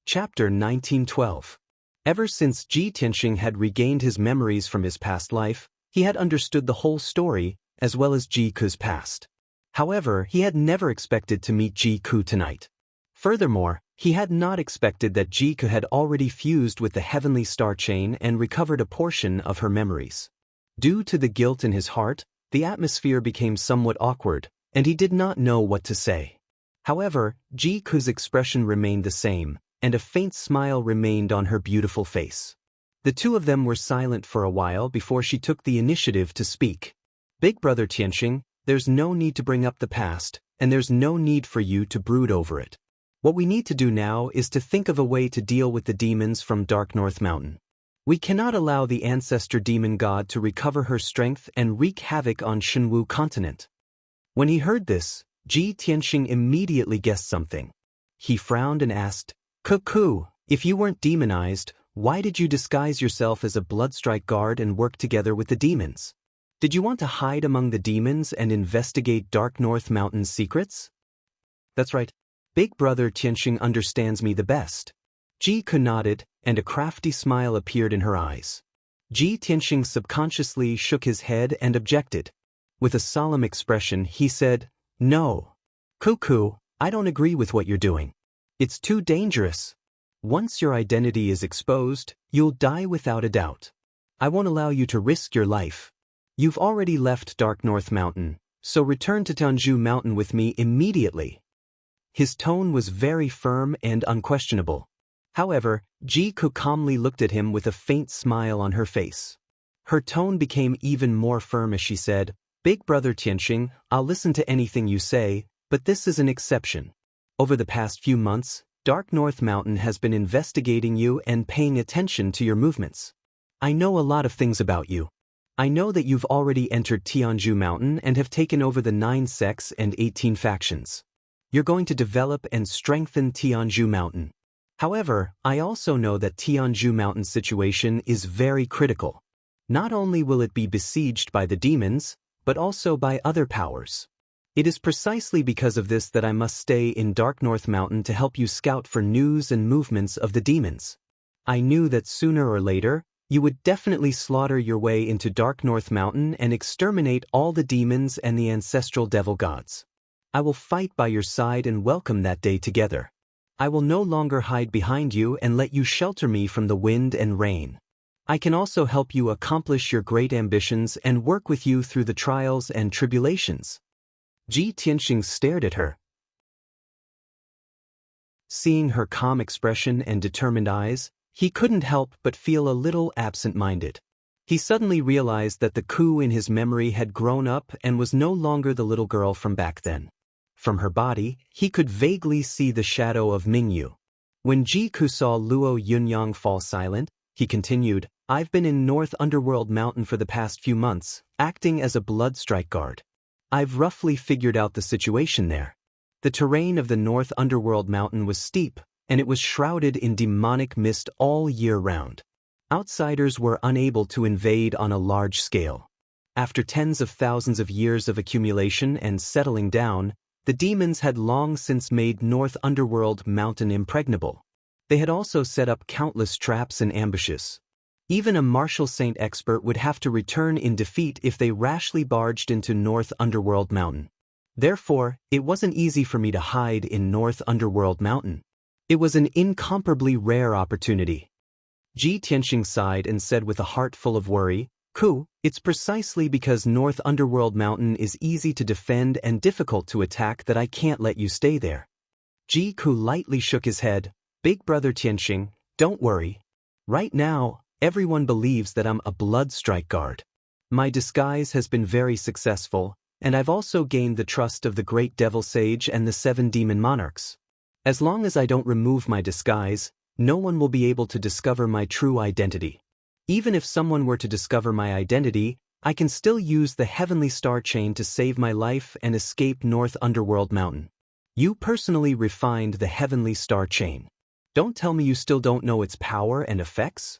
Chapter 1912. Ever since Ji Tianxing had regained his memories from his past life, he had understood the whole story, as well as Jiku's past. However, he had never expected to meet Jiku tonight. Furthermore, he had not expected that Jiku had already fused with the heavenly star chain and recovered a portion of her memories. Due to the guilt in his heart, the atmosphere became somewhat awkward, and he did not know what to say. However, Jiku's expression remained the same, and a faint smile remained on her beautiful face. The two of them were silent for a while before she took the initiative to speak. "Big Brother Tianxing, there's no need to bring up the past, and there's no need for you to brood over it. What we need to do now is to think of a way to deal with the demons from Dark North Mountain. We cannot allow the ancestor demon god to recover her strength and wreak havoc on Shenwu continent." When he heard this, Ji Tianxing immediately guessed something. He frowned and asked, "Ku, if you weren't demonized, Why did you disguise yourself as a Bloodstrike guard and work together with the demons? Did you want to hide among the demons and investigate Dark North Mountain's secrets? That's right. Big brother Tianxing understands me the best. Ji-Ku nodded, and a crafty smile appeared in her eyes. Tianxing subconsciously shook his head and objected. With a solemn expression, he said, "No. Cuckoo, I don't agree with what you're doing. It's too dangerous. Once your identity is exposed, you'll die without a doubt. I won't allow you to risk your life. You've already left Dark North Mountain, so return to Tanju Mountain with me immediately." His tone was very firm and unquestionable. However, Ji-Ku calmly looked at him with a faint smile on her face. Her tone became even more firm as she said, "Big brother Tianxing, I'll listen to anything you say, but this is an exception. Over the past few months, Dark North Mountain has been investigating you and paying attention to your movements. I know a lot of things about you. I know that you've already entered Tianju Mountain and have taken over the 9 sects and 18 factions. You're going to develop and strengthen Tianju Mountain. However, I also know that Tianju Mountain's situation is very critical. Not only will it be besieged by the demons, but also by other powers. It is precisely because of this that I must stay in Dark North Mountain to help you scout for news and movements of the demons. I knew that sooner or later, you would definitely slaughter your way into Dark North Mountain and exterminate all the demons and the ancestral devil gods. I will fight by your side and welcome that day together. I will no longer hide behind you and let you shelter me from the wind and rain. I can also help you accomplish your great ambitions and work with you through the trials and tribulations." Tianxing stared at her. Seeing her calm expression and determined eyes, he couldn't help but feel a little absent-minded. He suddenly realized that the Ku in his memory had grown up and was no longer the little girl from back then. From her body, he could vaguely see the shadow of Mingyu. When Ji-Ku saw Luo Yunyang fall silent, he continued, "I've been in North Underworld Mountain for the past few months, acting as a Bloodstrike guard. I've roughly figured out the situation there. The terrain of the North Underworld Mountain was steep, and it was shrouded in demonic mist all year round. Outsiders were unable to invade on a large scale. After tens of thousands of years of accumulation and settling down, the demons had long since made North Underworld Mountain impregnable. They had also set up countless traps and ambushes. Even a martial saint expert would have to return in defeat if they rashly barged into North Underworld Mountain. Therefore, it wasn't easy for me to hide in North Underworld Mountain. It was an incomparably rare opportunity." Tianxing sighed and said with a heart full of worry, "Ku, it's precisely because North Underworld Mountain is easy to defend and difficult to attack that I can't let you stay there." Ji-Ku lightly shook his head. "Big brother Tianxing, don't worry. Right now, everyone believes that I'm a Bloodstrike guard. My disguise has been very successful, and I've also gained the trust of the Great Devil Sage and the 7 demon monarchs. As long as I don't remove my disguise, no one will be able to discover my true identity. Even if someone were to discover my identity, I can still use the Heavenly Star Chain to save my life and escape North Underworld Mountain. You personally refined the Heavenly Star Chain. Don't tell me you still don't know its power and effects?"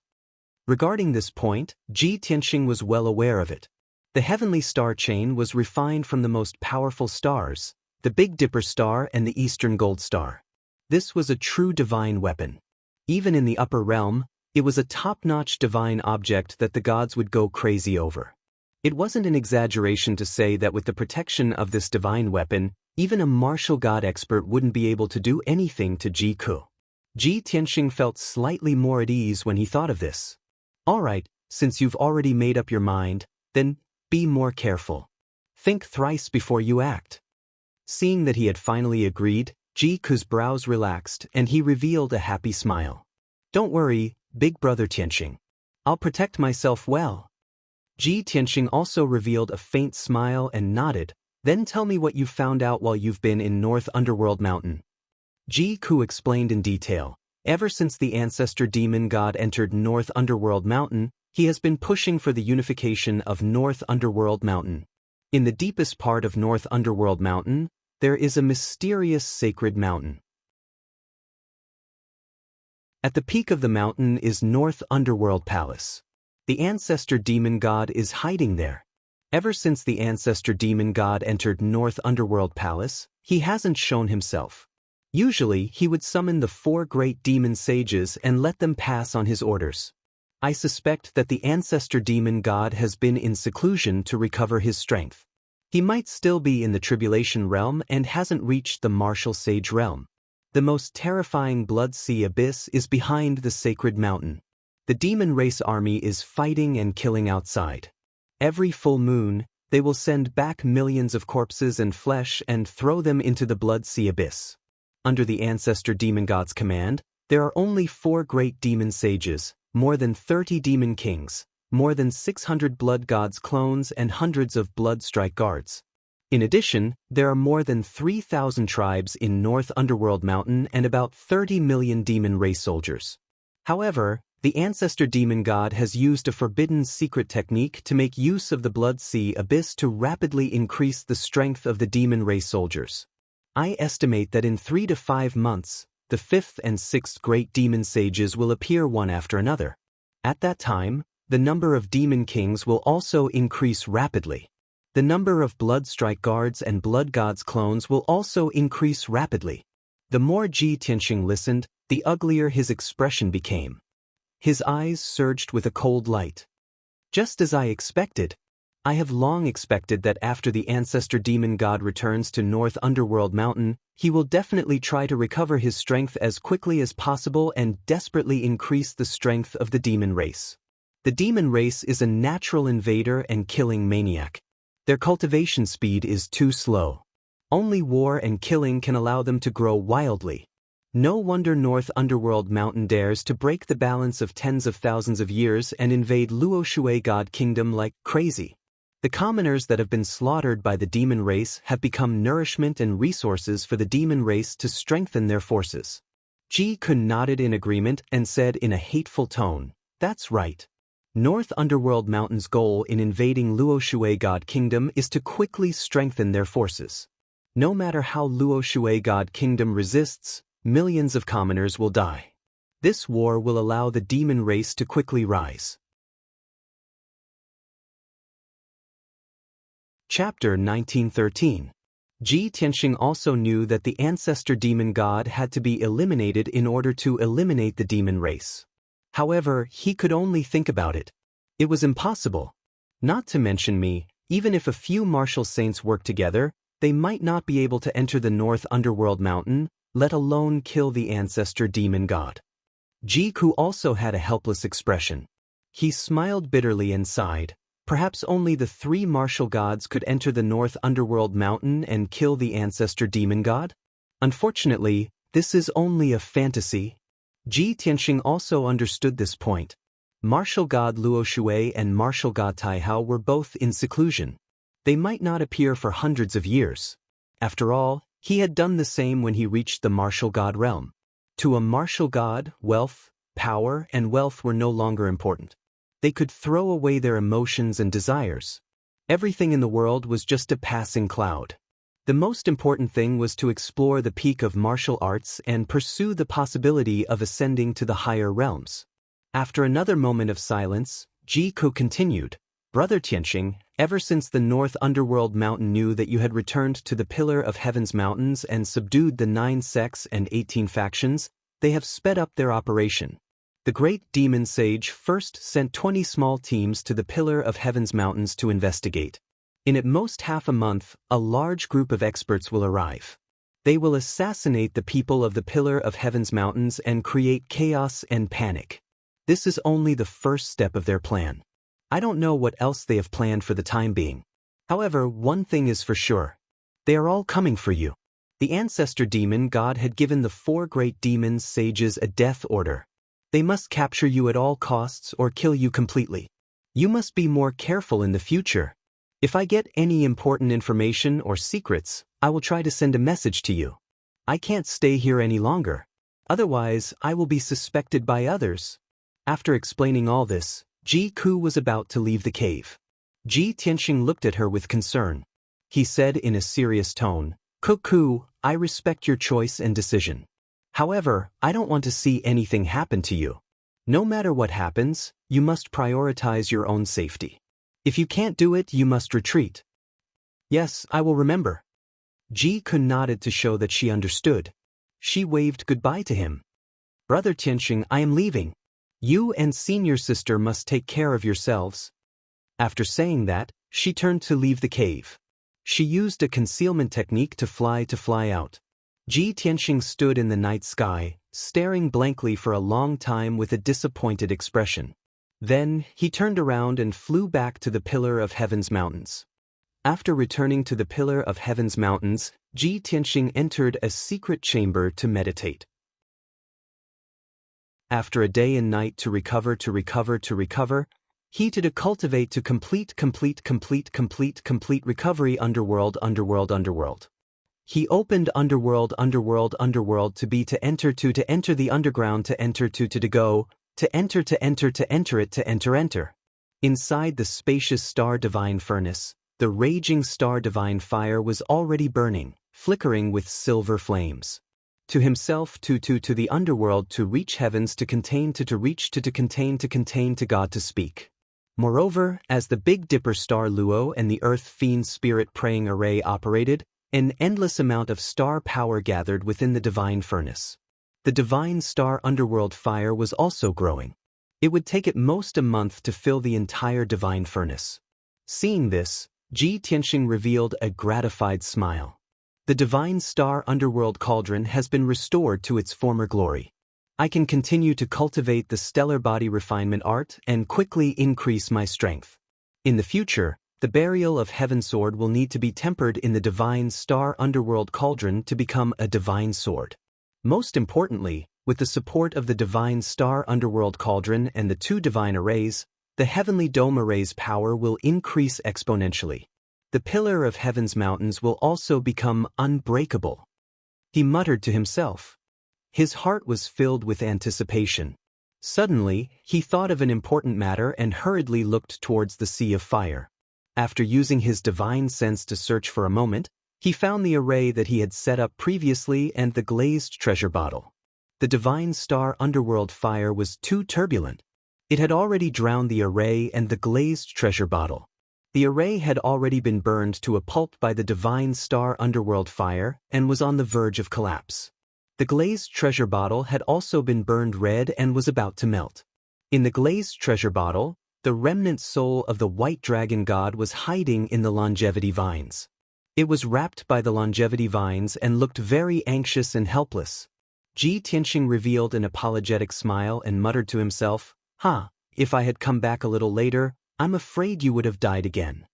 Regarding this point, Tianxing was well aware of it. The Heavenly Star Chain was refined from the most powerful stars, the Big Dipper Star and the Eastern Gold Star. This was a true divine weapon. Even in the upper realm, it was a top-notch divine object that the gods would go crazy over. It wasn't an exaggeration to say that with the protection of this divine weapon, even a martial god expert wouldn't be able to do anything to Ji-Ku. Tianxing felt slightly more at ease when he thought of this. "All right, since you've already made up your mind, then be more careful. Think thrice before you act." Seeing that he had finally agreed, Ji-Ku's brows relaxed and he revealed a happy smile. "Don't worry, big brother Tianxing. I'll protect myself well." Tianxing also revealed a faint smile and nodded. "Then tell me what you've found out while you've been in North Underworld Mountain." Ji-Ku explained in detail. Ever since the ancestor demon god entered North Underworld Mountain, he has been pushing for the unification of North Underworld Mountain. In the deepest part of North Underworld Mountain, there is a mysterious sacred mountain. At the peak of the mountain is North Underworld Palace. The ancestor demon god is hiding there. Ever since the ancestor demon god entered North Underworld Palace, he hasn't shown himself. Usually, he would summon the 4 great demon sages and let them pass on his orders. I suspect that the ancestor demon god has been in seclusion to recover his strength. He might still be in the tribulation realm and hasn't reached the martial sage realm. The most terrifying blood sea abyss is behind the sacred mountain. The demon race army is fighting and killing outside. Every full moon, they will send back millions of corpses and flesh and throw them into the blood sea abyss. Under the ancestor demon god's command, there are only 4 great demon sages, more than 30 demon kings, more than 600 blood gods clones and hundreds of blood strike guards. In addition, there are more than 3,000 tribes in North Underworld Mountain and about 30 million demon race soldiers. However, the ancestor demon god has used a forbidden secret technique to make use of the blood sea abyss to rapidly increase the strength of the demon race soldiers. I estimate that in 3 to 5 months, the 5th and 6th great demon sages will appear one after another. At that time, the number of demon kings will also increase rapidly. The number of blood strike guards and blood gods clones will also increase rapidly. The more Ji Tianxing listened, the uglier his expression became. His eyes surged with a cold light. Just as I expected. I have long expected that after the ancestor demon god returns to North Underworld Mountain, he will definitely try to recover his strength as quickly as possible and desperately increase the strength of the demon race. The demon race is a natural invader and killing maniac. Their cultivation speed is too slow. Only war and killing can allow them to grow wildly. No wonder North Underworld Mountain dares to break the balance of tens of thousands of years and invade Luoshui God Kingdom like crazy. The commoners that have been slaughtered by the demon race have become nourishment and resources for the demon race to strengthen their forces. Ji Kun nodded in agreement and said in a hateful tone, "That's right. North Underworld Mountain's goal in invading Luoshui God Kingdom is to quickly strengthen their forces. No matter how Luoshui God Kingdom resists, millions of commoners will die. This war will allow the demon race to quickly rise." Chapter 1913. Ji Tianxing also knew that the ancestor demon god had to be eliminated in order to eliminate the demon race. However, he could only think about it. It was impossible. Not to mention me, even if a few martial saints work together, they might not be able to enter the North Underworld Mountain, let alone kill the ancestor demon god. Ji Ku also had a helpless expression. He smiled bitterly and sighed. Perhaps only the 3 martial gods could enter the North Underworld Mountain and kill the ancestor demon god? Unfortunately, this is only a fantasy. Ji Tianxing also understood this point. Martial god Luo Shui and martial god Tai Hao were both in seclusion. They might not appear for hundreds of years. After all, he had done the same when he reached the martial god realm. To a martial god, wealth, power, and wealth were no longer important. They could throw away their emotions and desires. Everything in the world was just a passing cloud. The most important thing was to explore the peak of martial arts and pursue the possibility of ascending to the higher realms. After another moment of silence, Ji Ku continued, "Brother Tianxing, ever since the North Underworld Mountain knew that you had returned to the Pillar of Heaven's mountains and subdued the 9 sects and 18 factions, they have sped up their operation. The great demon sage first sent 20 small teams to the Pillar of Heaven's mountains to investigate. In at most half a month, a large group of experts will arrive. They will assassinate the people of the Pillar of Heaven's mountains and create chaos and panic. This is only the first step of their plan. I don't know what else they have planned for the time being. However, one thing is for sure. They are all coming for you." The ancestor demon god had given the 4 great demons sages a death order. They must capture you at all costs or kill you completely. You must be more careful in the future. If I get any important information or secrets, I will try to send a message to you. I can't stay here any longer. Otherwise, I will be suspected by others. After explaining all this, Ji Ku was about to leave the cave. Ji Tianxing looked at her with concern. He said in a serious tone, "Ku, I respect your choice and decision. However, I don't want to see anything happen to you. No matter what happens, you must prioritize your own safety. If you can't do it, you must retreat. Yes, I will remember. Ji Kun nodded to show that she understood. She waved goodbye to him. Brother Tianxing, I am leaving. You and senior sister must take care of yourselves. After saying that, she turned to leave the cave. She used a concealment technique to fly out. Ji Tianxing stood in the night sky, staring blankly for a long time with a disappointed expression. Then, he turned around and flew back to the Pillar of Heaven's mountains. After returning to the Pillar of Heaven's mountains, Ji Tianxing entered a secret chamber to meditate. After a day and night to recover, he did a cultivate to complete recovery underworld. He opened underworld to enter the underground to enter. Inside the spacious star divine furnace, the raging star divine fire was already burning, flickering with silver flames. To himself to the underworld to reach heavens to contain to God to speak. Moreover, as the Big Dipper star Luo and the Earth Fiend Spirit praying array operated, an endless amount of star power gathered within the divine furnace. The divine star underworld fire was also growing. It would take at most a month to fill the entire divine furnace. Seeing this, Ji Tianxing revealed a gratified smile. The divine star underworld cauldron has been restored to its former glory. I can continue to cultivate the stellar body refinement art and quickly increase my strength. In the future, the burial of Heaven Sword will need to be tempered in the divine star underworld cauldron to become a divine sword. Most importantly, with the support of the divine star underworld cauldron and the two divine arrays, the heavenly dome array's power will increase exponentially. The Pillar of Heaven's mountains will also become unbreakable. He muttered to himself. His heart was filled with anticipation. Suddenly, he thought of an important matter and hurriedly looked towards the sea of fire. After using his divine sense to search for a moment, he found the array that he had set up previously and the glazed treasure bottle. The divine star underworld fire was too turbulent. It had already drowned the array and the glazed treasure bottle. The array had already been burned to a pulp by the divine star underworld fire and was on the verge of collapse. The glazed treasure bottle had also been burned red and was about to melt. In the glazed treasure bottle, the remnant soul of the white dragon god was hiding in the longevity vines. It was wrapped by the longevity vines and looked very anxious and helpless. Ji Tianxing revealed an apologetic smile and muttered to himself, if I had come back a little later, I'm afraid you would have died again.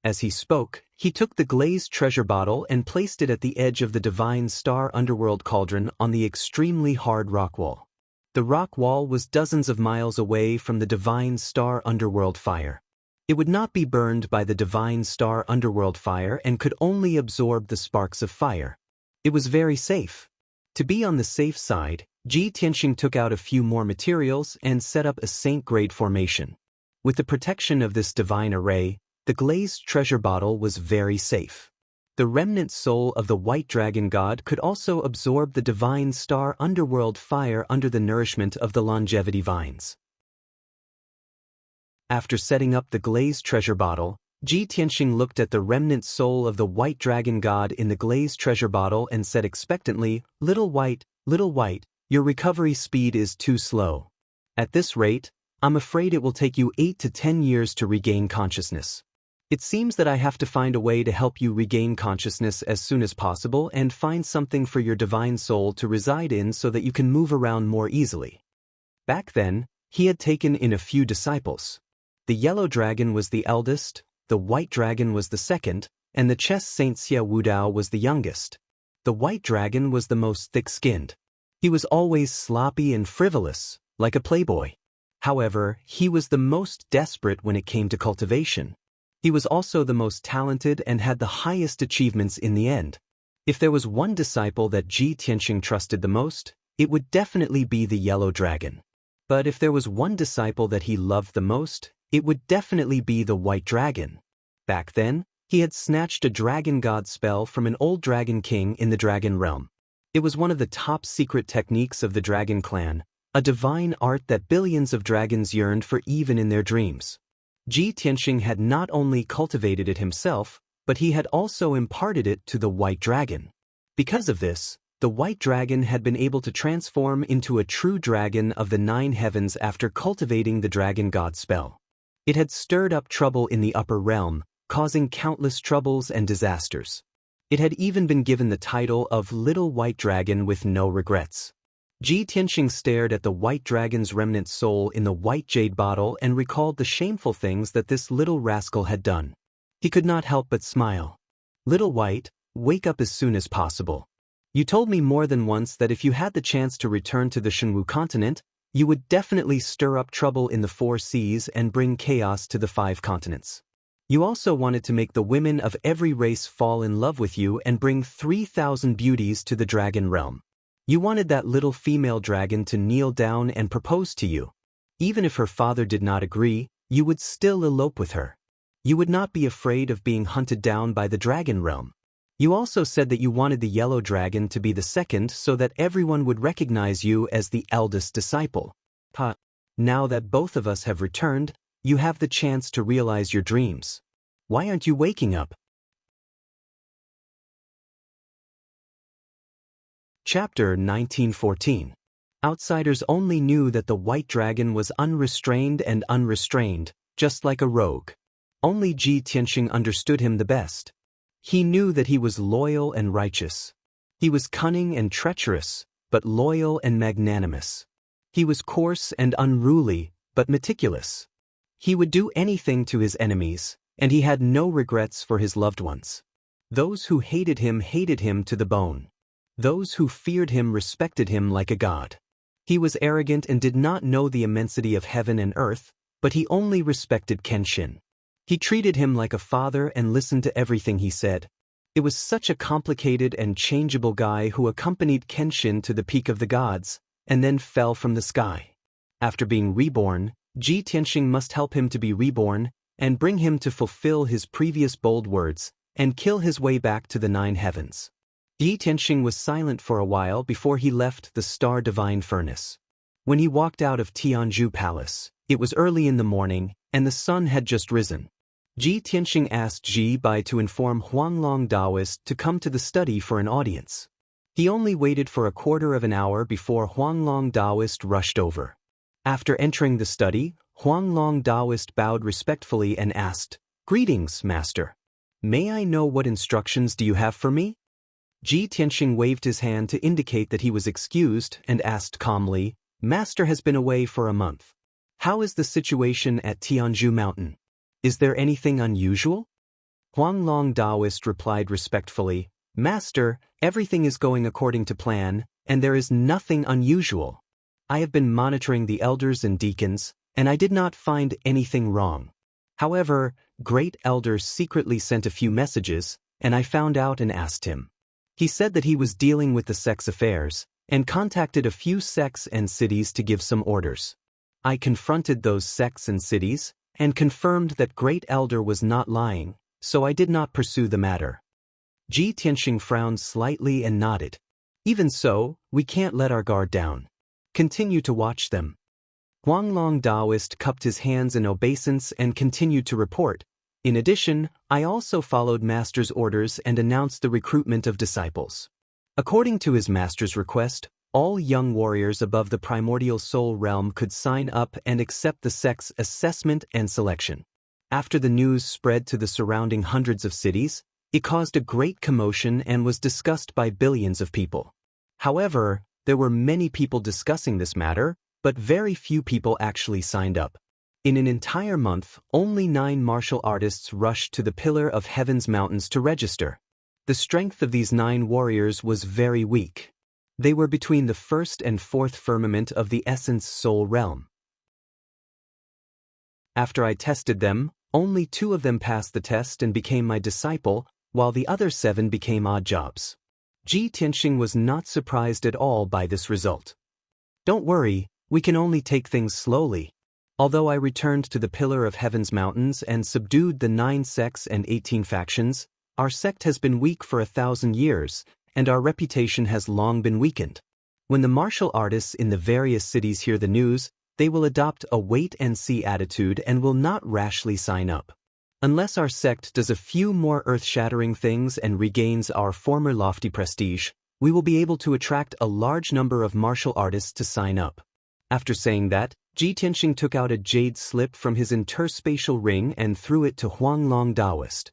As he spoke, he took the glazed treasure bottle and placed it at the edge of the divine star underworld cauldron on the extremely hard rock wall. The rock wall was dozens of miles away from the divine star underworld fire. It would not be burned by the divine star underworld fire and could only absorb the sparks of fire. It was very safe. To be on the safe side, Ji Tianxing took out a few more materials and set up a saint-grade formation. With the protection of this divine array, the glazed treasure bottle was very safe. The remnant soul of the white dragon god could also absorb the divine star underworld fire under the nourishment of the longevity vines. After setting up the glazed treasure bottle, Ji Tianxing looked at the remnant soul of the white dragon god in the glazed treasure bottle and said expectantly, Little white, your recovery speed is too slow. At this rate, I'm afraid it will take you 8 to 10 years to regain consciousness. It seems that I have to find a way to help you regain consciousness as soon as possible and find something for your divine soul to reside in so that you can move around more easily. Back then, he had taken in a few disciples. The yellow dragon was the eldest, the white dragon was the second, and the chess Saint Xia Wudao was the youngest. The white dragon was the most thick-skinned. He was always sloppy and frivolous, like a playboy. However, he was the most desperate when it came to cultivation. He was also the most talented and had the highest achievements in the end. If there was one disciple that Ji Tianxing trusted the most, it would definitely be the yellow dragon. But if there was one disciple that he loved the most, it would definitely be the white dragon. Back then, he had snatched a dragon god spell from an old dragon king in the dragon realm. It was one of the top secret techniques of the Dragon Clan, a divine art that billions of dragons yearned for even in their dreams. Ji Tianxing had not only cultivated it himself, but he had also imparted it to the White Dragon. Because of this, the White Dragon had been able to transform into a true dragon of the 9 heavens after cultivating the Dragon God spell. It had stirred up trouble in the upper realm, causing countless troubles and disasters. It had even been given the title of Little White Dragon with no regrets. Ji Tianxing stared at the White Dragon's remnant soul in the white jade bottle and recalled the shameful things that this little rascal had done. He could not help but smile. "Little White, wake up as soon as possible. You told me more than once that if you had the chance to return to the Shenwu continent, you would definitely stir up trouble in the 4 seas and bring chaos to the 5 continents. You also wanted to make the women of every race fall in love with you and bring 3,000 beauties to the dragon realm. You wanted that little female dragon to kneel down and propose to you. Even if her father did not agree, you would still elope with her. You would not be afraid of being hunted down by the dragon realm. You also said that you wanted the yellow dragon to be the second so that everyone would recognize you as the eldest disciple. Now that both of us have returned, you have the chance to realize your dreams. Why aren't you waking up?" Chapter 1914. Outsiders only knew that the White Dragon was unrestrained and unrestrained, just like a rogue. Only Ji Tianxing understood him the best. He knew that he was loyal and righteous. He was cunning and treacherous, but loyal and magnanimous. He was coarse and unruly, but meticulous. He would do anything to his enemies, and he had no regrets for his loved ones. Those who hated him to the bone. Those who feared him respected him like a god. He was arrogant and did not know the immensity of heaven and earth, but he only respected Kenshin. He treated him like a father and listened to everything he said. It was such a complicated and changeable guy who accompanied Kenshin to the peak of the gods, and then fell from the sky. After being reborn, Ji Tianxing must help him to be reborn, and bring him to fulfill his previous bold words, and kill his way back to the 9 heavens. Ji Tianxing was silent for a while before he left the Star Divine Furnace. When he walked out of Tianzhu Palace, it was early in the morning, and the sun had just risen. Ji Tianxing asked Ji Bai to inform Huanglong Daoist to come to the study for an audience. He only waited for a quarter of an hour before Huanglong Daoist rushed over. After entering the study, Huanglong Daoist bowed respectfully and asked, "Greetings, Master. May I know what instructions do you have for me?" Ji Tianxing waved his hand to indicate that he was excused and asked calmly, "Master has been away for a month. How is the situation at Tianzhu Mountain? Is there anything unusual?" Huanglong Daoist replied respectfully, "Master, everything is going according to plan, and there is nothing unusual. I have been monitoring the elders and deacons, and I did not find anything wrong. However, Great Elder secretly sent a few messages, and I found out and asked him. He said that he was dealing with the sect's affairs, and contacted a few sects and cities to give some orders. I confronted those sects and cities, and confirmed that Great Elder was not lying, so I did not pursue the matter." Ji Tianxing frowned slightly and nodded. "Even so, we can't let our guard down. Continue to watch them." Huanglong Daoist cupped his hands in obeisance and continued to report, "In addition, I also followed Master's orders and announced the recruitment of disciples. According to his Master's request, all young warriors above the primordial soul realm could sign up and accept the sect's assessment and selection. After the news spread to the surrounding hundreds of cities, it caused a great commotion and was discussed by billions of people. However, there were many people discussing this matter, but very few people actually signed up. In an entire month, only 9 martial artists rushed to the Pillar of Heaven's mountains to register. The strength of these 9 warriors was very weak. They were between the 1st and 4th firmament of the Essence Soul realm. After I tested them, only 2 of them passed the test and became my disciple, while the other 7 became odd jobs. Ji Tianxing was not surprised at all by this result. "Don't worry, we can only take things slowly. Although I returned to the Pillar of Heaven's mountains and subdued the 9 sects and 18 factions, our sect has been weak for 1,000 years, and our reputation has long been weakened. When the martial artists in the various cities hear the news, they will adopt a wait-and-see attitude and will not rashly sign up. Unless our sect does a few more earth-shattering things and regains our former lofty prestige, we will be able to attract a large number of martial artists to sign up. After saying that, Ji Tianxing took out a jade slip from his interspatial ring and threw it to Huang Long Daoist.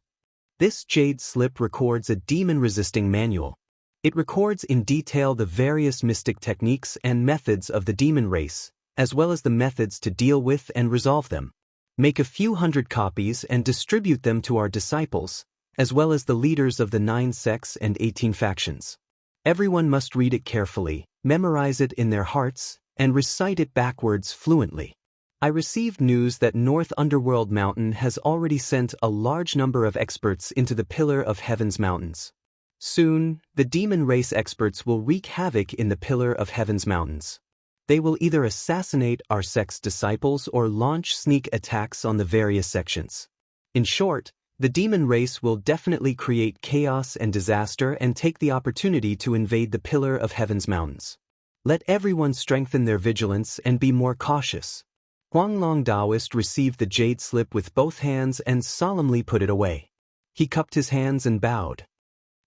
This jade slip records a demon-resisting manual. It records in detail the various mystic techniques and methods of the demon race, as well as the methods to deal with and resolve them. Make a few hundred copies and distribute them to our disciples, as well as the leaders of the 9 sects and 18 factions. Everyone must read it carefully, memorize it in their hearts, and recite it backwards fluently. I received news that North Underworld Mountain has already sent a large number of experts into the Pillar of Heaven's mountains. Soon, the demon race experts will wreak havoc in the Pillar of Heaven's mountains. They will either assassinate our sect's disciples or launch sneak attacks on the various sections. In short, the demon race will definitely create chaos and disaster and take the opportunity to invade the Pillar of Heaven's mountains. Let everyone strengthen their vigilance and be more cautious. Huang Long Daoist received the jade slip with both hands and solemnly put it away. He cupped his hands and bowed.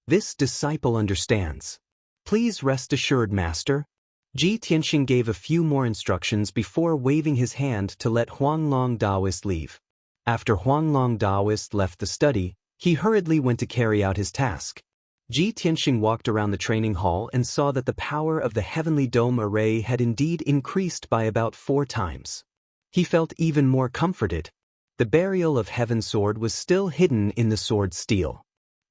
This disciple understands. Please rest assured, Master. Ji Tianxing gave a few more instructions before waving his hand to let Huang Long Daoist leave. After Huang Long Daoist left the study, he hurriedly went to carry out his task. Ji Tianxing walked around the training hall and saw that the power of the heavenly dome array had indeed increased by about 4 times. He felt even more comforted. The burial of Heaven's sword was still hidden in the sword's steel.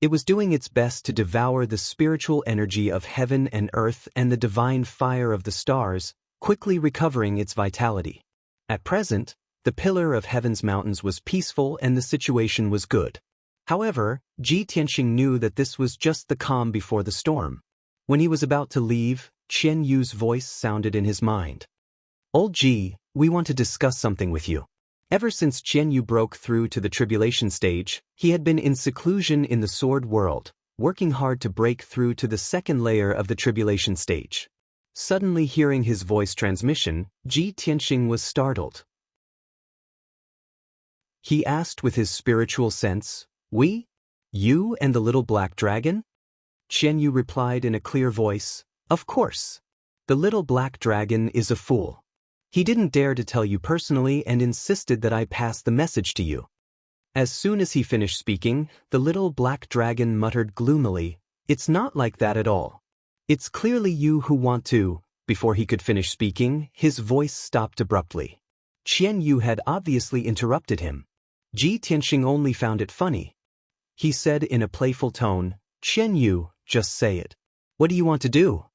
It was doing its best to devour the spiritual energy of heaven and earth and the divine fire of the stars, quickly recovering its vitality. At present, the Pillar of Heaven's mountains was peaceful and the situation was good. However, Ji Tianxing knew that this was just the calm before the storm. When he was about to leave, Qian Yu's voice sounded in his mind. Old Ji, we want to discuss something with you. Ever since Qian Yu broke through to the tribulation stage, he had been in seclusion in the sword world, working hard to break through to the second layer of the tribulation stage. Suddenly hearing his voice transmission, Ji Tianxing was startled. He asked with his spiritual sense, "We? You and the little black dragon?" Qian Yu replied in a clear voice, "Of course. The little black dragon is a fool. He didn't dare to tell you personally and insisted that I pass the message to you." As soon as he finished speaking, the little black dragon muttered gloomily, "It's not like that at all. It's clearly you who want to." Before he could finish speaking, his voice stopped abruptly. Qian Yu had obviously interrupted him. Ji Tianxing only found it funny. He said in a playful tone, "Qian Yu, just say it. What do you want to do?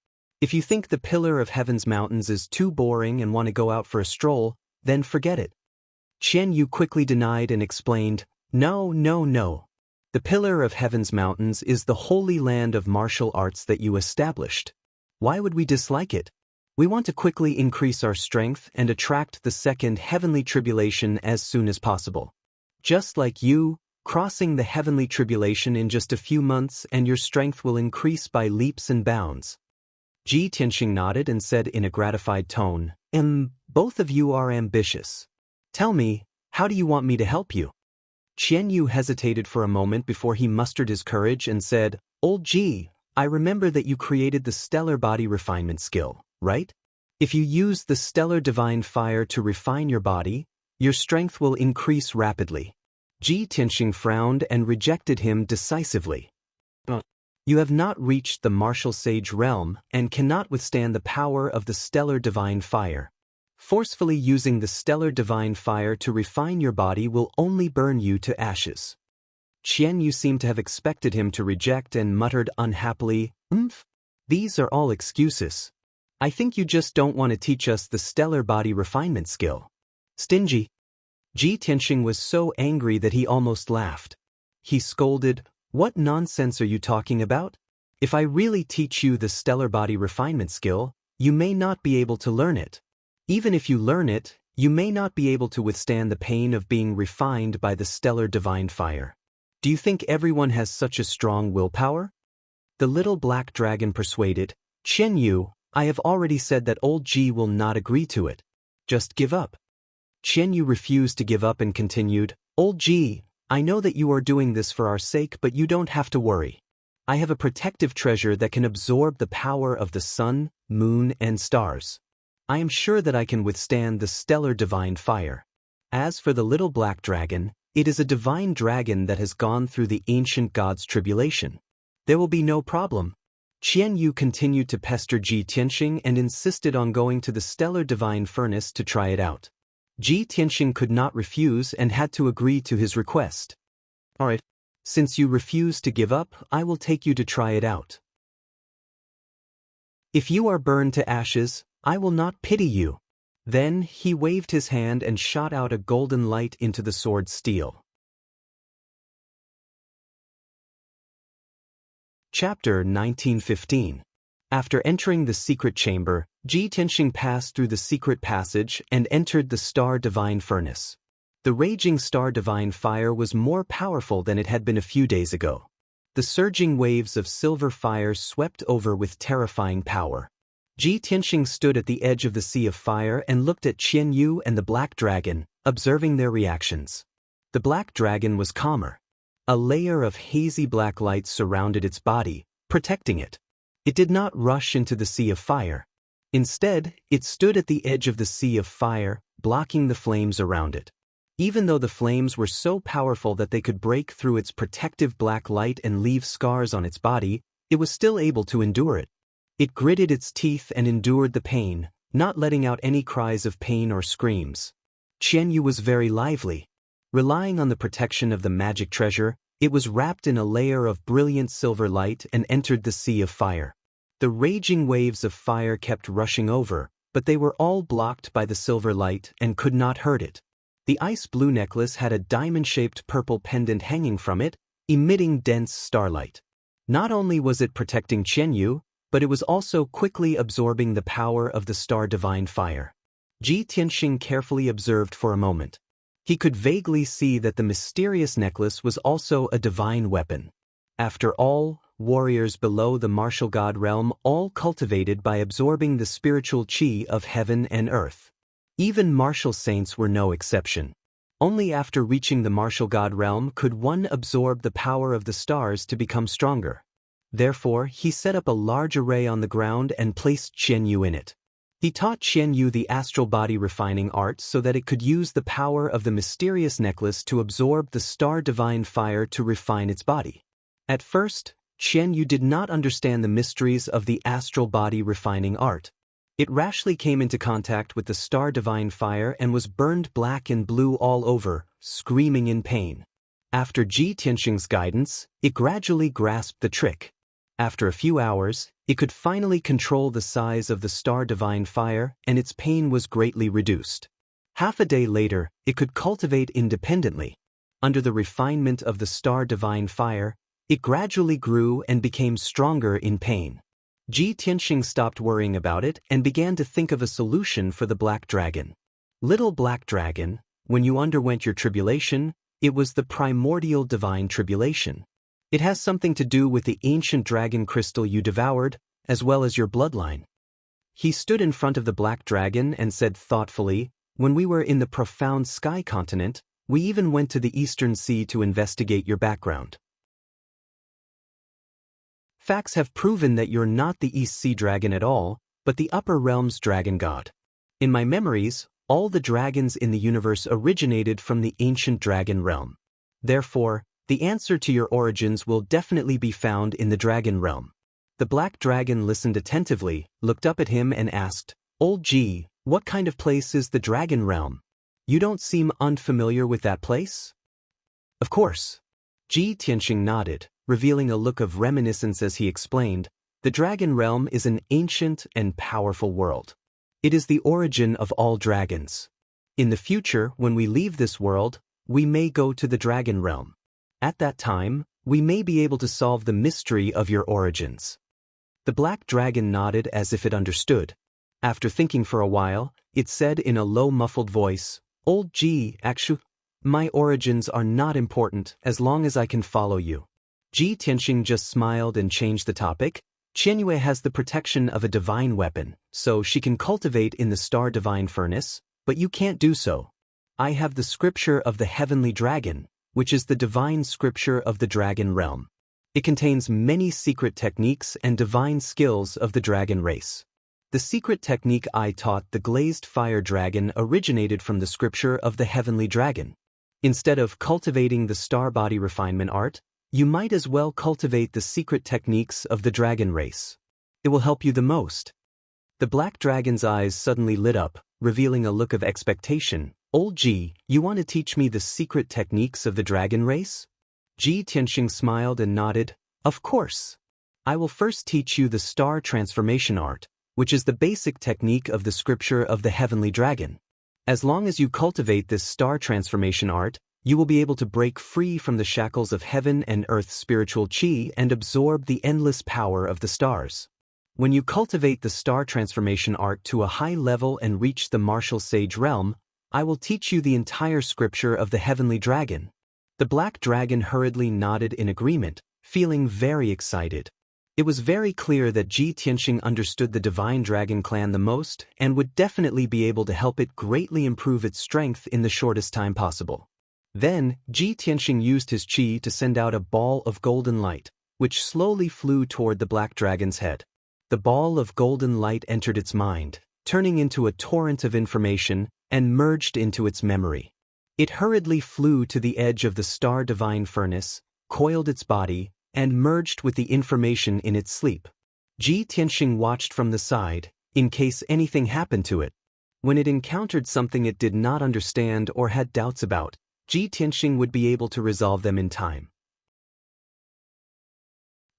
If you think the Pillar of Heaven's mountains is too boring and want to go out for a stroll, then forget it." Qian Yu quickly denied and explained, No. The Pillar of Heaven's mountains is the holy land of martial arts that you established. Why would we dislike it? We want to quickly increase our strength and attract the second heavenly tribulation as soon as possible. Just like you, crossing the heavenly tribulation in just a few months and your strength will increase by leaps and bounds. Ji Tianxing nodded and said in a gratified tone, Both of you are ambitious. Tell me, how do you want me to help you?" Qian Yu hesitated for a moment before he mustered his courage and said, "Old Ji, I remember that you created the stellar body refinement skill, right? If you use the stellar divine fire to refine your body, your strength will increase rapidly." Ji Tianxing frowned and rejected him decisively. "You have not reached the martial sage realm and cannot withstand the power of the stellar divine fire. Forcefully using the stellar divine fire to refine your body will only burn you to ashes." Qian Yu seemed to have expected him to reject and muttered unhappily, These are all excuses. I think you just don't want to teach us the stellar body refinement skill. Stingy." Ji Tianxing was so angry that he almost laughed. He scolded, "What nonsense are you talking about? If I really teach you the stellar body refinement skill, you may not be able to learn it. Even if you learn it, you may not be able to withstand the pain of being refined by the stellar divine fire. Do you think everyone has such a strong willpower?" The little black dragon persuaded, Xianyu, I have already said that old Ji will not agree to it. Just give up. Xianyu refused to give up and continued, Old Ji, I know that you are doing this for our sake, but you don't have to worry. I have a protective treasure that can absorb the power of the sun, moon, and stars. I am sure that I can withstand the stellar divine fire. As for the little black dragon, it is a divine dragon that has gone through the ancient god's tribulation. There will be no problem. Qianyu continued to pester Ji Tianxing and insisted on going to the stellar divine furnace to try it out. Ji Tianxing could not refuse and had to agree to his request. Alright, since you refuse to give up, I will take you to try it out. If you are burned to ashes, I will not pity you. Then he waved his hand and shot out a golden light into the sword's steel. Chapter 1915. After entering the secret chamber, Ji Tianxing passed through the secret passage and entered the star divine furnace. The raging star divine fire was more powerful than it had been a few days ago. The surging waves of silver fire swept over with terrifying power. Ji Tianxing stood at the edge of the sea of fire and looked at Qianyu and the black dragon, observing their reactions. The black dragon was calmer. A layer of hazy black light surrounded its body, protecting it. It did not rush into the sea of fire. Instead, it stood at the edge of the sea of fire, blocking the flames around it. Even though the flames were so powerful that they could break through its protective black light and leave scars on its body, it was still able to endure it. It gritted its teeth and endured the pain, not letting out any cries of pain or screams. Qianyu was very lively. Relying on the protection of the magic treasure, it was wrapped in a layer of brilliant silver light and entered the sea of fire. The raging waves of fire kept rushing over, but they were all blocked by the silver light and could not hurt it. The ice blue necklace had a diamond-shaped purple pendant hanging from it, emitting dense starlight. Not only was it protecting Qianyu, but it was also quickly absorbing the power of the star divine fire. Ji Tianxing carefully observed for a moment. He could vaguely see that the mysterious necklace was also a divine weapon. After all, warriors below the martial god realm all cultivated by absorbing the spiritual qi of heaven and earth. Even martial saints were no exception. Only after reaching the martial god realm could one absorb the power of the stars to become stronger. Therefore, he set up a large array on the ground and placed Qianyu in it. He taught Qianyu the astral body refining art so that it could use the power of the mysterious necklace to absorb the star divine fire to refine its body. At first, Qianyu did not understand the mysteries of the astral body refining art. It rashly came into contact with the star divine fire and was burned black and blue all over, screaming in pain. After Ji Tianxing's guidance, it gradually grasped the trick. After a few hours, it could finally control the size of the star divine fire and its pain was greatly reduced. Half a day later, it could cultivate independently. Under the refinement of the star divine fire, it gradually grew and became stronger in pain. Ji Tianxing stopped worrying about it and began to think of a solution for the black dragon. Little black dragon, when you underwent your tribulation, it was the primordial divine tribulation. It has something to do with the ancient dragon crystal you devoured, as well as your bloodline. He stood in front of the black dragon and said thoughtfully, when we were in the profound sky continent, we even went to the eastern sea to investigate your background. Facts have proven that you're not the East Sea Dragon at all, but the upper realm's dragon god. In my memories, all the dragons in the universe originated from the ancient dragon realm. Therefore, the answer to your origins will definitely be found in the dragon realm. The black dragon listened attentively, looked up at him and asked, Old Ji, what kind of place is the dragon realm? You don't seem unfamiliar with that place? Of course. Ji Tianxing nodded, revealing a look of reminiscence as he explained, the dragon realm is an ancient and powerful world. It is the origin of all dragons. In the future, when we leave this world, we may go to the dragon realm. At that time, we may be able to solve the mystery of your origins. The black dragon nodded as if it understood. After thinking for a while, it said in a low muffled voice, Old Ji, actually, my origins are not important as long as I can follow you. Ji Tianxing just smiled and changed the topic. Xianxia has the protection of a divine weapon, so she can cultivate in the star divine furnace, but you can't do so. I have the scripture of the heavenly dragon, which is the divine scripture of the dragon realm. It contains many secret techniques and divine skills of the dragon race. The secret technique I taught the glazed fire dragon originated from the scripture of the heavenly dragon. Instead of cultivating the star body refinement art, you might as well cultivate the secret techniques of the dragon race. It will help you the most. The black dragon's eyes suddenly lit up, revealing a look of expectation. Old Ji, you want to teach me the secret techniques of the dragon race? Ji Tianxing smiled and nodded. Of course. I will first teach you the star transformation art, which is the basic technique of the scripture of the heavenly dragon. As long as you cultivate this star transformation art, you will be able to break free from the shackles of heaven and earth's spiritual qi and absorb the endless power of the stars. When you cultivate the star transformation art to a high level and reach the martial sage realm, I will teach you the entire scripture of the heavenly dragon. The black dragon hurriedly nodded in agreement, feeling very excited. It was very clear that Ji Tianxing understood the divine dragon clan the most and would definitely be able to help it greatly improve its strength in the shortest time possible. Then, Ji Tianxing used his qi to send out a ball of golden light, which slowly flew toward the black dragon's head. The ball of golden light entered its mind, turning into a torrent of information, and merged into its memory. It hurriedly flew to the edge of the star divine furnace, coiled its body, and merged with the information in its sleep. Ji Tianxing watched from the side, in case anything happened to it. When it encountered something it did not understand or had doubts about, Ji Tianxing would be able to resolve them in time.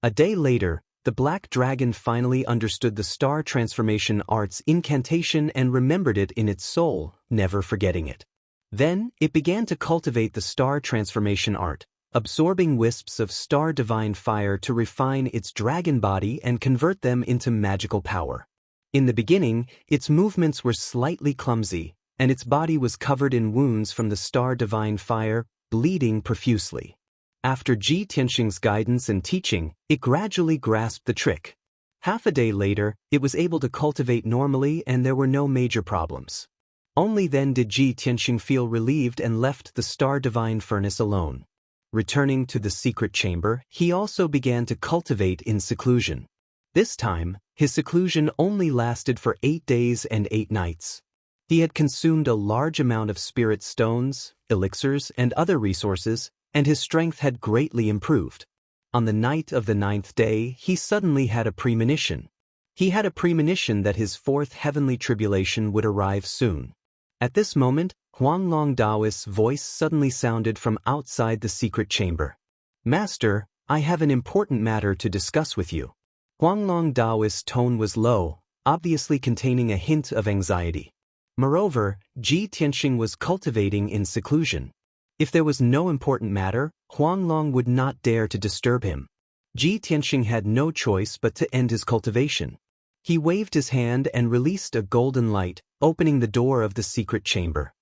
A day later, the black dragon finally understood the star transformation art's incantation and remembered it in its soul, never forgetting it. Then, it began to cultivate the star transformation art, absorbing wisps of star divine fire to refine its dragon body and convert them into magical power. In the beginning, its movements were slightly clumsy, and its body was covered in wounds from the star divine fire, bleeding profusely. After Ji Tianxing's guidance and teaching, it gradually grasped the trick. Half a day later, it was able to cultivate normally and there were no major problems. Only then did Ji Tianxing feel relieved and left the star divine furnace alone. Returning to the secret chamber, he also began to cultivate in seclusion. This time, his seclusion only lasted for 8 days and 8 nights. He had consumed a large amount of spirit stones, elixirs, and other resources, and his strength had greatly improved. On the night of the 9th day, he suddenly had a premonition. He had a premonition that his 4th heavenly tribulation would arrive soon. At this moment, Huanglong Daoist's voice suddenly sounded from outside the secret chamber. "Master, I have an important matter to discuss with you." Huanglong Daoist's tone was low, obviously containing a hint of anxiety. Moreover, Ji Tianxing was cultivating in seclusion. If there was no important matter, Huanglong would not dare to disturb him. Ji Tianxing had no choice but to end his cultivation. He waved his hand and released a golden light, opening the door of the secret chamber.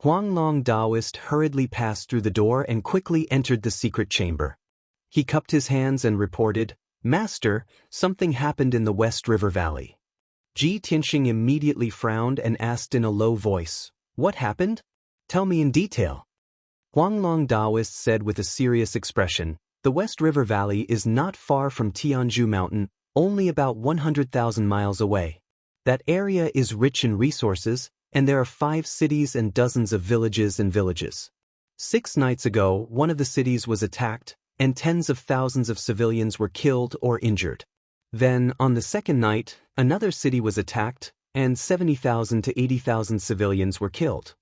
Huanglong Daoist hurriedly passed through the door and quickly entered the secret chamber. He cupped his hands and reported, "Master, something happened in the West River Valley." Ji Tianxing immediately frowned and asked in a low voice, "What happened? Tell me in detail." Huanglong Daoist said with a serious expression, "The West River Valley is not far from Tianzhu Mountain, only about 100,000 miles away. That area is rich in resources, and there are 5 cities and dozens of villages and villages. 6 nights ago, one of the cities was attacked, and tens of thousands of civilians were killed or injured. Then, on the second night, another city was attacked, and 70,000 to 80,000 civilians were killed."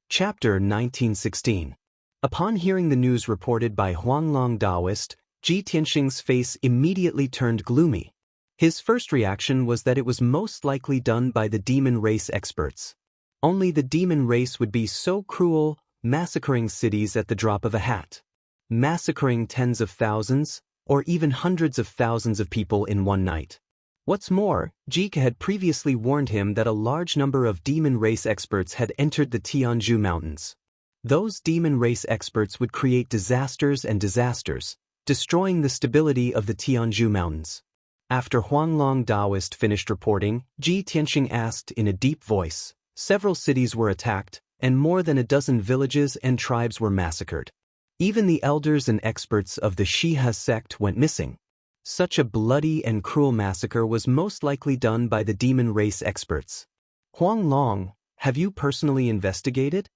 Chapter 1916. Upon hearing the news reported by Huanglong Daoist, Ji Tianxing's face immediately turned gloomy. His first reaction was that it was most likely done by the demon race experts. Only the demon race would be so cruel, massacring cities at the drop of a hat. Massacring tens of thousands, or even hundreds of thousands of people in one night. What's more, Jike had previously warned him that a large number of demon race experts had entered the Tianzhu Mountains. Those demon race experts would create disasters and disasters, destroying the stability of the Tianzhu Mountains. After Huanglong Daoist finished reporting, Ji Tianxing asked in a deep voice, several cities were attacked, and more than a dozen villages and tribes were massacred. Even the elders and experts of the Shiha sect went missing. Such a bloody and cruel massacre was most likely done by the demon race experts. Huanglong, have you personally investigated?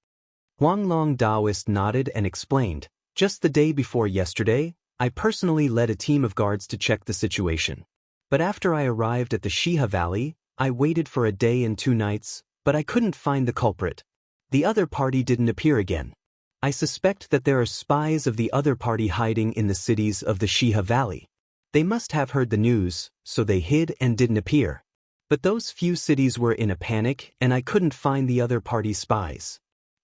Huanglong Daoist nodded and explained, just the day before yesterday, I personally led a team of guards to check the situation. But after I arrived at the Shiha Valley, I waited for a day and 2 nights, but I couldn't find the culprit. The other party didn't appear again. I suspect that there are spies of the other party hiding in the cities of the Shiha Valley. They must have heard the news, so they hid and didn't appear. But those few cities were in a panic and I couldn't find the other party's spies.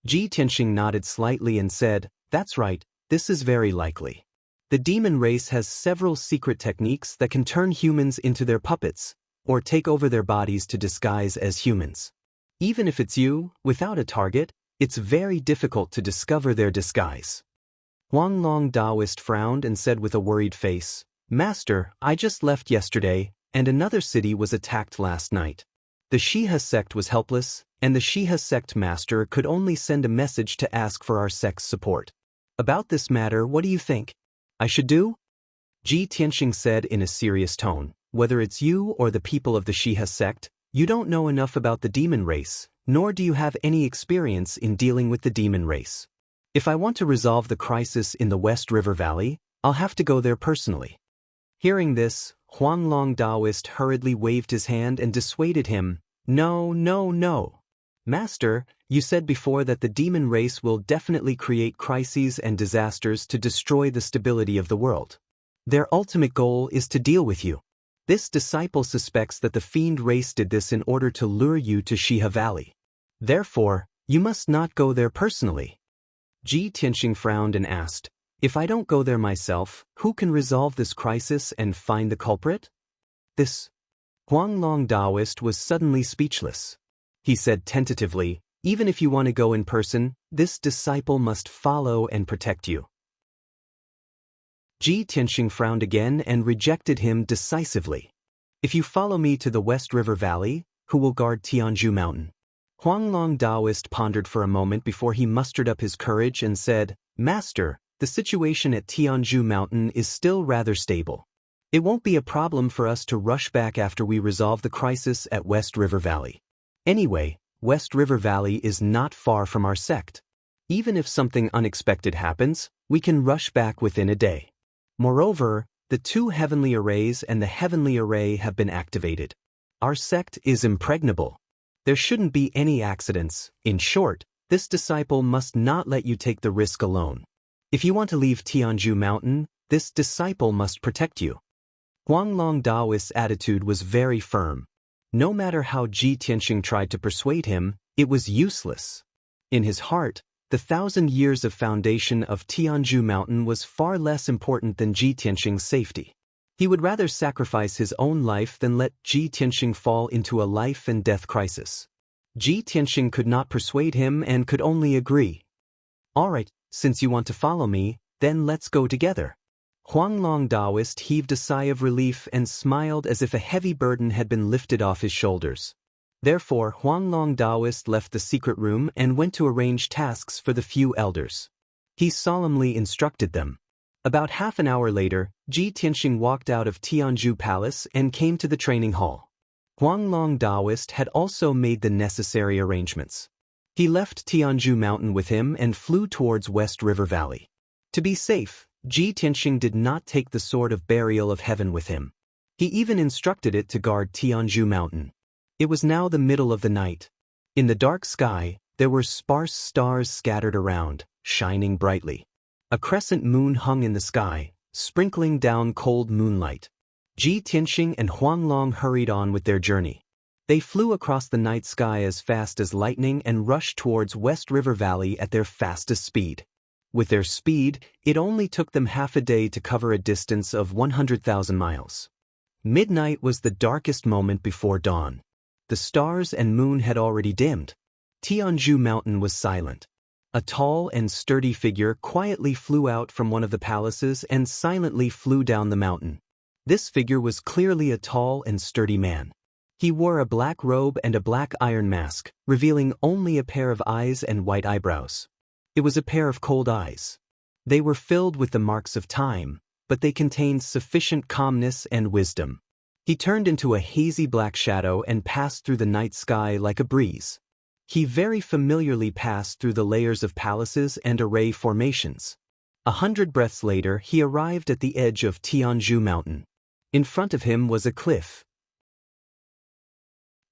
Ji Tianxing nodded slightly and said, that's right, this is very likely. The demon race has several secret techniques that can turn humans into their puppets, or take over their bodies to disguise as humans. Even if it's you, without a target, it's very difficult to discover their disguise. Huanglong Daoist frowned and said with a worried face, Master, I just left yesterday, and another city was attacked last night. The Shiha sect was helpless, and the Shiha sect master could only send a message to ask for our sect's support. About this matter, what do you think I should do? Ji Tianxing said in a serious tone, whether it's you or the people of the Shiha sect, you don't know enough about the demon race, nor do you have any experience in dealing with the demon race. If I want to resolve the crisis in the West River Valley, I'll have to go there personally. Hearing this, Huanglong Daoist hurriedly waved his hand and dissuaded him. No, no, no. Master, you said before that the demon race will definitely create crises and disasters to destroy the stability of the world. Their ultimate goal is to deal with you. This disciple suspects that the fiend race did this in order to lure you to Shiha Valley. Therefore, you must not go there personally. Ji Tianxing frowned and asked, if I don't go there myself, who can resolve this crisis and find the culprit? This Huanglong Daoist was suddenly speechless. He said tentatively, even if you want to go in person, this disciple must follow and protect you. Ji Tianxing frowned again and rejected him decisively. If you follow me to the West River Valley, who will guard Tianzhu Mountain? Huanglong Daoist pondered for a moment before he mustered up his courage and said, Master, the situation at Tianzhu Mountain is still rather stable. It won't be a problem for us to rush back after we resolve the crisis at West River Valley. Anyway, West River Valley is not far from our sect. Even if something unexpected happens, we can rush back within a day. Moreover, the 2 heavenly arrays and the heavenly array have been activated. Our sect is impregnable. There shouldn't be any accidents. In short, this disciple must not let you take the risk alone. If you want to leave Tianzhu Mountain, this disciple must protect you. Huanglong Daoist's attitude was very firm. No matter how Ji Tianxing tried to persuade him, it was useless. In his heart, the 1,000 years of foundation of Tianzhu Mountain was far less important than Ji Tianxing's safety. He would rather sacrifice his own life than let Ji Tianxing fall into a life and death crisis. Ji Tianxing could not persuade him and could only agree. All right, since you want to follow me, then let's go together. Huanglong Daoist heaved a sigh of relief and smiled as if a heavy burden had been lifted off his shoulders. Therefore, Huanglong Daoist left the secret room and went to arrange tasks for the few elders. He solemnly instructed them. About half an hour later, Ji Tianxing walked out of Tianzhu Palace and came to the training hall. Huanglong Daoist had also made the necessary arrangements. He left Tianzhu Mountain with him and flew towards West River Valley. To be safe, Ji Tianxing did not take the Sword of Burial of Heaven with him. He even instructed it to guard Tianzhu Mountain. It was now the middle of the night. In the dark sky, there were sparse stars scattered around, shining brightly. A crescent moon hung in the sky, sprinkling down cold moonlight. Ji Tianxing and Huanglong hurried on with their journey. They flew across the night sky as fast as lightning and rushed towards West River Valley at their fastest speed. With their speed, it only took them half a day to cover a distance of 100,000 miles. Midnight was the darkest moment before dawn. The stars and moon had already dimmed. Tianzhu Mountain was silent. A tall and sturdy figure quietly flew out from one of the palaces and silently flew down the mountain. This figure was clearly a tall and sturdy man. He wore a black robe and a black iron mask, revealing only a pair of eyes and white eyebrows. It was a pair of cold eyes. They were filled with the marks of time, but they contained sufficient calmness and wisdom. He turned into a hazy black shadow and passed through the night sky like a breeze. He very familiarly passed through the layers of palaces and array formations. 100 breaths later, he arrived at the edge of Tianzhu Mountain. In front of him was a cliff.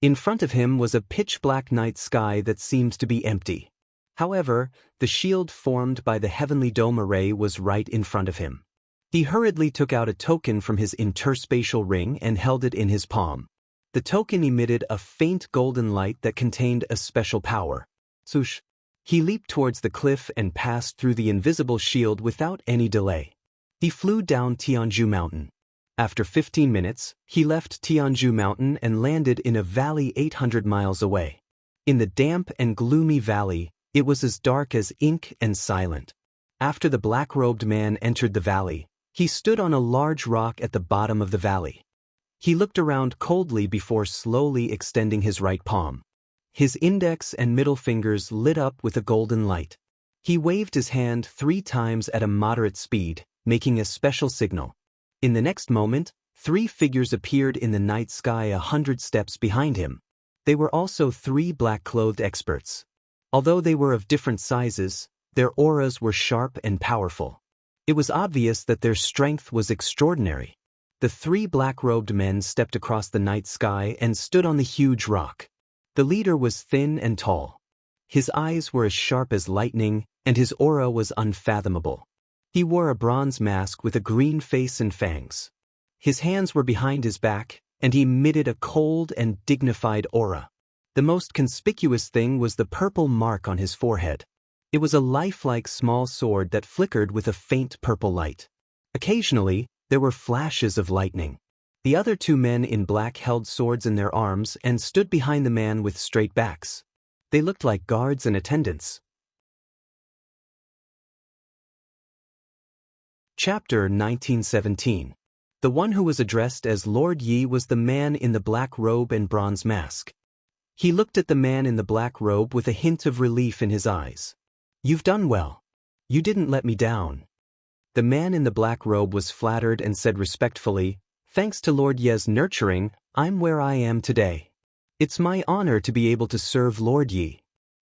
In front of him was a pitch-black night sky that seemed to be empty. However, the shield formed by the heavenly dome array was right in front of him. He hurriedly took out a token from his interspatial ring and held it in his palm. The token emitted a faint golden light that contained a special power. Swoosh! He leaped towards the cliff and passed through the invisible shield without any delay. He flew down Tianzhu Mountain. After 15 minutes, he left Tianzhu Mountain and landed in a valley 800 miles away. In the damp and gloomy valley, it was as dark as ink and silent. After the black-robed man entered the valley, he stood on a large rock at the bottom of the valley. He looked around coldly before slowly extending his right palm. His index and middle fingers lit up with a golden light. He waved his hand 3 times at a moderate speed, making a special signal. In the next moment, 3 figures appeared in the night sky 100 steps behind him. They were also 3 black-clothed experts. Although they were of different sizes, their auras were sharp and powerful. It was obvious that their strength was extraordinary. The 3 black-robed men stepped across the night sky and stood on the huge rock. The leader was thin and tall. His eyes were as sharp as lightning, and his aura was unfathomable. He wore a bronze mask with a green face and fangs. His hands were behind his back, and he emitted a cold and dignified aura. The most conspicuous thing was the purple mark on his forehead. It was a lifelike small sword that flickered with a faint purple light. Occasionally, there were flashes of lightning. The other 2 men in black held swords in their arms and stood behind the man with straight backs. They looked like guards and attendants. Chapter 1917. The one who was addressed as Lord Yi was the man in the black robe and bronze mask. He looked at the man in the black robe with a hint of relief in his eyes. "You've done well. You didn't let me down." The man in the black robe was flattered and said respectfully, "Thanks to Lord Ye's nurturing, I'm where I am today. It's my honor to be able to serve Lord Yi.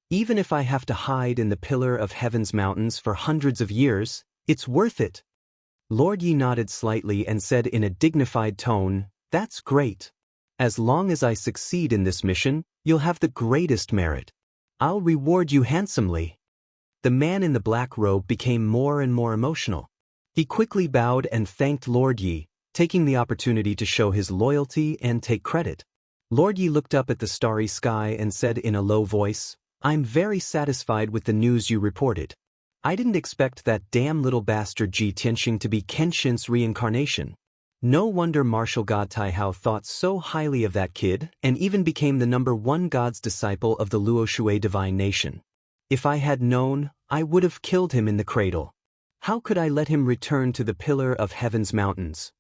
Even if I have to hide in the pillar of heaven's mountains for hundreds of years, it's worth it." Lord Yi nodded slightly and said in a dignified tone, "That's great. As long as I succeed in this mission, you'll have the greatest merit. I'll reward you handsomely." The man in the black robe became more and more emotional. He quickly bowed and thanked Lord Yi, taking the opportunity to show his loyalty and take credit. Lord Yi looked up at the starry sky and said in a low voice, "I'm very satisfied with the news you reported. I didn't expect that damn little bastard Ji Tianxing to be Kenshin's reincarnation. No wonder Martial God Taihao thought so highly of that kid and even became the #1 God's disciple of the Luoshui divine nation. If I had known, I would have killed him in the cradle. How could I let him return to the pillar of heaven's mountains?"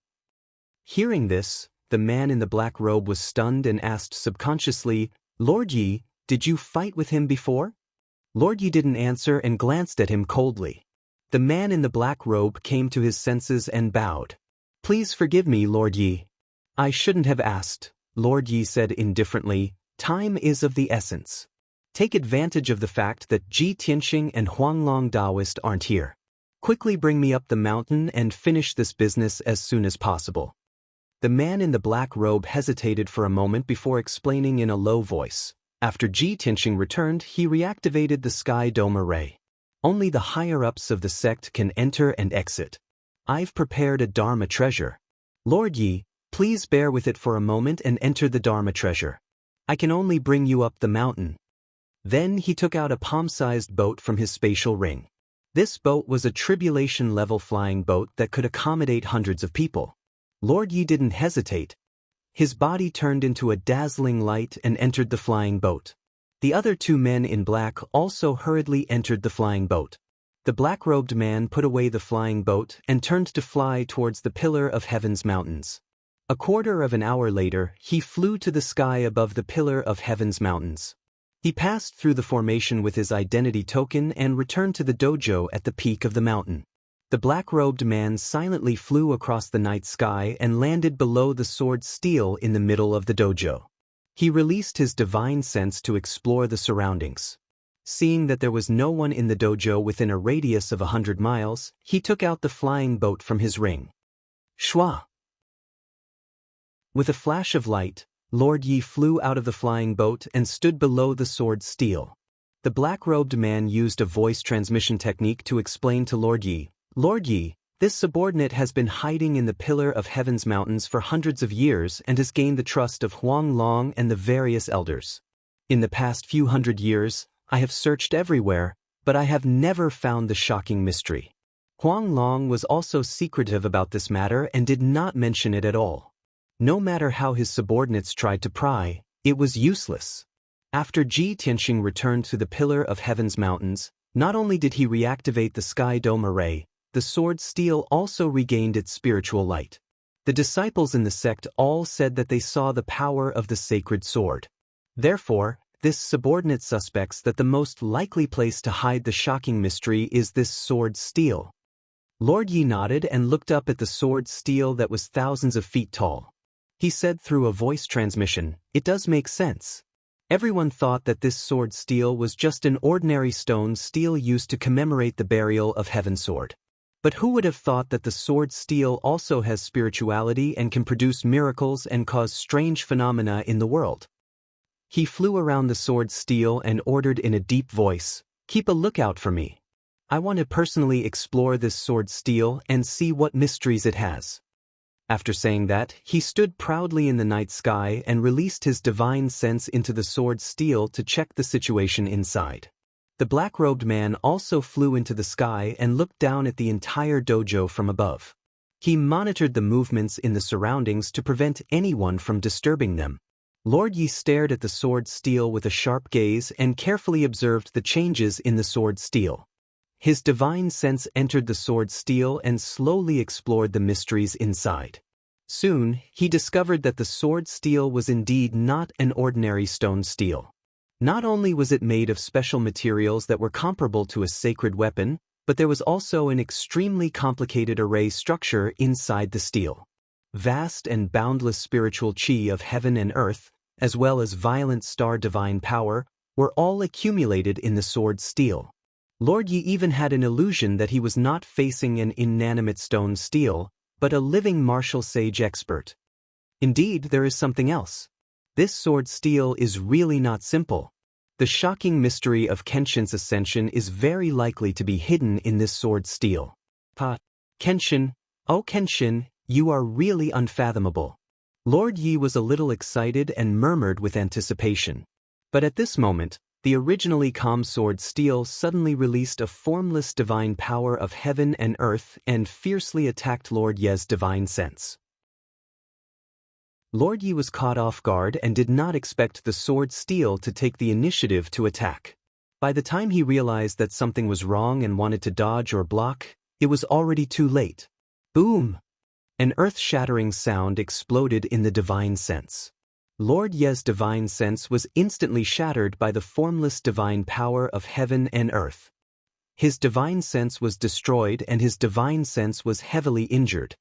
Hearing this, the man in the black robe was stunned and asked subconsciously, "Lord Yi, did you fight with him before?" Lord Yi didn't answer and glanced at him coldly. The man in the black robe came to his senses and bowed. "Please forgive me, Lord Yi. I shouldn't have asked," Lord Yi said indifferently. "Time is of the essence. Take advantage of the fact that Ji Tianxing and Huanglong Daoist aren't here. Quickly bring me up the mountain and finish this business as soon as possible." The man in the black robe hesitated for a moment before explaining in a low voice. After Ji Tianxing returned, he reactivated the sky dome array. Only the higher-ups of the sect can enter and exit. I've prepared a Dharma treasure. Lord Yi, please bear with it for a moment and enter the Dharma treasure. I can only bring you up the mountain. Then he took out a palm-sized boat from his spatial ring. This boat was a tribulation-level flying boat that could accommodate hundreds of people. Lord Yi didn't hesitate. His body turned into a dazzling light and entered the flying boat. The other two men in black also hurriedly entered the flying boat. The black-robed man put away the flying boat and turned to fly towards the pillar of heaven's mountains. A quarter of an hour later, he flew to the sky above the pillar of heaven's mountains. He passed through the formation with his identity token and returned to the dojo at the peak of the mountain. The black-robed man silently flew across the night sky and landed below the sword steel in the middle of the dojo. He released his divine sense to explore the surroundings. Seeing that there was no one in the dojo within a radius of 100 miles, he took out the flying boat from his ring. Shwa! With a flash of light, Lord Yi flew out of the flying boat and stood below the sword steel. The black-robed man used a voice transmission technique to explain to Lord Yi, "Lord Yi, this subordinate has been hiding in the pillar of heaven's mountains for hundreds of years and has gained the trust of Huang Long and the various elders. In the past few hundred years, I have searched everywhere, but I have never found the shocking mystery." Huang Long was also secretive about this matter and did not mention it at all. No matter how his subordinates tried to pry, it was useless. After Ji Tianxing returned to the pillar of heaven's mountains, not only did he reactivate the sky dome array, the sword steel also regained its spiritual light. The disciples in the sect all said that they saw the power of the sacred sword. Therefore, this subordinate suspects that the most likely place to hide the shocking mystery is this sword steel. Lord Yi nodded and looked up at the sword steel that was thousands of feet tall. He said through a voice transmission, "It does make sense." Everyone thought that this sword steel was just an ordinary stone steel used to commemorate the burial of Heaven's sword. But who would have thought that the sword steel also has spirituality and can produce miracles and cause strange phenomena in the world? He flew around the sword steel and ordered in a deep voice, "Keep a lookout for me. I want to personally explore this sword steel and see what mysteries it has." After saying that, he stood proudly in the night sky and released his divine sense into the sword steel to check the situation inside. The black-robed man also flew into the sky and looked down at the entire dojo from above. He monitored the movements in the surroundings to prevent anyone from disturbing them. Lord Yi stared at the sword steel with a sharp gaze and carefully observed the changes in the sword steel. His divine sense entered the sword steel and slowly explored the mysteries inside. Soon, he discovered that the sword steel was indeed not an ordinary stone steel. Not only was it made of special materials that were comparable to a sacred weapon, but there was also an extremely complicated array structure inside the steel. Vast and boundless spiritual chi of heaven and earth, as well as violent star divine power, were all accumulated in the sword steel. Lord Yi even had an illusion that he was not facing an inanimate stone steel, but a living martial sage expert. Indeed, there is something else. This sword steel is really not simple. The shocking mystery of Kenshin's ascension is very likely to be hidden in this sword steel. Kenshin, oh Kenshin, you are really unfathomable. Lord Yi was a little excited and murmured with anticipation. But at this moment, the originally calm sword steel suddenly released a formless divine power of heaven and earth and fiercely attacked Lord Ye's divine sense. Lord Yi was caught off guard and did not expect the sword steel to take the initiative to attack. By the time he realized that something was wrong and wanted to dodge or block, it was already too late. Boom! An earth-shattering sound exploded in the divine sense. Lord Ye's divine sense was instantly shattered by the formless divine power of heaven and earth. His divine sense was destroyed and his divine sense was heavily injured.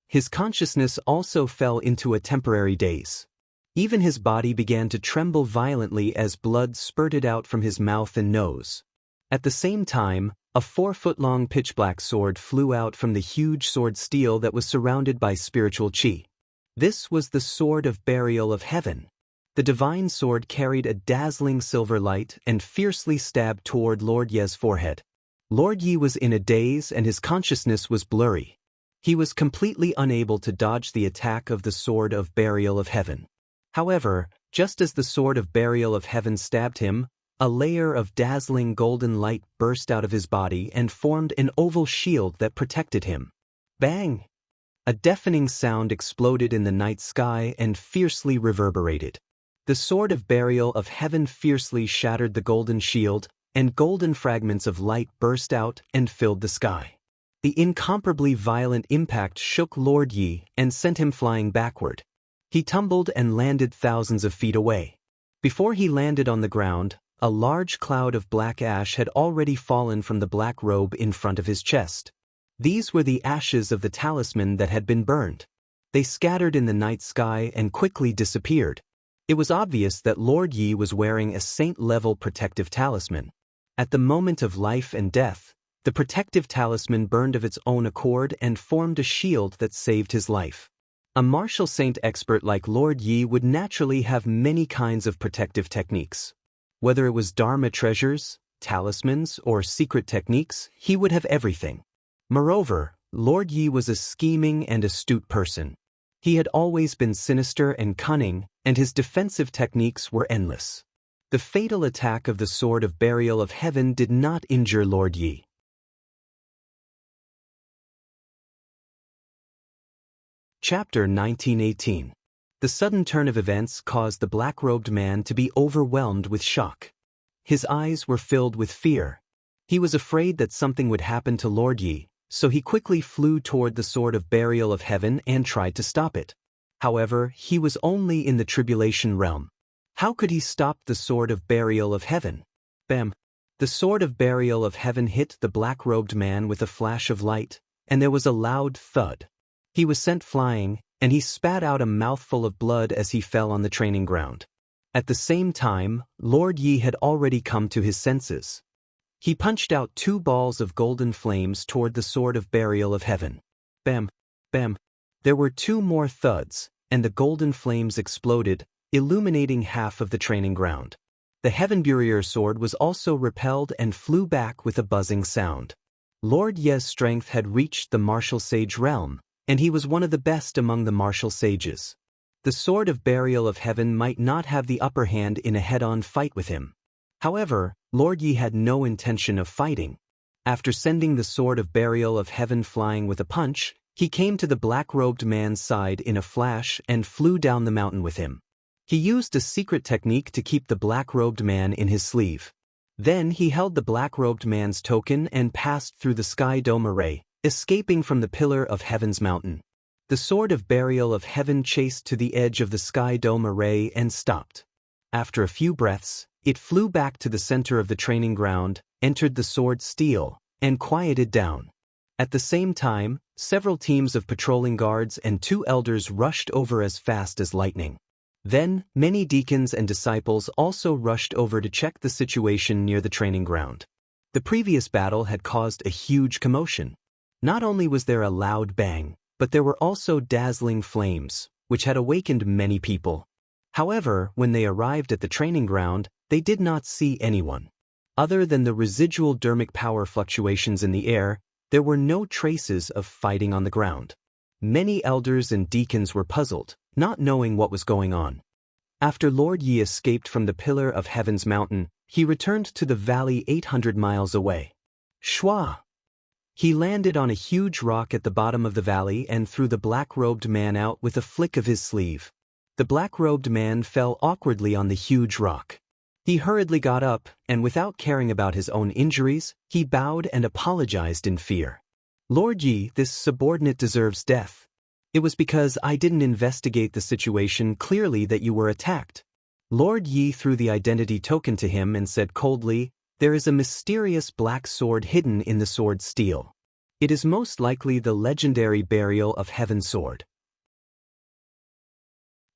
His consciousness also fell into a temporary daze. Even his body began to tremble violently as blood spurted out from his mouth and nose. At the same time, a 4-foot-long pitch-black sword flew out from the huge sword steel that was surrounded by spiritual chi. This was the sword of burial of heaven. The divine sword carried a dazzling silver light and fiercely stabbed toward Lord Ye's forehead. Lord Yi was in a daze and his consciousness was blurry. He was completely unable to dodge the attack of the sword of burial of heaven. However, just as the sword of burial of heaven stabbed him, a layer of dazzling golden light burst out of his body and formed an oval shield that protected him. Bang! A deafening sound exploded in the night sky and fiercely reverberated. The sword of burial of heaven fiercely shattered the golden shield, and golden fragments of light burst out and filled the sky. The incomparably violent impact shook Lord Yi and sent him flying backward. He tumbled and landed thousands of feet away. Before he landed on the ground, a large cloud of black ash had already fallen from the black robe in front of his chest. These were the ashes of the talisman that had been burned. They scattered in the night sky and quickly disappeared. It was obvious that Lord Yi was wearing a saint-level protective talisman. At the moment of life and death, the protective talisman burned of its own accord and formed a shield that saved his life. A martial saint expert like Lord Yi would naturally have many kinds of protective techniques. Whether it was Dharma treasures, talismans, or secret techniques, he would have everything. Moreover, Lord Yi was a scheming and astute person. He had always been sinister and cunning, and his defensive techniques were endless. The fatal attack of the Sword of Burial of Heaven did not injure Lord Yi. Chapter 1918. The sudden turn of events caused the black-robed man to be overwhelmed with shock. His eyes were filled with fear. He was afraid that something would happen to Lord Yi, so he quickly flew toward the Sword of Burial of Heaven and tried to stop it. However, he was only in the tribulation realm. How could he stop the Sword of Burial of Heaven? Bam! The Sword of Burial of Heaven hit the black-robed man with a flash of light, and there was a loud thud. He was sent flying, and he spat out a mouthful of blood as he fell on the training ground. At the same time, Lord Yi had already come to his senses. He punched out 2 balls of golden flames toward the Sword of Burial of Heaven. Bam! Bam! There were 2 more thuds, and the golden flames exploded, illuminating half of the training ground. The Heaven Burier sword was also repelled and flew back with a buzzing sound. Lord Ye's strength had reached the martial sage realm, and he was one of the best among the martial sages. The Sword of Burial of Heaven might not have the upper hand in a head-on fight with him. However, Lord Yi had no intention of fighting. After sending the Sword of Burial of Heaven flying with a punch, he came to the black-robed man's side in a flash and flew down the mountain with him. He used a secret technique to keep the black-robed man in his sleeve. Then he held the black-robed man's token and passed through the sky dome array, escaping from the pillar of Heaven's mountain. The Sword of Burial of Heaven chased to the edge of the sky dome array and stopped. After a few breaths, it flew back to the center of the training ground, entered the sword steel, and quieted down. At the same time, several teams of patrolling guards and 2 elders rushed over as fast as lightning. Then, many deacons and disciples also rushed over to check the situation near the training ground. The previous battle had caused a huge commotion. Not only was there a loud bang, but there were also dazzling flames, which had awakened many people. However, when they arrived at the training ground, they did not see anyone. Other than the residual dermic power fluctuations in the air, there were no traces of fighting on the ground. Many elders and deacons were puzzled, not knowing what was going on. After Lord Yi escaped from the pillar of Heaven's mountain, he returned to the valley 800 miles away. Shwa! He landed on a huge rock at the bottom of the valley and threw the black-robed man out with a flick of his sleeve. The black-robed man fell awkwardly on the huge rock. He hurriedly got up, and without caring about his own injuries, he bowed and apologized in fear. Lord Yi, this subordinate deserves death. It was because I didn't investigate the situation clearly that you were attacked. Lord Yi threw the identity token to him and said coldly, "There is a mysterious black sword hidden in the sword steel. It is most likely the legendary Burial of Heaven sword."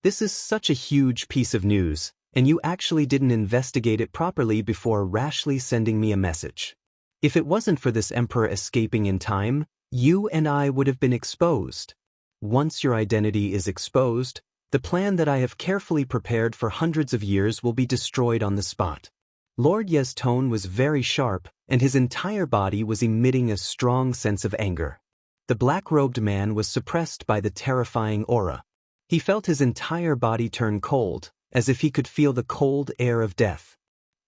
This is such a huge piece of news, and you actually didn't investigate it properly before rashly sending me a message. If it wasn't for this emperor escaping in time, you and I would have been exposed. Once your identity is exposed, the plan that I have carefully prepared for hundreds of years will be destroyed on the spot. Lord Ye's tone was very sharp, and his entire body was emitting a strong sense of anger. The black-robed man was suppressed by the terrifying aura. He felt his entire body turn cold, as if he could feel the cold air of death.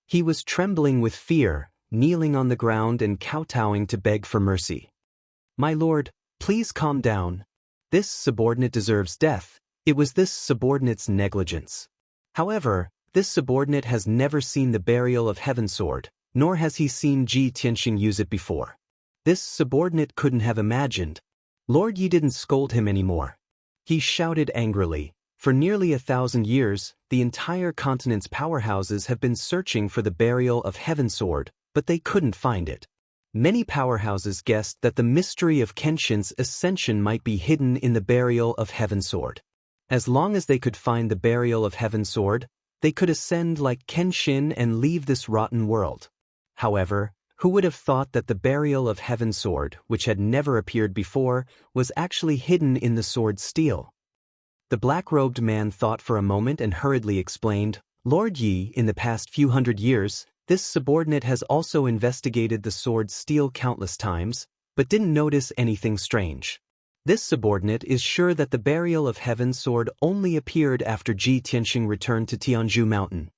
He was trembling with fear, kneeling on the ground and kowtowing to beg for mercy. "My lord, please calm down. This subordinate deserves death. It was this subordinate's negligence." However, this subordinate has never seen the burial of Heaven Sword, nor has he seen Ji Tianxing use it before. This subordinate couldn't have imagined. Lord Yi didn't scold him anymore. He shouted angrily, "For nearly 1,000 years, the entire continent's powerhouses have been searching for the burial of Heaven Sword, but they couldn't find it. Many powerhouses guessed that the mystery of Kenshin's ascension might be hidden in the burial of Heaven Sword. As long as they could find the burial of Heaven Sword, they could ascend like Kenshin and leave this rotten world. However, who would have thought that the burial of Heaven Sword, which had never appeared before, was actually hidden in the sword steel?" The black-robed man thought for a moment and hurriedly explained, "Lord Yi, in the past few hundred years, this subordinate has also investigated the sword steel countless times, but didn't notice anything strange. This subordinate is sure that the burial of Heaven Sword only appeared after Ji Tianxing returned to Tianzhu Mountain."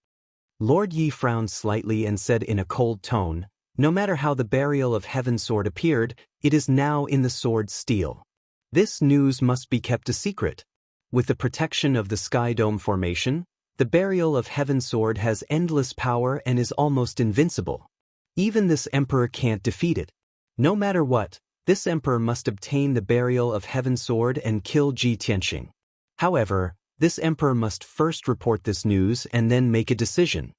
Lord Yi frowned slightly and said in a cold tone, "No matter how the burial of Heaven Sword appeared, it is now in the sword steel. This news must be kept a secret. With the protection of the Sky Dome formation, the burial of Heaven Sword has endless power and is almost invincible. Even this emperor can't defeat it. No matter what, this emperor must obtain the burial of Heaven Sword and kill Ji Tianxing. However, this emperor must first report this news and then make a decision."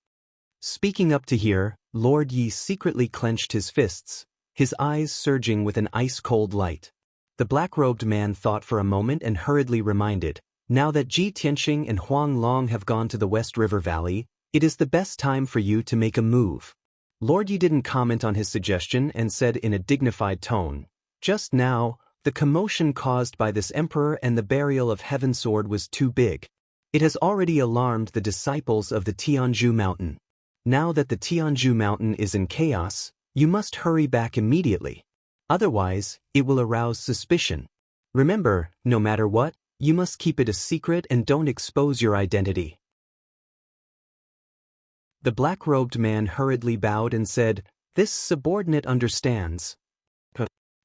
Speaking up to hear, Lord Yi secretly clenched his fists, his eyes surging with an ice-cold light. The black-robed man thought for a moment and hurriedly reminded, "Now that Ji Tianxing and Huang Long have gone to the West River Valley, it is the best time for you to make a move." Lord Yi didn't comment on his suggestion and said in a dignified tone, "Just now, the commotion caused by this emperor and the burial of Heaven Sword was too big. It has already alarmed the disciples of the Tianzhu Mountain. Now that the Tianzhu Mountain is in chaos, you must hurry back immediately. Otherwise, it will arouse suspicion. Remember, no matter what, you must keep it a secret and don't expose your identity." The black-robed man hurriedly bowed and said, "This subordinate understands."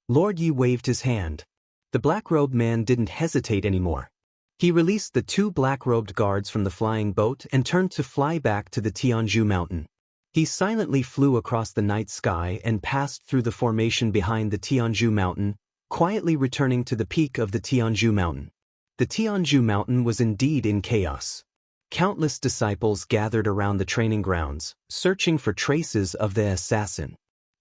Lord Yi waved his hand. The black-robed man didn't hesitate anymore. He released the two black-robed guards from the flying boat and turned to fly back to the Tianzhu Mountain. He silently flew across the night sky and passed through the formation behind the Tianzhu Mountain, quietly returning to the peak of the Tianzhu Mountain. The Tianzhu Mountain was indeed in chaos. Countless disciples gathered around the training grounds, searching for traces of the assassin.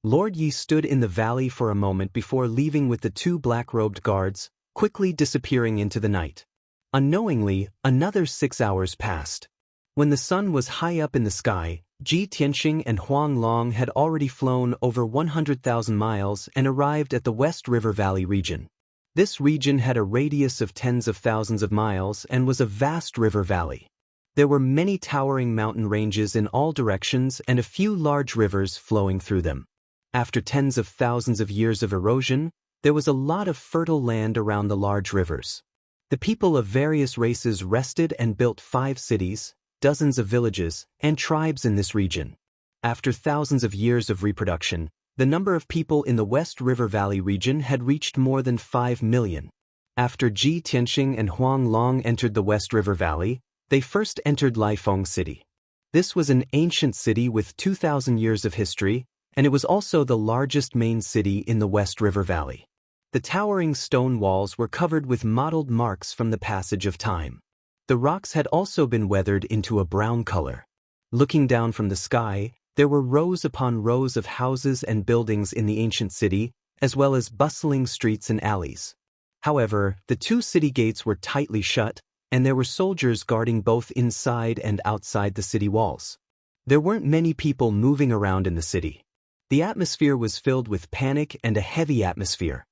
Lord Yi stood in the valley for a moment before leaving with the two black-robed guards, quickly disappearing into the night. Unknowingly, another 6 hours passed. When the sun was high up in the sky, Ji Tianxing and Huang Long had already flown over 100,000 miles and arrived at the West River Valley region. This region had a radius of tens of thousands of miles and was a vast river valley. There were many towering mountain ranges in all directions and a few large rivers flowing through them. After tens of thousands of years of erosion, there was a lot of fertile land around the large rivers. The people of various races rested and built 5 cities, dozens of villages, and tribes in this region. After thousands of years of reproduction, the number of people in the West River Valley region had reached more than 5 million. After Ji Tianxing and Huang Long entered the West River Valley, they first entered Laifeng City. This was an ancient city with 2,000 years of history, and it was also the largest main city in the West River Valley. The towering stone walls were covered with mottled marks from the passage of time. The rocks had also been weathered into a brown color. Looking down from the sky, there were rows upon rows of houses and buildings in the ancient city, as well as bustling streets and alleys. However, the 2 city gates were tightly shut, and there were soldiers guarding both inside and outside the city walls. There weren't many people moving around in the city. The atmosphere was filled with panic and a heavy atmosphere.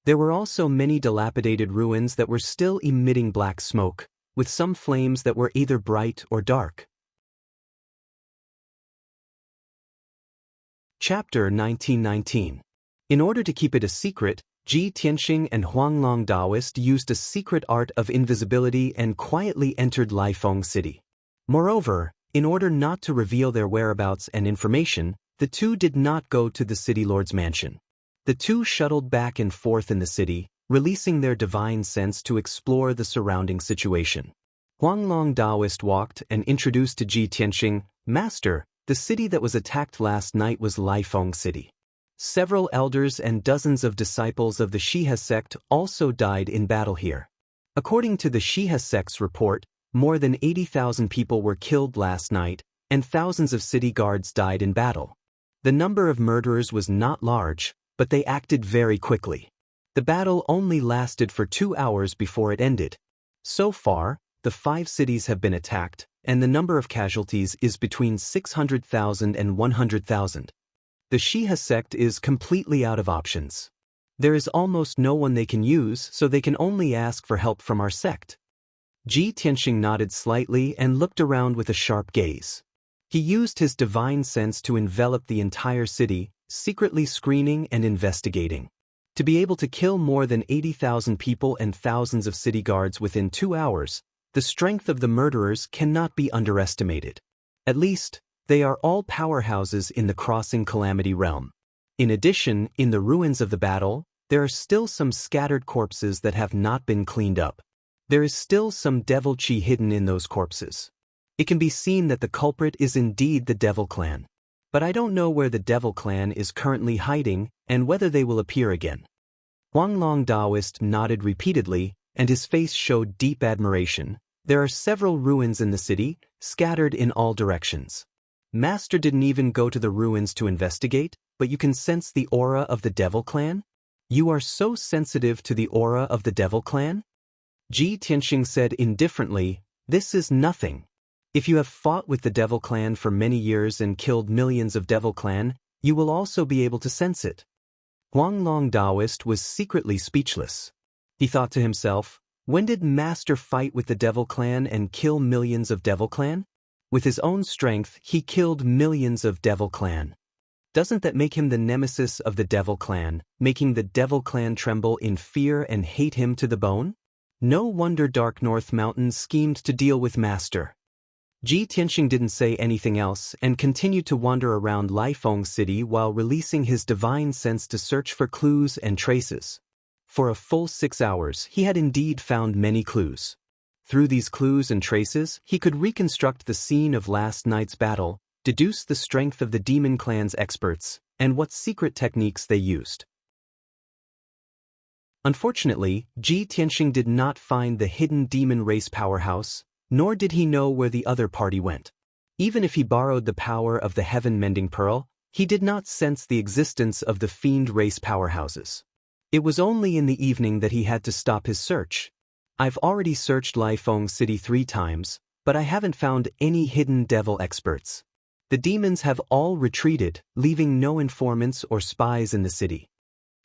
There were also many dilapidated ruins that were still emitting black smoke, with some flames that were either bright or dark. Chapter 1919. In order to keep it a secret, Ji Tianxing and Huanglong Daoist used a secret art of invisibility and quietly entered Laifeng City. Moreover, in order not to reveal their whereabouts and information, the two did not go to the city lord's mansion. The two shuttled back and forth in the city, releasing their divine sense to explore the surrounding situation. Huang Long Daoist walked and introduced to Ji Tianxing, "Master, the city that was attacked last night was Laifeng City. Several elders and dozens of disciples of the Shihe sect also died in battle here. According to the Shihe sect's report, more than 80,000 people were killed last night, and thousands of city guards died in battle. The number of murderers was not large, but they acted very quickly. The battle only lasted for 2 hours before it ended. So far, the 5 cities have been attacked, and the number of casualties is between 600,000 and 100,000. The Shihe sect is completely out of options. There is almost no one they can use, so they can only ask for help from our sect." Ji Tianxing nodded slightly and looked around with a sharp gaze. He used his divine sense to envelop the entire city, secretly screening and investigating. To be able to kill more than 80,000 people and thousands of city guards within 2 hours, the strength of the murderers cannot be underestimated. At least, they are all powerhouses in the Crossing Calamity realm. In addition, in the ruins of the battle, there are still some scattered corpses that have not been cleaned up. There is still some devil chi hidden in those corpses. It can be seen that the culprit is indeed the Devil Clan. But I don't know where the Devil Clan is currently hiding and whether they will appear again." Huang Long Daoist nodded repeatedly, and his face showed deep admiration. There are several ruins in the city, scattered in all directions. Master didn't even go to the ruins to investigate, but you can sense the aura of the Devil Clan? You are so sensitive to the aura of the Devil Clan? Ji Tianxing said indifferently, "This is nothing. If you have fought with the Devil Clan for many years and killed millions of Devil Clan, you will also be able to sense it." Huang Long Daoist was secretly speechless. He thought to himself, when did Master fight with the Devil Clan and kill millions of Devil Clan? With his own strength, he killed millions of Devil Clan. Doesn't that make him the nemesis of the Devil Clan, making the Devil Clan tremble in fear and hate him to the bone? No wonder Dark North Mountain schemed to deal with Master. Ji Tianxing didn't say anything else and continued to wander around Laifeng City while releasing his divine sense to search for clues and traces. For a full 6 hours, he had indeed found many clues. Through these clues and traces, he could reconstruct the scene of last night's battle, deduce the strength of the Demon Clan's experts, and what secret techniques they used. Unfortunately, Ji Tianxing did not find the hidden demon race powerhouse, nor did he know where the other party went. Even if he borrowed the power of the heaven-mending pearl, he did not sense the existence of the fiend race powerhouses. It was only in the evening that he had to stop his search. "I've already searched Laifeng City 3 times, but I haven't found any hidden devil experts. The demons have all retreated, leaving no informants or spies in the city."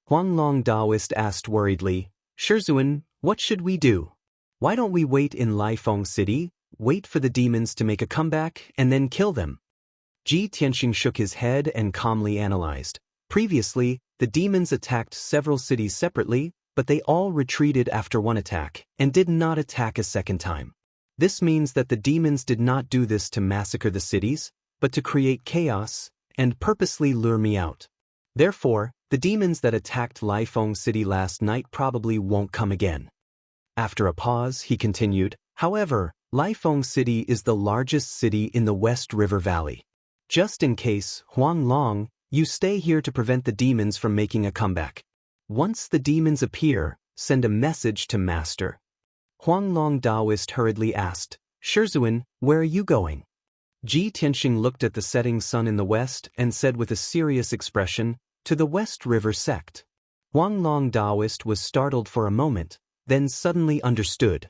Huang Long Daoist asked worriedly, "Shizuan, what should we do? Why don't we wait in Laifeng City, wait for the demons to make a comeback, and then kill them?" Ji Tianxing shook his head and calmly analyzed. Previously, the demons attacked several cities separately, but they all retreated after one attack, and did not attack a second time. This means that the demons did not do this to massacre the cities, but to create chaos, and purposely lure me out. Therefore, the demons that attacked Laifeng City last night probably won't come again. After a pause, he continued, "However, Laifeng City is the largest city in the West River Valley. Just in case, Huang Long, you stay here to prevent the demons from making a comeback. Once the demons appear, send a message to Master." Huang Long Daoist hurriedly asked, "Shizuan, where are you going?" Ji Tianxing looked at the setting sun in the west and said with a serious expression, "To the West River sect." Huang Long Daoist was startled for a moment, then suddenly understood.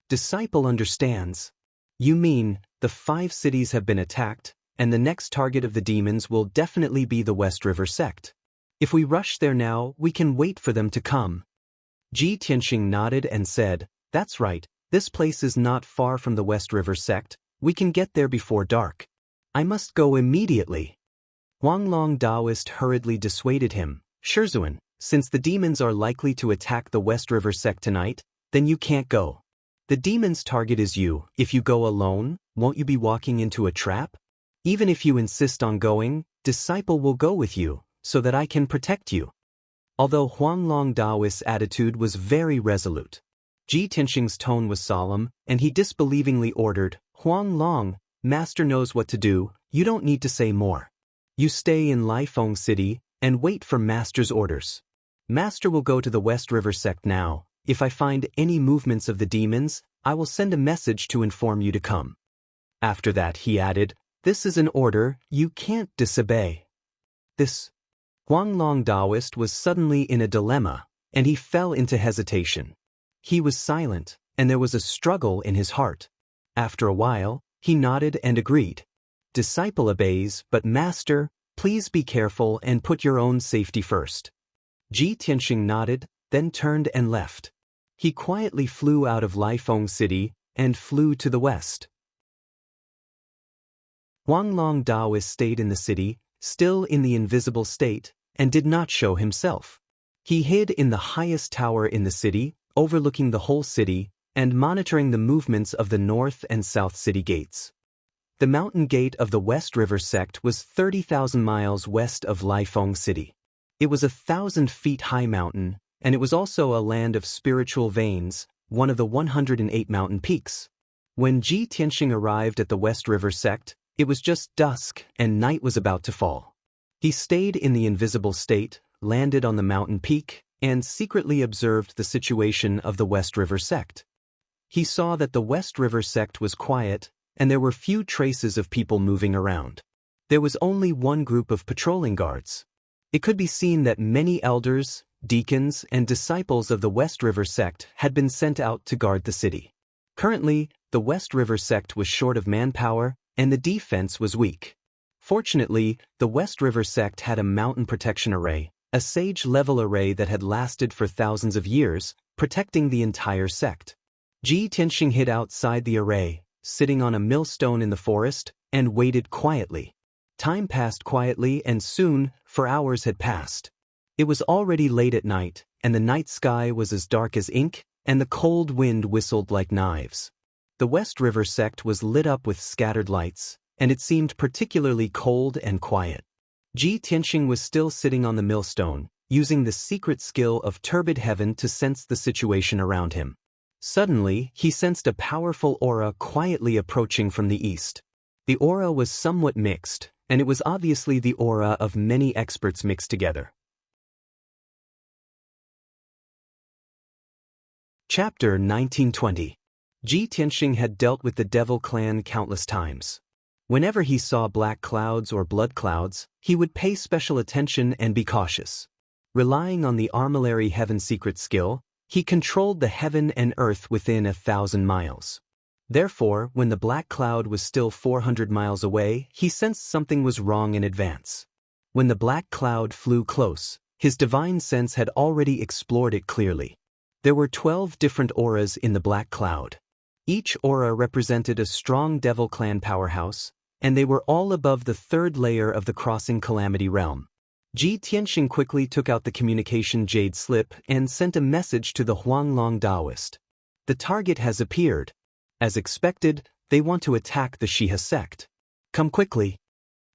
"Disciple understands. You mean, the 5 cities have been attacked, and the next target of the demons will definitely be the West River sect. If we rush there now, we can wait for them to come." Ji Tianxing nodded and said, "That's right, this place is not far from the West River sect, we can get there before dark. I must go immediately." Huang Long Daoist hurriedly dissuaded him, "Shizuan, since the demons are likely to attack the West River sect tonight, then you can't go. The demon's target is you. If you go alone, won't you be walking into a trap? Even if you insist on going, Disciple will go with you, so that I can protect you." Although Huang Long Daoist's attitude was very resolute, Ji Tianxing's tone was solemn, and he disbelievingly ordered, "Huang Long, Master knows what to do, you don't need to say more. You stay in Lifeng City and wait for Master's orders. Master will go to the West River sect now. If I find any movements of the demons, I will send a message to inform you to come." After that, he added, "This is an order you can't disobey." This Huang Long Taoist was suddenly in a dilemma, and he fell into hesitation. He was silent, and there was a struggle in his heart. After a while, he nodded and agreed. "Disciple obeys, but Master, please be careful and put your own safety first." Ji Tianxing nodded, then turned and left. He quietly flew out of Lifeng City and flew to the west. Huang Long Taoist stayed in the city, still in the invisible state, and did not show himself. He hid in the highest tower in the city, overlooking the whole city, and monitoring the movements of the north and south city gates. The mountain gate of the West River sect was 30,000 miles west of Lifeng City. It was a 1,000-feet-high mountain, and it was also a land of spiritual veins, one of the 108 mountain peaks. When Ji Tianxing arrived at the West River sect, it was just dusk and night was about to fall. He stayed in the invisible state, landed on the mountain peak, and secretly observed the situation of the West River sect. He saw that the West River sect was quiet, and there were few traces of people moving around. There was only one group of patrolling guards. It could be seen that many elders, deacons, and disciples of the West River sect had been sent out to guard the city. Currently, the West River sect was short of manpower, and the defense was weak. Fortunately, the West River sect had a mountain protection array, a sage-level array that had lasted for thousands of years, protecting the entire sect. Ji Tianxing hid outside the array, sitting on a millstone in the forest, and waited quietly. Time passed quietly, and soon, 4 hours had passed. It was already late at night, and the night sky was as dark as ink, and the cold wind whistled like knives. The West River sect was lit up with scattered lights, and it seemed particularly cold and quiet. Ji Tianxing was still sitting on the millstone, using the secret skill of turbid heaven to sense the situation around him. Suddenly, he sensed a powerful aura quietly approaching from the east. The aura was somewhat mixed, and it was obviously the aura of many experts mixed together. Chapter 1920. Ji Tianxing had dealt with the Devil Clan countless times. Whenever he saw black clouds or blood clouds, he would pay special attention and be cautious. Relying on the Armillary Heaven secret skill, he controlled the heaven and earth within 1,000 miles. Therefore, when the black cloud was still 400 miles away, he sensed something was wrong in advance. When the black cloud flew close, his divine sense had already explored it clearly. There were 12 different auras in the black cloud. Each aura represented a strong Devil Clan powerhouse, and they were all above the 3rd layer of the Crossing Calamity realm. Ji Tianxing quickly took out the communication jade slip and sent a message to the Huang Long Taoist. "The target has appeared. As expected, they want to attack the Xianxia sect. Come quickly."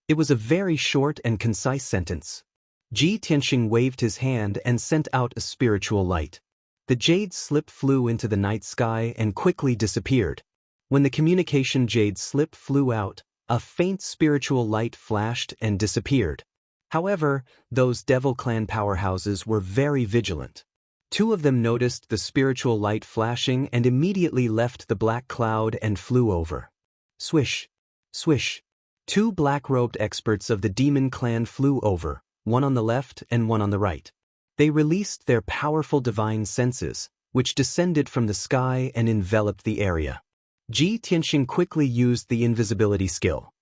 It was a very short and concise sentence. Ji Tianxing waved his hand and sent out a spiritual light. The jade slip flew into the night sky and quickly disappeared. When the communication jade slip flew out, a faint spiritual light flashed and disappeared. However, those Devil Clan powerhouses were very vigilant. 2 of them noticed the spiritual light flashing and immediately left the black cloud and flew over. Swish, swish. 2 black-robed experts of the Demon Clan flew over, one on the left and one on the right. They released their powerful divine senses, which descended from the sky and enveloped the area. Ji Tianxing quickly used the invisibility skill.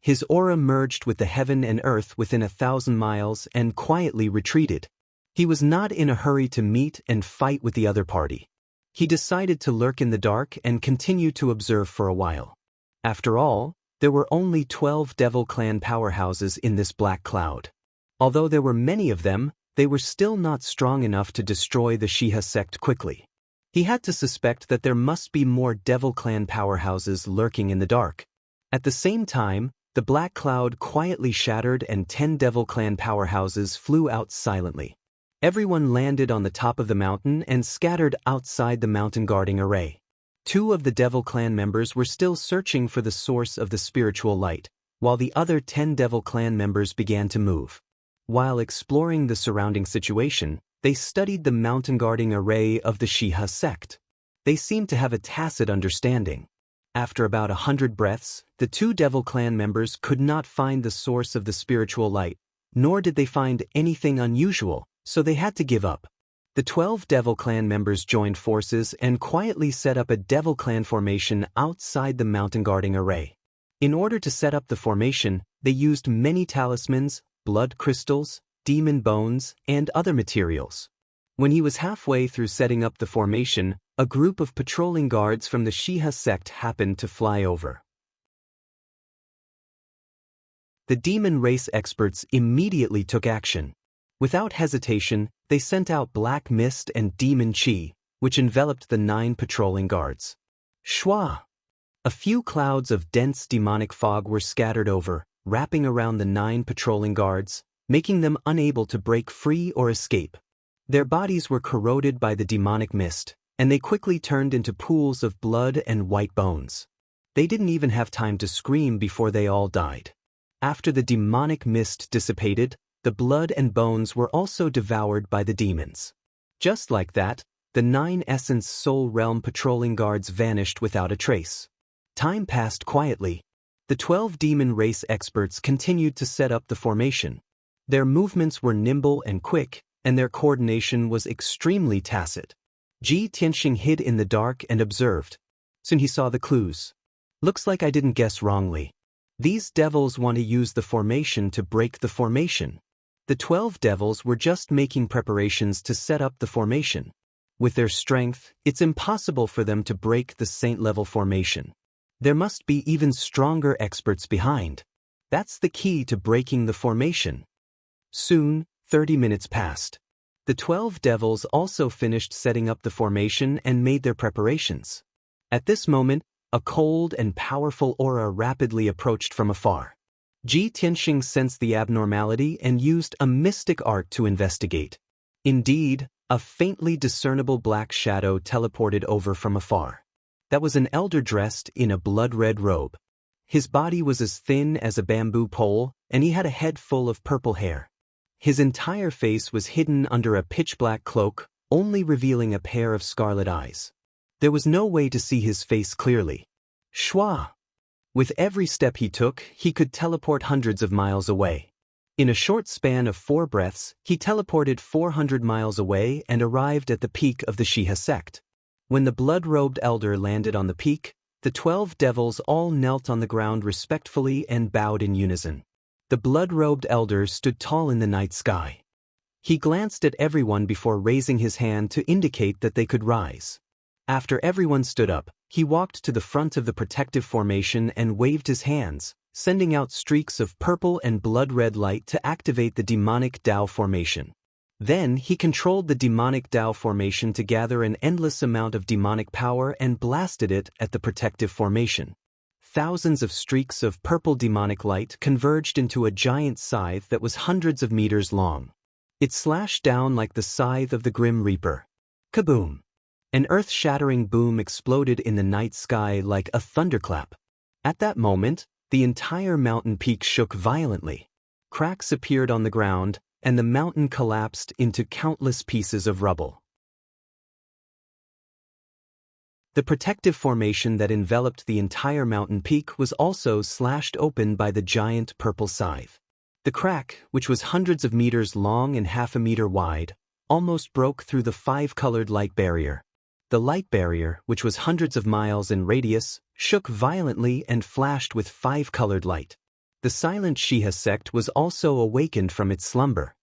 His aura merged with the heaven and earth within 1,000 miles and quietly retreated. He was not in a hurry to meet and fight with the other party. He decided to lurk in the dark and continue to observe for a while. After all, there were only 12 Devil Clan powerhouses in this black cloud. Although there were many of them, they were still not strong enough to destroy the Xianxia sect quickly. He had to suspect that there must be more Devil Clan powerhouses lurking in the dark. At the same time, the black cloud quietly shattered and 10 Devil Clan powerhouses flew out silently. Everyone landed on the top of the mountain and scattered outside the mountain guarding array. 2 of the Devil Clan members were still searching for the source of the spiritual light, while the other 10 Devil Clan members began to move. While exploring the surrounding situation, they studied the mountain guarding array of the Xianxia sect. They seemed to have a tacit understanding. After about 100 breaths, the 2 Devil Clan members could not find the source of the spiritual light, nor did they find anything unusual, so they had to give up. The 12 Devil Clan members joined forces and quietly set up a Devil Clan formation outside the mountain guarding array. In order to set up the formation, they used many talismans, blood crystals, demon bones, and other materials. When he was halfway through setting up the formation, a group of patrolling guards from the Xianxia sect happened to fly over. The demon race experts immediately took action. Without hesitation, they sent out black mist and demon chi, which enveloped the 9 patrolling guards. Shwa! A few clouds of dense demonic fog were scattered over, wrapping around the 9 patrolling guards, making them unable to break free or escape. Their bodies were corroded by the demonic mist, and they quickly turned into pools of blood and white bones. They didn't even have time to scream before they all died. After the demonic mist dissipated, the blood and bones were also devoured by the demons. Just like that, the 9 Essence Soul Realm patrolling guards vanished without a trace. Time passed quietly. The 12 demon race experts continued to set up the formation. Their movements were nimble and quick, and their coordination was extremely tacit. Ji Tianxing hid in the dark and observed. Soon he saw the clues. Looks like I didn't guess wrongly. These devils want to use the formation to break the formation. The 12 devils were just making preparations to set up the formation. With their strength, it's impossible for them to break the saint-level formation. There must be even stronger experts behind. That's the key to breaking the formation. Soon, 30 minutes passed. The 12 devils also finished setting up the formation and made their preparations. At this moment, a cold and powerful aura rapidly approached from afar. Ji Tianxing sensed the abnormality and used a mystic art to investigate. Indeed, a faintly discernible black shadow teleported over from afar. That was an elder dressed in a blood-red robe. His body was as thin as a bamboo pole, and he had a head full of purple hair. His entire face was hidden under a pitch-black cloak, only revealing a pair of scarlet eyes. There was no way to see his face clearly. Shwa! With every step he took, he could teleport hundreds of miles away. In a short span of 4 breaths, he teleported 400 miles away and arrived at the peak of the Xianxia sect. When the blood-robed elder landed on the peak, the 12 devils all knelt on the ground respectfully and bowed in unison. The blood-robed elder stood tall in the night sky. He glanced at everyone before raising his hand to indicate that they could rise. After everyone stood up, he walked to the front of the protective formation and waved his hands, sending out streaks of purple and blood-red light to activate the demonic Tao formation. Then he controlled the demonic Tao formation to gather an endless amount of demonic power and blasted it at the protective formation. Thousands of streaks of purple demonic light converged into a giant scythe that was hundreds of meters long. It slashed down like the scythe of the Grim Reaper. Kaboom! An earth-shattering boom exploded in the night sky like a thunderclap. At that moment, the entire mountain peak shook violently. Cracks appeared on the ground, and the mountain collapsed into countless pieces of rubble. The protective formation that enveloped the entire mountain peak was also slashed open by the giant purple scythe. The crack, which was hundreds of meters long and half a meter wide, almost broke through the 5-colored light barrier. The light barrier, which was hundreds of miles in radius, shook violently and flashed with 5-colored light. The silent Xianxia sect was also awakened from its slumber.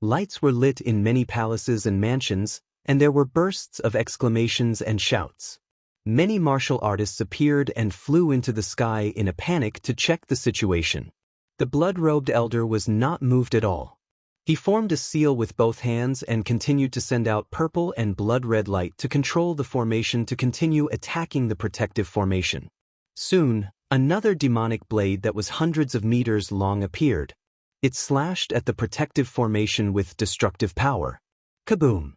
Lights were lit in many palaces and mansions, and there were bursts of exclamations and shouts. Many martial artists appeared and flew into the sky in a panic to check the situation. The blood-robed elder was not moved at all. He formed a seal with both hands and continued to send out purple and blood-red light to control the formation to continue attacking the protective formation. Soon, another demonic blade that was hundreds of meters long appeared. It slashed at the protective formation with destructive power. Kaboom!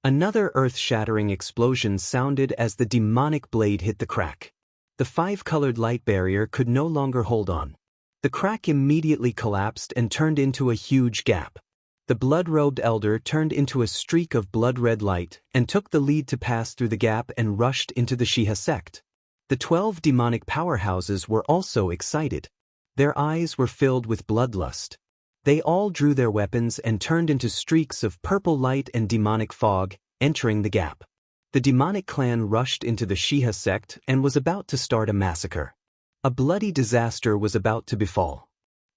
Another earth-shattering explosion sounded as the demonic blade hit the crack. The five-colored light barrier could no longer hold on. The crack immediately collapsed and turned into a huge gap. The blood-robed elder turned into a streak of blood-red light and took the lead to pass through the gap and rushed into the Xianxia sect. The 12 demonic powerhouses were also excited. Their eyes were filled with bloodlust. They all drew their weapons and turned into streaks of purple light and demonic fog, entering the gap. The demonic clan rushed into the Xianxia sect and was about to start a massacre. A bloody disaster was about to befall.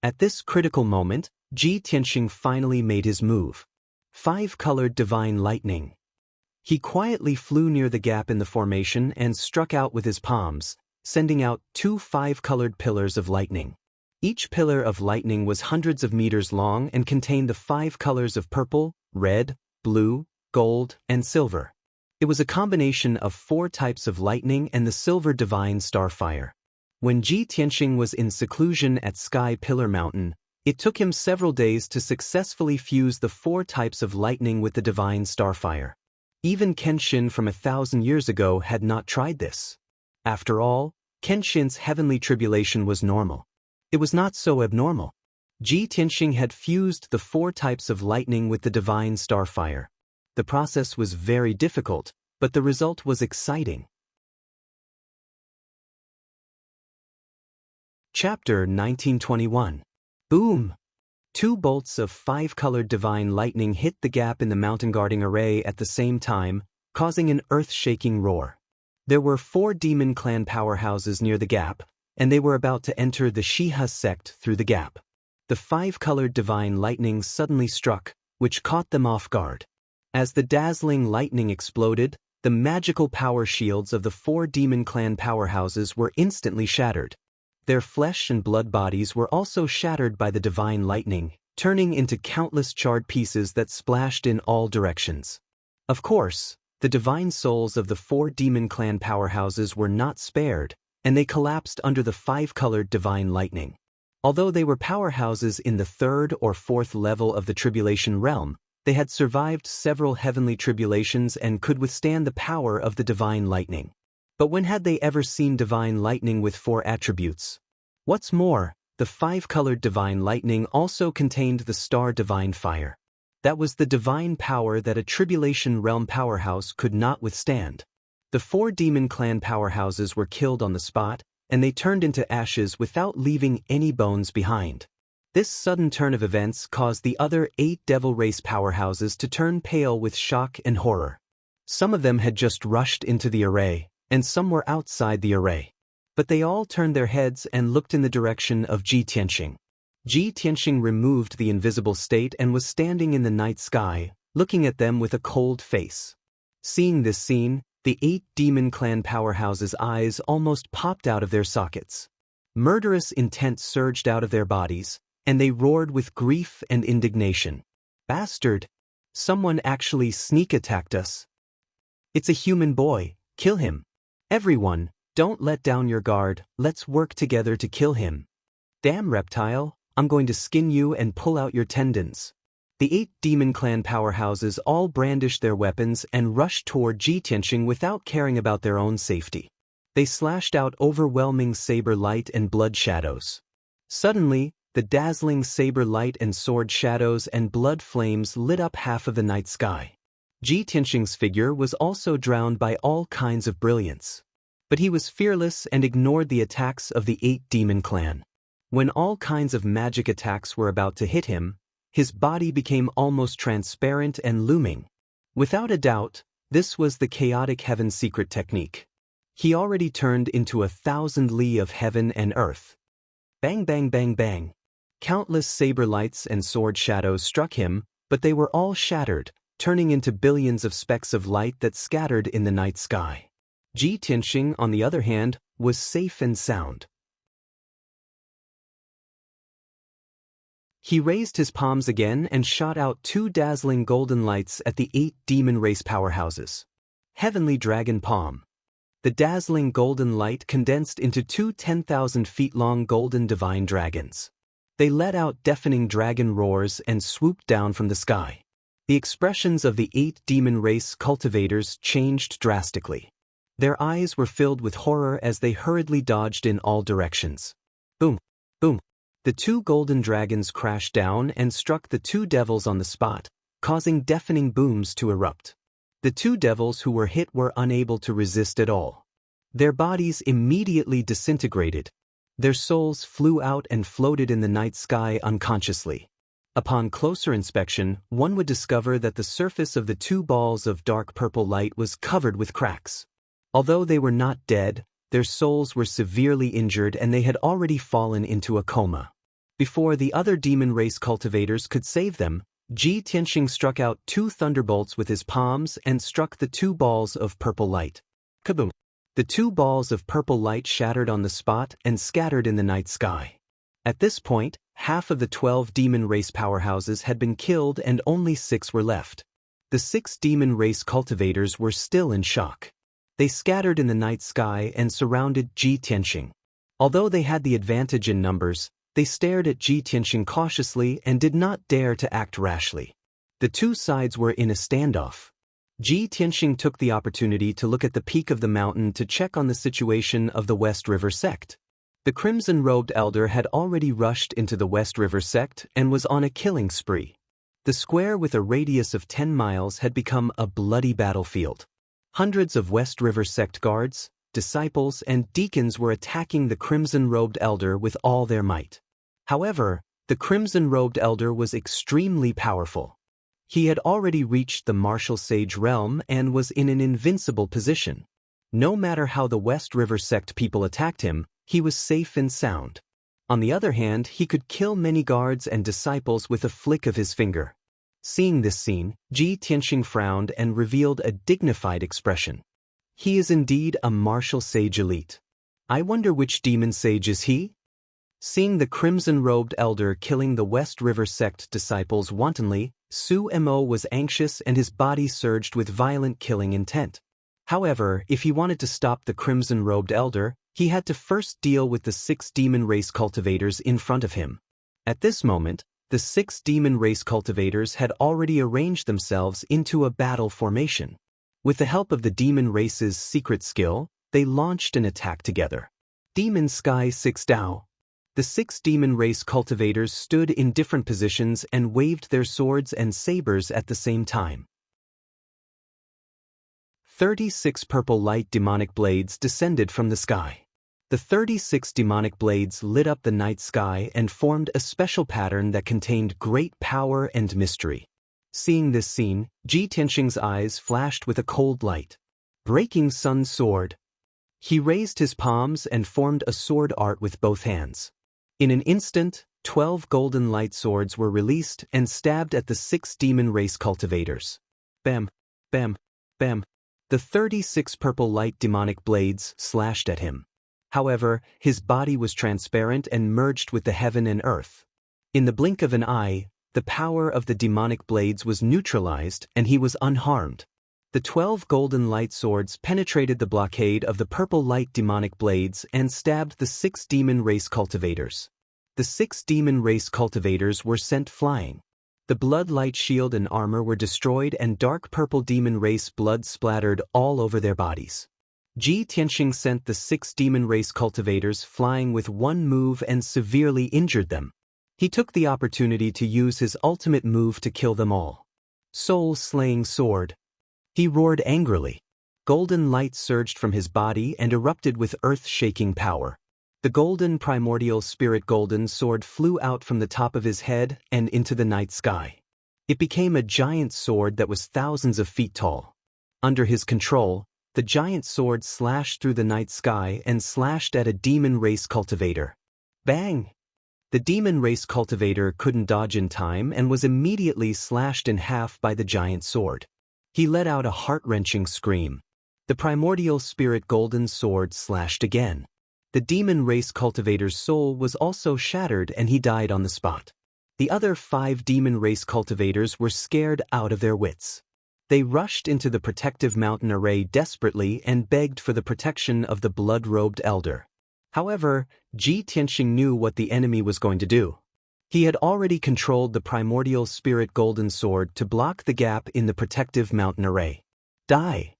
At this critical moment, Ji Tianxing finally made his move. Five-colored divine lightning. He quietly flew near the gap in the formation and struck out with his palms, sending out 2 five-colored pillars of lightning. Each pillar of lightning was hundreds of meters long and contained the 5 colors of purple, red, blue, gold, and silver. It was a combination of 4 types of lightning and the silver divine starfire. When Ji Tianxing was in seclusion at Sky Pillar Mountain, it took him several days to successfully fuse the 4 types of lightning with the divine starfire. Even Kenshin from 1,000 years ago had not tried this. After all, Kenshin's heavenly tribulation was normal. It was not so abnormal. Ji Tianxing had fused the 4 types of lightning with the divine starfire. The process was very difficult, but the result was exciting. Chapter 1921. Boom! 2 bolts of 5-colored divine lightning hit the gap in the mountain guarding array at the same time, causing an earth-shaking roar. There were 4 demon clan powerhouses near the gap, and they were about to enter the Xianxia sect through the gap. The 5-colored divine lightning suddenly struck, which caught them off guard. As the dazzling lightning exploded, the magical power shields of the 4 demon clan powerhouses were instantly shattered. Their flesh and blood bodies were also shattered by the divine lightning, turning into countless charred pieces that splashed in all directions. Of course, the divine souls of the 4 demon clan powerhouses were not spared, and they collapsed under the 5-colored divine lightning. Although they were powerhouses in the 3rd or 4th level of the tribulation realm, they had survived several heavenly tribulations and could withstand the power of the divine lightning. But when had they ever seen divine lightning with 4 attributes? What's more, the 5-colored divine lightning also contained the star divine fire. That was the divine power that a tribulation realm powerhouse could not withstand. The 4 demon clan powerhouses were killed on the spot, and they turned into ashes without leaving any bones behind. This sudden turn of events caused the other 8 devil race powerhouses to turn pale with shock and horror. Some of them had just rushed into the array, and some were outside the array. But they all turned their heads and looked in the direction of Ji Tianxing. Ji Tianxing removed the invisible state and was standing in the night sky, looking at them with a cold face. Seeing this scene, the 8 demon clan powerhouses' eyes almost popped out of their sockets. Murderous intent surged out of their bodies, and they roared with grief and indignation. Bastard! Someone actually sneak attacked us. It's a human boy, kill him. Everyone, don't let down your guard, let's work together to kill him. Damn reptile, I'm going to skin you and pull out your tendons. The 8 demon clan powerhouses all brandished their weapons and rushed toward Ji Tianxing without caring about their own safety. They slashed out overwhelming saber light and blood shadows. Suddenly, the dazzling saber light and sword shadows and blood flames lit up half of the night sky. Ji Tianxing's figure was also drowned by all kinds of brilliance. But he was fearless and ignored the attacks of the 8 demon clan. When all kinds of magic attacks were about to hit him, his body became almost transparent and looming. Without a doubt, this was the chaotic heaven secret technique. He already turned into 1,000 li of heaven and earth. Bang bang bang bang. Countless saber lights and sword shadows struck him, but they were all shattered, turning into billions of specks of light that scattered in the night sky. Ji Tianxing, on the other hand, was safe and sound. He raised his palms again and shot out 2 dazzling golden lights at the 8 demon race powerhouses. Heavenly Dragon Palm. The dazzling golden light condensed into 2 10,000 feet long golden divine dragons. They let out deafening dragon roars and swooped down from the sky. The expressions of the 8 demon race cultivators changed drastically. Their eyes were filled with horror as they hurriedly dodged in all directions. Boom! Boom! The 2 golden dragons crashed down and struck the 2 devils on the spot, causing deafening booms to erupt. The 2 devils who were hit were unable to resist at all. Their bodies immediately disintegrated. Their souls flew out and floated in the night sky unconsciously. Upon closer inspection, one would discover that the surface of the 2 balls of dark purple light was covered with cracks. Although they were not dead, their souls were severely injured and they had already fallen into a coma. Before the other demon race cultivators could save them, Ji Tianxing struck out 2 thunderbolts with his palms and struck the 2 balls of purple light. Kaboom! The 2 balls of purple light shattered on the spot and scattered in the night sky. At this point, half of the 12 demon race powerhouses had been killed and only 6 were left. The 6 demon race cultivators were still in shock. They scattered in the night sky and surrounded Ji Tianxing. Although they had the advantage in numbers, they stared at Ji Tianxing cautiously and did not dare to act rashly. The 2 sides were in a standoff. Ji Tianxing took the opportunity to look at the peak of the mountain to check on the situation of the West River sect. The crimson-robed elder had already rushed into the West River sect and was on a killing spree. The square with a radius of 10 miles had become a bloody battlefield. Hundreds of West River sect guards, disciples, and deacons were attacking the crimson-robed elder with all their might. However, the crimson-robed elder was extremely powerful. He had already reached the martial sage realm and was in an invincible position. No matter how the West River sect people attacked him, he was safe and sound. On the other hand, he could kill many guards and disciples with a flick of his finger. Seeing this scene, Ji Tianxing frowned and revealed a dignified expression. He is indeed a martial sage elite. I wonder which demon sage is he? Seeing the crimson-robed elder killing the West River sect disciples wantonly, Su Mo was anxious and his body surged with violent killing intent. However, if he wanted to stop the crimson-robed elder, he had to first deal with the 6 demon race cultivators in front of him. At this moment, the 6 demon race cultivators had already arranged themselves into a battle formation. With the help of the demon race's secret skill, they launched an attack together. Demon Sky 6 Dao. The 6 demon race cultivators stood in different positions and waved their swords and sabers at the same time. 36 purple light demonic blades descended from the sky. The 36 demonic blades lit up the night sky and formed a special pattern that contained great power and mystery. Seeing this scene, Ji Tianxing's eyes flashed with a cold light. Breaking Sun Sword. He raised his palms and formed a sword art with both hands. In an instant, 12 golden light swords were released and stabbed at the 6 demon race cultivators. Bam! Bam! Bam! The 36 purple light demonic blades slashed at him. However, his body was transparent and merged with the heaven and earth. In the blink of an eye, the power of the demonic blades was neutralized and he was unharmed. The 12 golden light swords penetrated the blockade of the purple light demonic blades and stabbed the 6 demon race cultivators. The 6 demon race cultivators were sent flying. The blood light shield and armor were destroyed and dark purple demon race blood splattered all over their bodies. Ji Tianxing sent the 6 demon race cultivators flying with one move and severely injured them. He took the opportunity to use his ultimate move to kill them all. Soul-slaying sword. He roared angrily. Golden light surged from his body and erupted with earth-shaking power. The golden primordial spirit golden sword flew out from the top of his head and into the night sky. It became a giant sword that was thousands of feet tall. Under his control, the giant sword slashed through the night sky and slashed at a demon race cultivator. Bang! The demon race cultivator couldn't dodge in time and was immediately slashed in half by the giant sword. He let out a heart-wrenching scream. The primordial spirit golden sword slashed again. The demon race cultivator's soul was also shattered and he died on the spot. The other 5 demon race cultivators were scared out of their wits. They rushed into the protective mountain array desperately and begged for the protection of the blood-robed elder. However, Ji Tianxing knew what the enemy was going to do. He had already controlled the primordial spirit golden sword to block the gap in the protective mountain array. Die!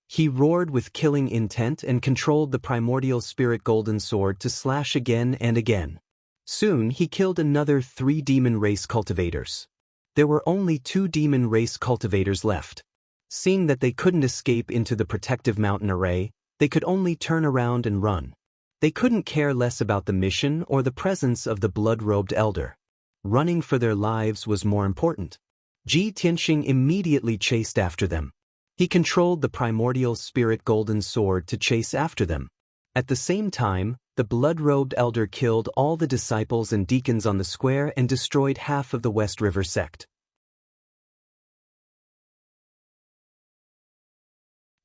He roared with killing intent and controlled the primordial spirit golden sword to slash again and again. Soon he killed another 3 demon race cultivators. There were only 2 demon race cultivators left. Seeing that they couldn't escape into the protective mountain array, they could only turn around and run. They couldn't care less about the mission or the presence of the blood-robed elder. Running for their lives was more important. Ji Tianxing immediately chased after them. He controlled the primordial spirit golden sword to chase after them. At the same time, the blood-robed elder killed all the disciples and deacons on the square and destroyed half of the West River sect.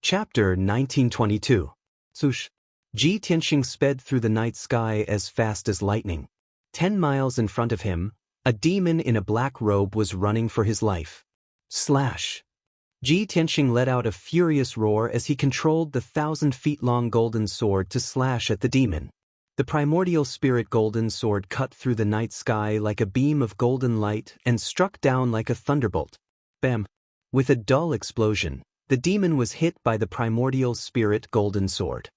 Chapter 1922. Swoosh. Ji Tianxing sped through the night sky as fast as lightning. 10 miles in front of him, a demon in a black robe was running for his life. Slash. Ji Tianxing let out a furious roar as he controlled the 1,000-feet-long golden sword to slash at the demon. The primordial spirit golden sword cut through the night sky like a beam of golden light and struck down like a thunderbolt. Bam! With a dull explosion, the demon was hit by the primordial spirit golden sword.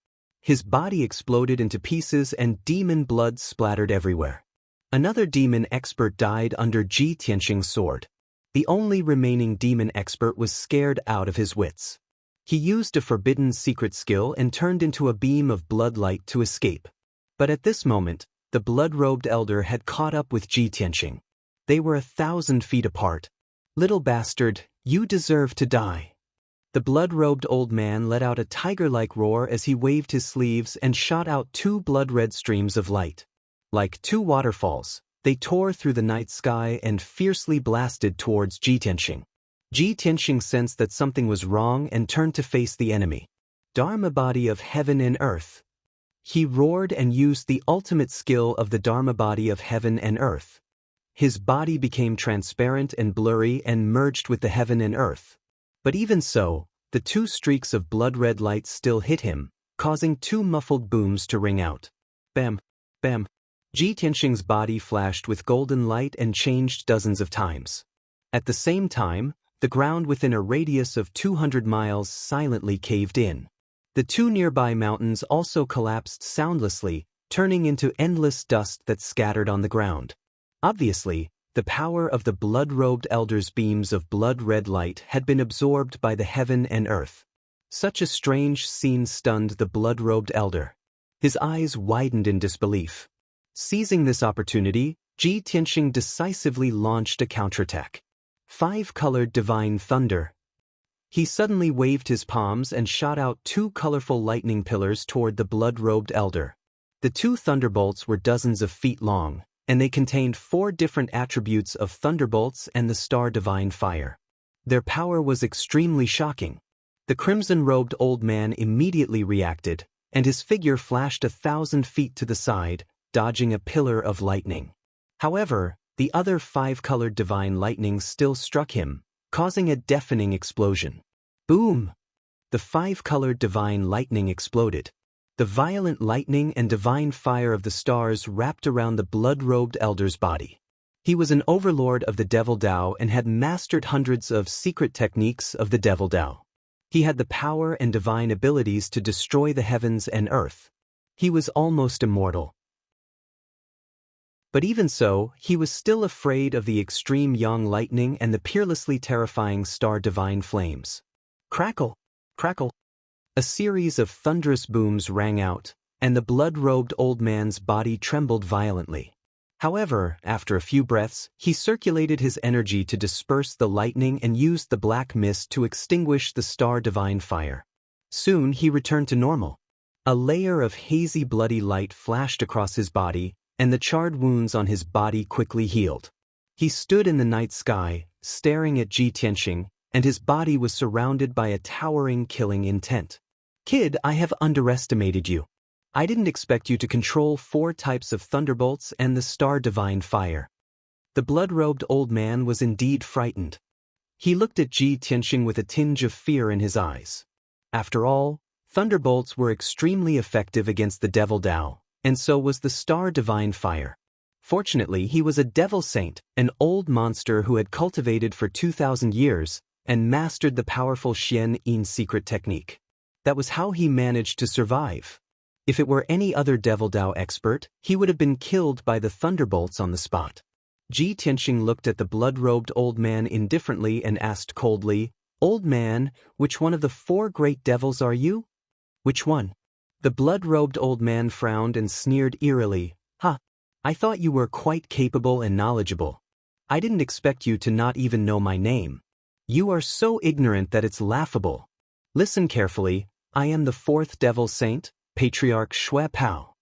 His body exploded into pieces and demon blood splattered everywhere. Another demon expert died under Ji Tianxing's sword. The only remaining demon expert was scared out of his wits. He used a forbidden secret skill and turned into a beam of blood light to escape. But at this moment, the blood-robed elder had caught up with Ji Tianxing. They were 1,000 feet apart. Little bastard, you deserve to die. The blood-robed old man let out a tiger-like roar as he waved his sleeves and shot out 2 blood-red streams of light. Like 2 waterfalls, they tore through the night sky and fiercely blasted towards Ji Tianxing. Ji Tianxing sensed that something was wrong and turned to face the enemy. Dharma body of heaven and earth. He roared and used the ultimate skill of the Dharma body of heaven and earth. His body became transparent and blurry and merged with the heaven and earth. But even so, the 2 streaks of blood-red light still hit him, causing 2 muffled booms to ring out. Bam! Bam! Ji Tianxing's body flashed with golden light and changed dozens of times. At the same time, the ground within a radius of 200 miles silently caved in. The 2 nearby mountains also collapsed soundlessly, turning into endless dust that scattered on the ground. Obviously, the power of the blood-robed elder's beams of blood-red light had been absorbed by the heaven and earth. Such a strange scene stunned the blood-robed elder. His eyes widened in disbelief. Seizing this opportunity, Ji Tianxing decisively launched a counterattack. 5-colored divine thunder. He suddenly waved his palms and shot out 2 colorful lightning pillars toward the blood-robed elder. The 2 thunderbolts were dozens of feet long, and they contained 4 different attributes of thunderbolts and the star divine fire. Their power was extremely shocking. The crimson-robed old man immediately reacted, and his figure flashed 1,000 feet to the side, dodging a pillar of lightning. However, the other 5-colored divine lightning still struck him, causing a deafening explosion. Boom! The 5-colored divine lightning exploded. The violent lightning and divine fire of the stars wrapped around the blood-robed elder's body. He was an overlord of the Devil Dao and had mastered hundreds of secret techniques of the Devil Dao. He had the power and divine abilities to destroy the heavens and earth. He was almost immortal. But even so, he was still afraid of the extreme yang lightning and the peerlessly terrifying star divine flames. Crackle! Crackle! A series of thunderous booms rang out, and the blood-robed old man's body trembled violently. However, after a few breaths, he circulated his energy to disperse the lightning and used the black mist to extinguish the star divine fire. Soon he returned to normal. A layer of hazy bloody light flashed across his body, and the charred wounds on his body quickly healed. He stood in the night sky, staring at Ji Tianxing, and his body was surrounded by a towering killing intent. Kid, I have underestimated you. I didn't expect you to control 4 types of thunderbolts and the star divine fire. The blood-robed old man was indeed frightened. He looked at Ji Tianxing with a tinge of fear in his eyes. After all, thunderbolts were extremely effective against the Devil Dao, and so was the star divine fire. Fortunately, he was a devil saint, an old monster who had cultivated for 2,000 years and mastered the powerful Xian Yin secret technique. That was how he managed to survive. If it were any other Devil Dao expert, he would have been killed by the thunderbolts on the spot. Ji Tianxing looked at the blood-robed old man indifferently and asked coldly, "Old man, which one of the 4 great devils are you?" "Which one?" The blood-robed old man frowned and sneered eerily. "Ha! I thought you were quite capable and knowledgeable. I didn't expect you to not even know my name. You are so ignorant that it's laughable. Listen carefully, I am the 4th devil saint, Patriarch Xue Pao."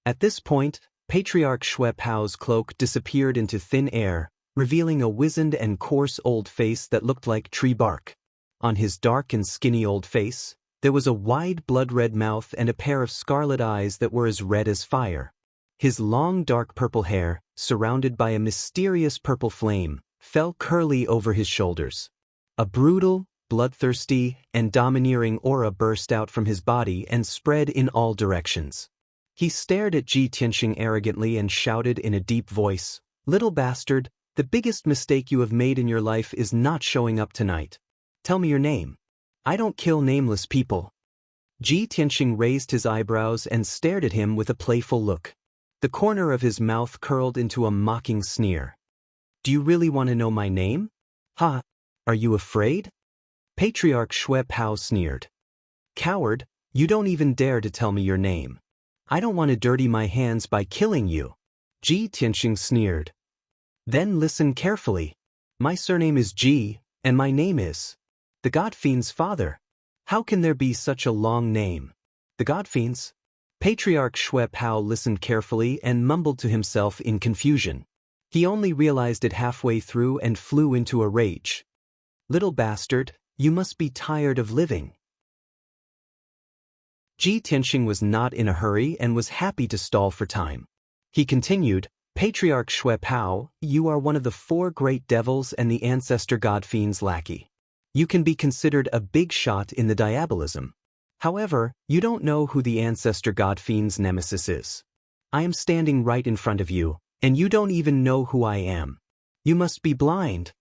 At this point, Patriarch Xue Pao's cloak disappeared into thin air, revealing a wizened and coarse old face that looked like tree bark. On his dark and skinny old face, there was a wide blood-red mouth and a pair of scarlet eyes that were as red as fire. His long dark purple hair, surrounded by a mysterious purple flame, fell curly over his shoulders. A brutal, bloodthirsty, and domineering aura burst out from his body and spread in all directions. He stared at Ji Tianxing arrogantly and shouted in a deep voice, "Little bastard, the biggest mistake you have made in your life is not showing up tonight. Tell me your name. I don't kill nameless people." Ji Tianxing raised his eyebrows and stared at him with a playful look. The corner of his mouth curled into a mocking sneer. "Do you really want to know my name? Ha! Are you afraid?" Patriarch Xue Pao sneered. "Coward, you don't even dare to tell me your name. I don't want to dirty my hands by killing you." Ji Tianxing sneered. "Then listen carefully. My surname is Ji, and my name is the God Fiend's father. How can there be such a long name? The God Fiend's?" Patriarch Xue Pao listened carefully and mumbled to himself in confusion. He only realized it halfway through and flew into a rage. "Little bastard, you must be tired of living." Ji Tianxing was not in a hurry and was happy to stall for time. He continued, "Patriarch Xue Pao, you are one of the 4 great devils and the ancestor God Fiend's lackey. You can be considered a big shot in the diabolism. However, you don't know who the ancestor God Fiend's nemesis is. I am standing right in front of you, and you don't even know who I am. You must be blind."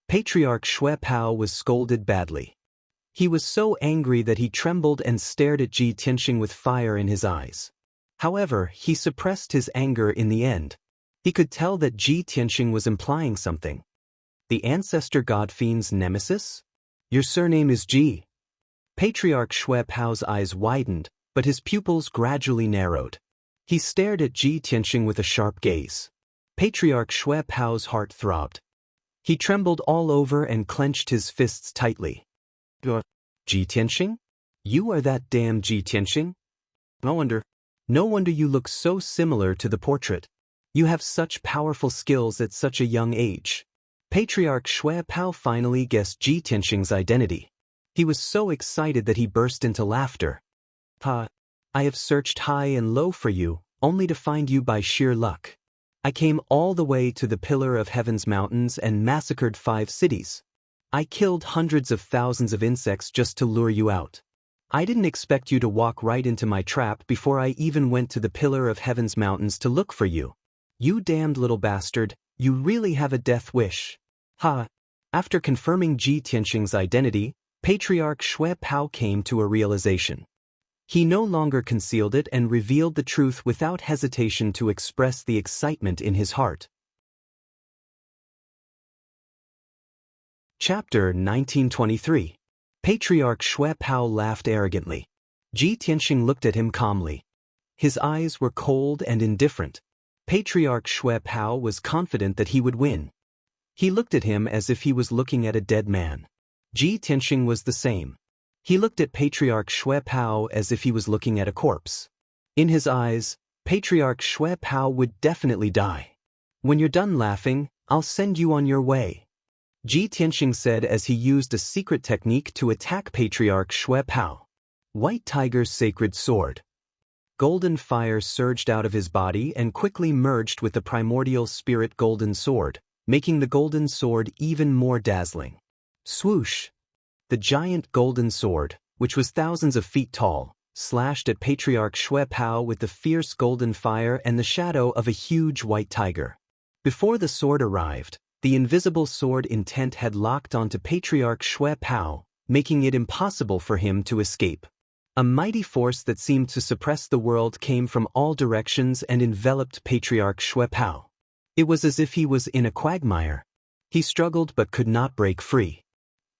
Patriarch Xue Pao was scolded badly. He was so angry that he trembled and stared at Ji Tianxing with fire in his eyes. However, he suppressed his anger in the end. He could tell that Ji Tianxing was implying something. "The ancestor God Fiend's nemesis? Your surname is Ji." Patriarch Xue Pao's eyes widened, but his pupils gradually narrowed. He stared at Ji Tianxing with a sharp gaze. Patriarch Xue Pao's heart throbbed. He trembled all over and clenched his fists tightly. "Ji Tianxing? You are that damn Ji Tianxing? No wonder you look so similar to the portrait. You have such powerful skills at such a young age." Patriarch Xue Pao finally guessed Ji Tianxing's identity. He was so excited that he burst into laughter. "Ha! I have searched high and low for you, only to find you by sheer luck. I came all the way to the Pillar of Heaven's mountains and massacred 5 cities. I killed hundreds of thousands of insects just to lure you out. I didn't expect you to walk right into my trap before I even went to the Pillar of Heaven's mountains to look for you. You damned little bastard, you really have a death wish. Ha!" After confirming Ji Tianxing's identity, Patriarch Xue Pao came to a realization. He no longer concealed it and revealed the truth without hesitation to express the excitement in his heart. Chapter 1923. Patriarch Xue Pao laughed arrogantly. Ji Tianxing looked at him calmly. His eyes were cold and indifferent. Patriarch Xue Pao was confident that he would win. He looked at him as if he was looking at a dead man. Ji Tianxing was the same. He looked at Patriarch Xue Pao as if he was looking at a corpse. In his eyes, Patriarch Xue Pao would definitely die. "When you're done laughing, I'll send you on your way," Ji Tianxing said as he used a secret technique to attack Patriarch Xue Pao. White Tiger's Sacred Sword. Golden fire surged out of his body and quickly merged with the primordial spirit golden sword, making the golden sword even more dazzling. Swoosh! The giant golden sword, which was thousands of feet tall, slashed at Patriarch Shui Pao with the fierce golden fire and the shadow of a huge white tiger. Before the sword arrived, the invisible sword intent had locked onto Patriarch Shui Pao, making it impossible for him to escape. A mighty force that seemed to suppress the world came from all directions and enveloped Patriarch Shui Pao. It was as if he was in a quagmire. He struggled but could not break free.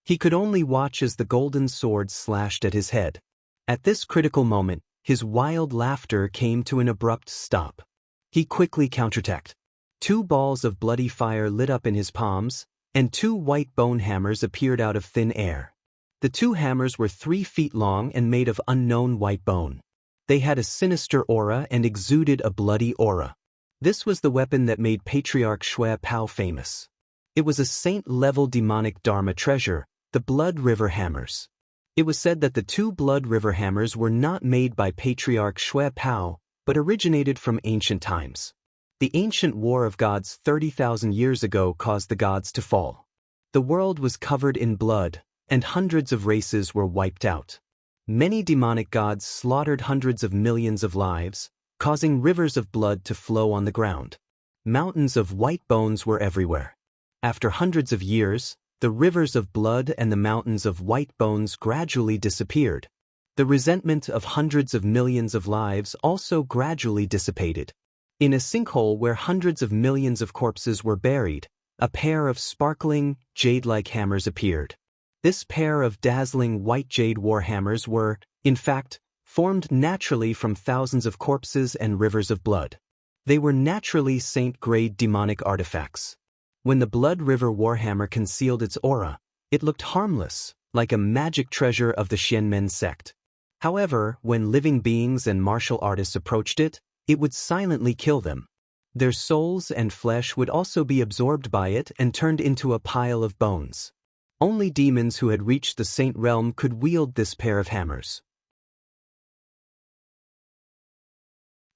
He could only watch as the golden sword slashed at his head. At this critical moment, his wild laughter came to an abrupt stop. He quickly counterattacked. 2 balls of bloody fire lit up in his palms, and 2 white bone hammers appeared out of thin air. The 2 hammers were 3 feet long and made of unknown white bone. They had a sinister aura and exuded a bloody aura. This was the weapon that made Patriarch Shui Pao famous. It was a saint-level demonic dharma treasure, the Blood River Hammers. It was said that the 2 Blood River Hammers were not made by Patriarch Shui Pao, but originated from ancient times. The ancient war of gods 30,000 years ago caused the gods to fall. The world was covered in blood, and hundreds of races were wiped out. Many demonic gods slaughtered hundreds of millions of lives, causing rivers of blood to flow on the ground. Mountains of white bones were everywhere. After hundreds of years, the rivers of blood and the mountains of white bones gradually disappeared. The resentment of hundreds of millions of lives also gradually dissipated. In a sinkhole where hundreds of millions of corpses were buried, a pair of sparkling, jade-like hammers appeared. This pair of dazzling white jade warhammers were, in fact, formed naturally from thousands of corpses and rivers of blood. They were naturally saint-grade demonic artifacts. When the Blood River Warhammer concealed its aura, it looked harmless, like a magic treasure of the Xianmen sect. However, when living beings and martial artists approached it, it would silently kill them. Their souls and flesh would also be absorbed by it and turned into a pile of bones. Only demons who had reached the saint realm could wield this pair of hammers.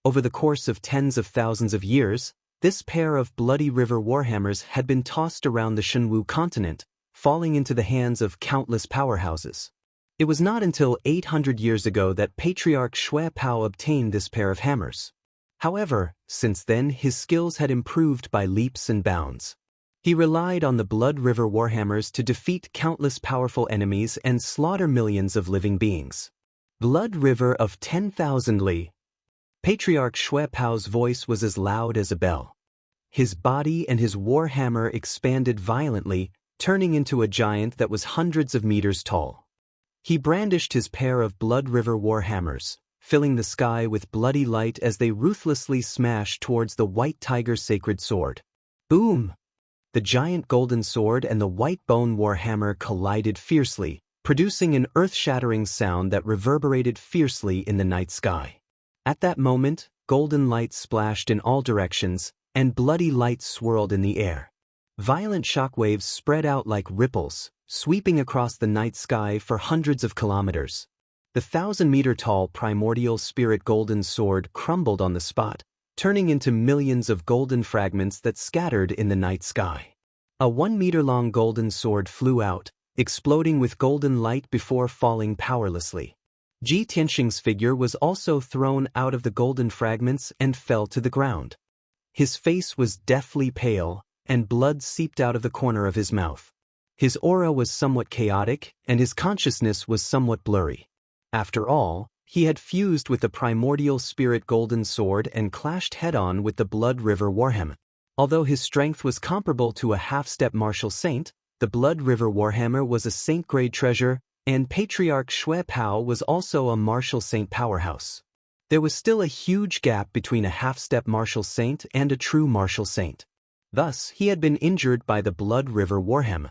Over the course of tens of thousands of years, this pair of Bloody River Warhammers had been tossed around the Shenwu continent, falling into the hands of countless powerhouses. It was not until 800 years ago that Patriarch Shui Pao obtained this pair of hammers. However, since then his skills had improved by leaps and bounds. He relied on the Blood River Warhammers to defeat countless powerful enemies and slaughter millions of living beings. Blood River of 10,000 Li. Patriarch Shui Pao's voice was as loud as a bell. His body and his warhammer expanded violently, turning into a giant that was hundreds of meters tall. He brandished his pair of Blood River warhammers, filling the sky with bloody light as they ruthlessly smashed towards the white tiger's sacred sword. Boom! The giant golden sword and the white bone warhammer collided fiercely, producing an earth-shattering sound that reverberated fiercely in the night sky. At that moment, golden light splashed in all directions, and bloody light swirled in the air. Violent shockwaves spread out like ripples, sweeping across the night sky for hundreds of kilometers. The 1,000-meter-tall primordial spirit golden sword crumbled on the spot, turning into millions of golden fragments that scattered in the night sky. A 1-meter-long golden sword flew out, exploding with golden light before falling powerlessly. Ji Tianxing's figure was also thrown out of the golden fragments and fell to the ground. His face was deathly pale, and blood seeped out of the corner of his mouth. His aura was somewhat chaotic, and his consciousness was somewhat blurry. After all, he had fused with the primordial spirit golden sword and clashed head-on with the Blood River Warhammer. Although his strength was comparable to a half-step martial saint, the Blood River Warhammer was a saint-grade treasure, and Patriarch Shui Pao was also a martial saint powerhouse. There was still a huge gap between a half-step martial saint and a true martial saint. Thus, he had been injured by the Blood River Warhammer.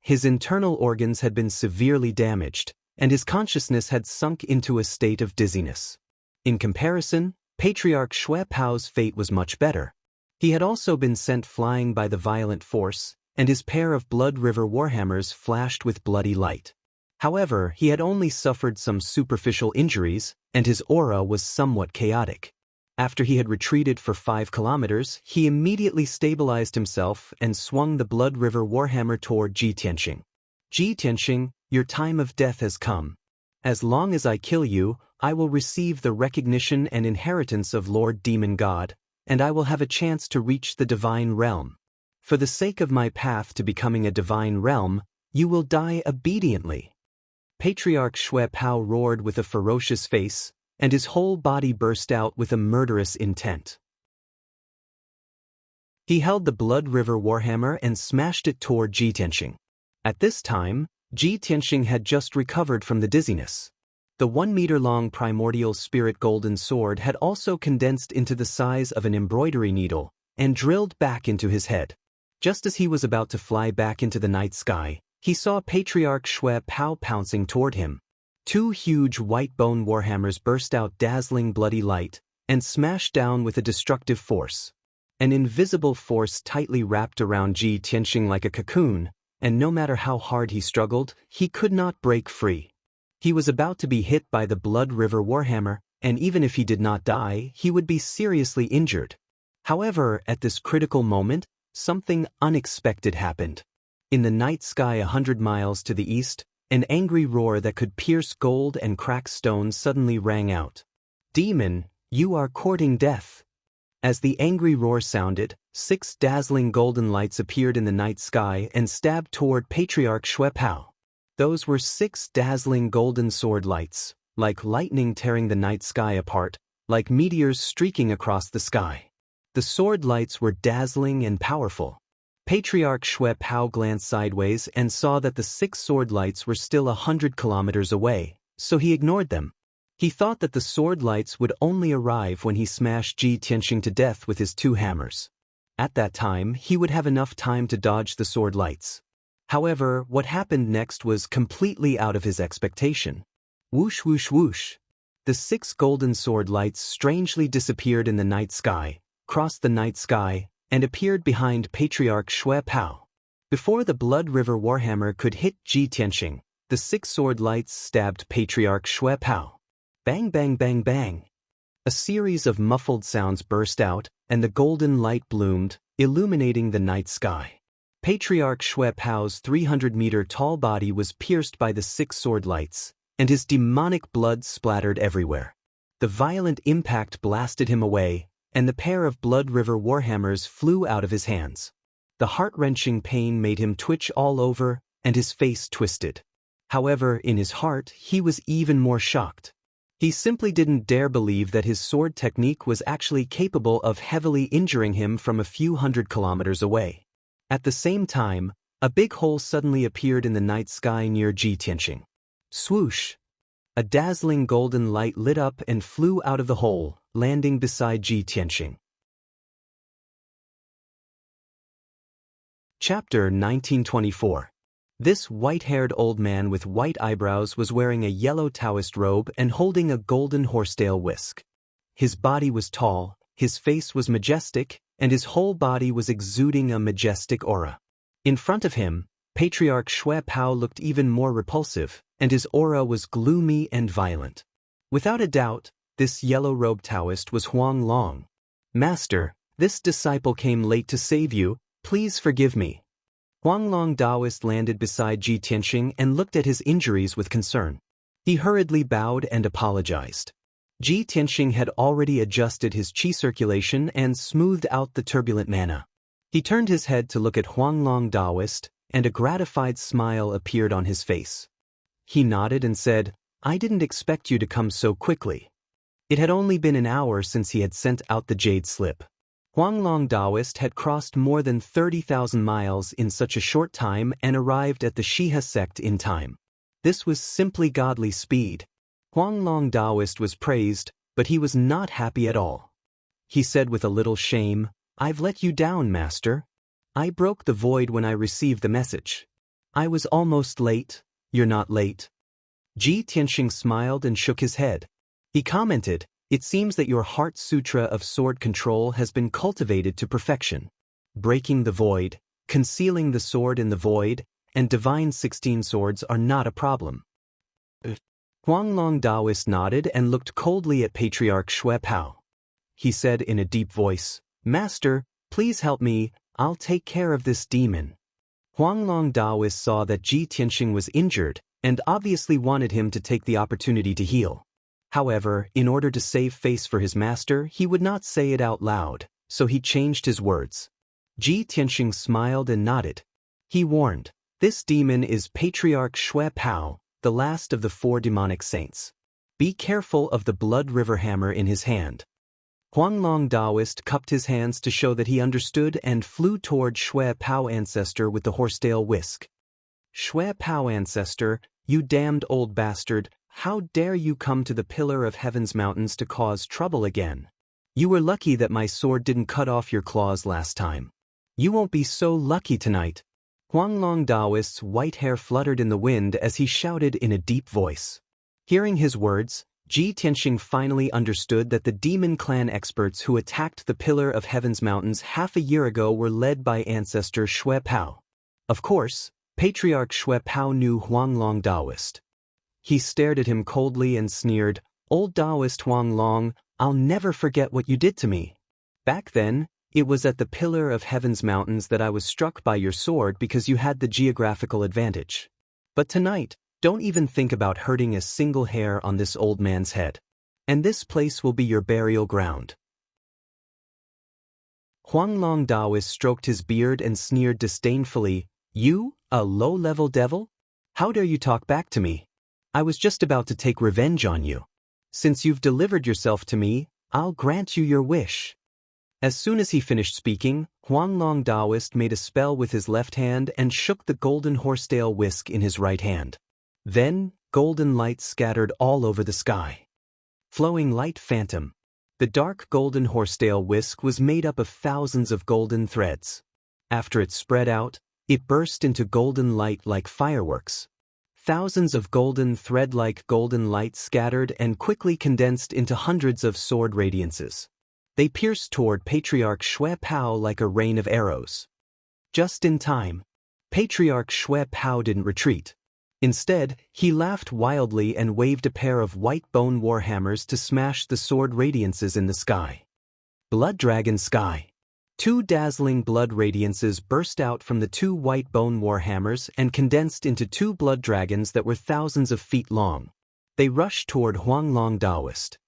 His internal organs had been severely damaged, and his consciousness had sunk into a state of dizziness. In comparison, Patriarch Shui Pao's fate was much better. He had also been sent flying by the violent force, and his pair of Blood River Warhammers flashed with bloody light. However, he had only suffered some superficial injuries, and his aura was somewhat chaotic. After he had retreated for 5 kilometers, he immediately stabilized himself and swung the Blood River Warhammer toward Ji Tianxing. Ji Tianxing, your time of death has come. As long as I kill you, I will receive the recognition and inheritance of Lord Demon God, and I will have a chance to reach the divine realm. For the sake of my path to becoming a divine realm, you will die obediently." Patriarch Xue Pao roared with a ferocious face, and his whole body burst out with a murderous intent. He held the Blood River Warhammer and smashed it toward Ji Tianxing. At this time, Ji Tianxing had just recovered from the dizziness. The 1-meter-long primordial spirit golden sword had also condensed into the size of an embroidery needle and drilled back into his head. Just as he was about to fly back into the night sky, he saw Patriarch Xue Pao pouncing toward him. 2 huge white bone warhammers burst out dazzling bloody light and smashed down with a destructive force. An invisible force tightly wrapped around Ji Tianxing like a cocoon, and no matter how hard he struggled, he could not break free. He was about to be hit by the Blood River Warhammer, and even if he did not die, he would be seriously injured. However, at this critical moment, something unexpected happened. In the night sky 100 miles to the east, an angry roar that could pierce gold and crack stone suddenly rang out. "Demon, you are courting death." As the angry roar sounded, 6 dazzling golden lights appeared in the night sky and stabbed toward Patriarch Xue Pao. Those were 6 dazzling golden sword lights, like lightning tearing the night sky apart, like meteors streaking across the sky. The sword lights were dazzling and powerful. Patriarch Xue Pao glanced sideways and saw that the 6 sword lights were still 100 kilometers away, so he ignored them. He thought that the sword lights would only arrive when he smashed Ji Tianxing to death with his 2 hammers. At that time, he would have enough time to dodge the sword lights. However, what happened next was completely out of his expectation. Whoosh whoosh whoosh. The 6 golden sword lights strangely disappeared in the night sky, crossed the night sky, and appeared behind Patriarch Xue Pao. Before the Blood River Warhammer could hit Ji Tianxing, the 6 sword lights stabbed Patriarch Xue Pao. Bang bang bang bang. A series of muffled sounds burst out, and the golden light bloomed, illuminating the night sky. Patriarch Xue Pao's 300-meter-tall body was pierced by the 6 sword lights, and his demonic blood splattered everywhere. The violent impact blasted him away, and the pair of Blood River Warhammers flew out of his hands. The heart-wrenching pain made him twitch all over, and his face twisted. However, in his heart, he was even more shocked. He simply didn't dare believe that his sword technique was actually capable of heavily injuring him from a few hundred kilometers away. At the same time, a big hole suddenly appeared in the night sky near Ji Tianxing. Swoosh! A dazzling golden light lit up and flew out of the hole, landing beside Ji Tianxing. Chapter 1924. This white-haired old man with white eyebrows was wearing a yellow Taoist robe and holding a golden horsetail whisk. His body was tall, his face was majestic, and his whole body was exuding a majestic aura. In front of him, Patriarch Xue Pao looked even more repulsive, and his aura was gloomy and violent. Without a doubt, this yellow-robed Taoist was Huang Long. "Master, this disciple came late to save you, please forgive me." Huang Long Taoist landed beside Ji Tianxing and looked at his injuries with concern. He hurriedly bowed and apologized. Ji Tianxing had already adjusted his qi circulation and smoothed out the turbulent mana. He turned his head to look at Huang Long Taoist, and a gratified smile appeared on his face. He nodded and said, "I didn't expect you to come so quickly." It had only been an hour since he had sent out the jade slip. Huang Long Taoist had crossed more than 30,000 miles in such a short time and arrived at the Shiha sect in time. This was simply godly speed. Huang Long Taoist was praised, but he was not happy at all. He said with a little shame, "I've let you down, Master. I broke the void when I received the message. I was almost late." "You're not late." Ji Tianxing smiled and shook his head. He commented, "It seems that your heart sutra of sword control has been cultivated to perfection. Breaking the void, concealing the sword in the void, and divine 16 swords are not a problem." Huang Long Taoist nodded and looked coldly at Patriarch Xue Pao. He said in a deep voice, "Master, please help me, I'll take care of this demon." Huang Long Taoist saw that Ji Tianxing was injured, and obviously wanted him to take the opportunity to heal. However, in order to save face for his master, he would not say it out loud, so he changed his words. Ji Tianxing smiled and nodded. He warned, "This demon is Patriarch Xue Pao, the last of the 4 demonic saints. Be careful of the blood river hammer in his hand." Huanglong Daoist cupped his hands to show that he understood and flew toward Xue Pao ancestor with the horsetail whisk. "Xue Pao ancestor, you damned old bastard, how dare you come to the Pillar of Heaven's mountains to cause trouble again? You were lucky that my sword didn't cut off your claws last time. You won't be so lucky tonight." Huanglong Daoist's white hair fluttered in the wind as he shouted in a deep voice. Hearing his words, Ji Tianxing finally understood that the demon clan experts who attacked the Pillar of Heaven's mountains half a year ago were led by ancestor Xue Pao. Of course, Patriarch Xue Pao knew Huanglong Daoist. He stared at him coldly and sneered, "Old Daoist Huanglong, I'll never forget what you did to me. Back then, it was at the Pillar of Heaven's mountains that I was struck by your sword because you had the geographical advantage. But tonight, don't even think about hurting a single hair on this old man's head. And this place will be your burial ground." Huanglong Daoist stroked his beard and sneered disdainfully, "You, a low-level devil? How dare you talk back to me? I was just about to take revenge on you. Since you've delivered yourself to me, I'll grant you your wish." As soon as he finished speaking, Huanglong Daoist made a spell with his left hand and shook the golden horsetail whisk in his right hand. Then, golden light scattered all over the sky. Flowing light phantom. The dark golden horsetail whisk was made up of thousands of golden threads. After it spread out, it burst into golden light like fireworks. Thousands of golden thread-like golden light scattered and quickly condensed into hundreds of sword radiances. They pierced toward Patriarch Xue Pao like a rain of arrows. Just in time, Patriarch Xue Pao didn't retreat. Instead, he laughed wildly and waved a pair of white bone warhammers to smash the sword radiances in the sky. Blood Dragon Sky. 2 dazzling blood radiances burst out from the 2 white bone warhammers and condensed into 2 blood dragons that were thousands of feet long. They rushed toward Huanglong Daoist.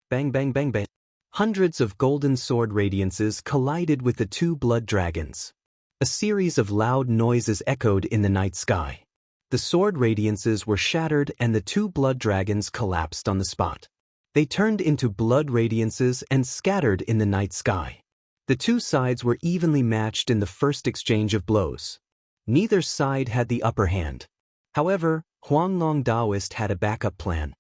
Bang bang bang bang. Hundreds of golden sword radiances collided with the 2 blood dragons. A series of loud noises echoed in the night sky. The sword radiances were shattered and the 2 blood dragons collapsed on the spot. They turned into blood radiances and scattered in the night sky. The 2 sides were evenly matched in the first exchange of blows. Neither side had the upper hand. However, Huanglong Daoist had a backup plan.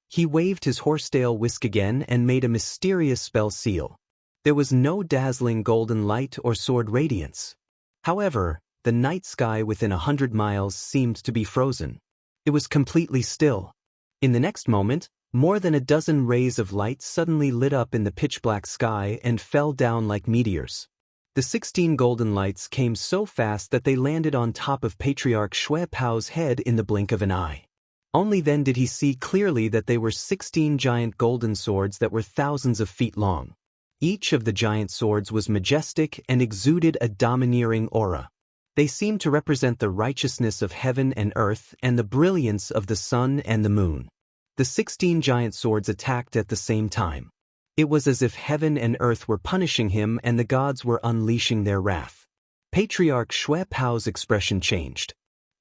He waved his horsetail whisk again and made a mysterious spell seal. There was no dazzling golden light or sword radiance. However, the night sky within 100 miles seemed to be frozen. It was completely still. In the next moment, more than a dozen rays of light suddenly lit up in the pitch-black sky and fell down like meteors. The 16 golden lights came so fast that they landed on top of Patriarch Xue Pao's head in the blink of an eye. Only then did he see clearly that they were 16 giant golden swords that were thousands of feet long. Each of the giant swords was majestic and exuded a domineering aura. They seemed to represent the righteousness of heaven and earth and the brilliance of the sun and the moon. The 16 giant swords attacked at the same time. It was as if heaven and earth were punishing him and the gods were unleashing their wrath. Patriarch Xue Pao's expression changed.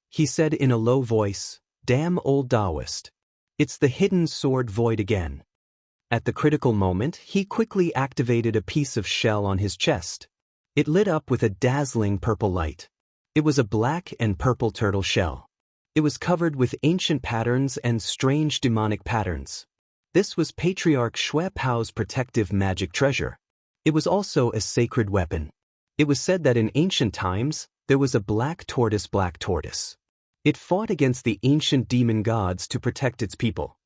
He said in a low voice, "Damn old Daoist. It's the hidden sword void again." At the critical moment, he quickly activated a piece of shell on his chest. It lit up with a dazzling purple light. It was a black and purple turtle shell. It was covered with ancient patterns and strange demonic patterns. This was Patriarch Xue Pao's protective magic treasure. It was also a sacred weapon. It was said that in ancient times, there was a black tortoise. It fought against the ancient demon gods to protect its people.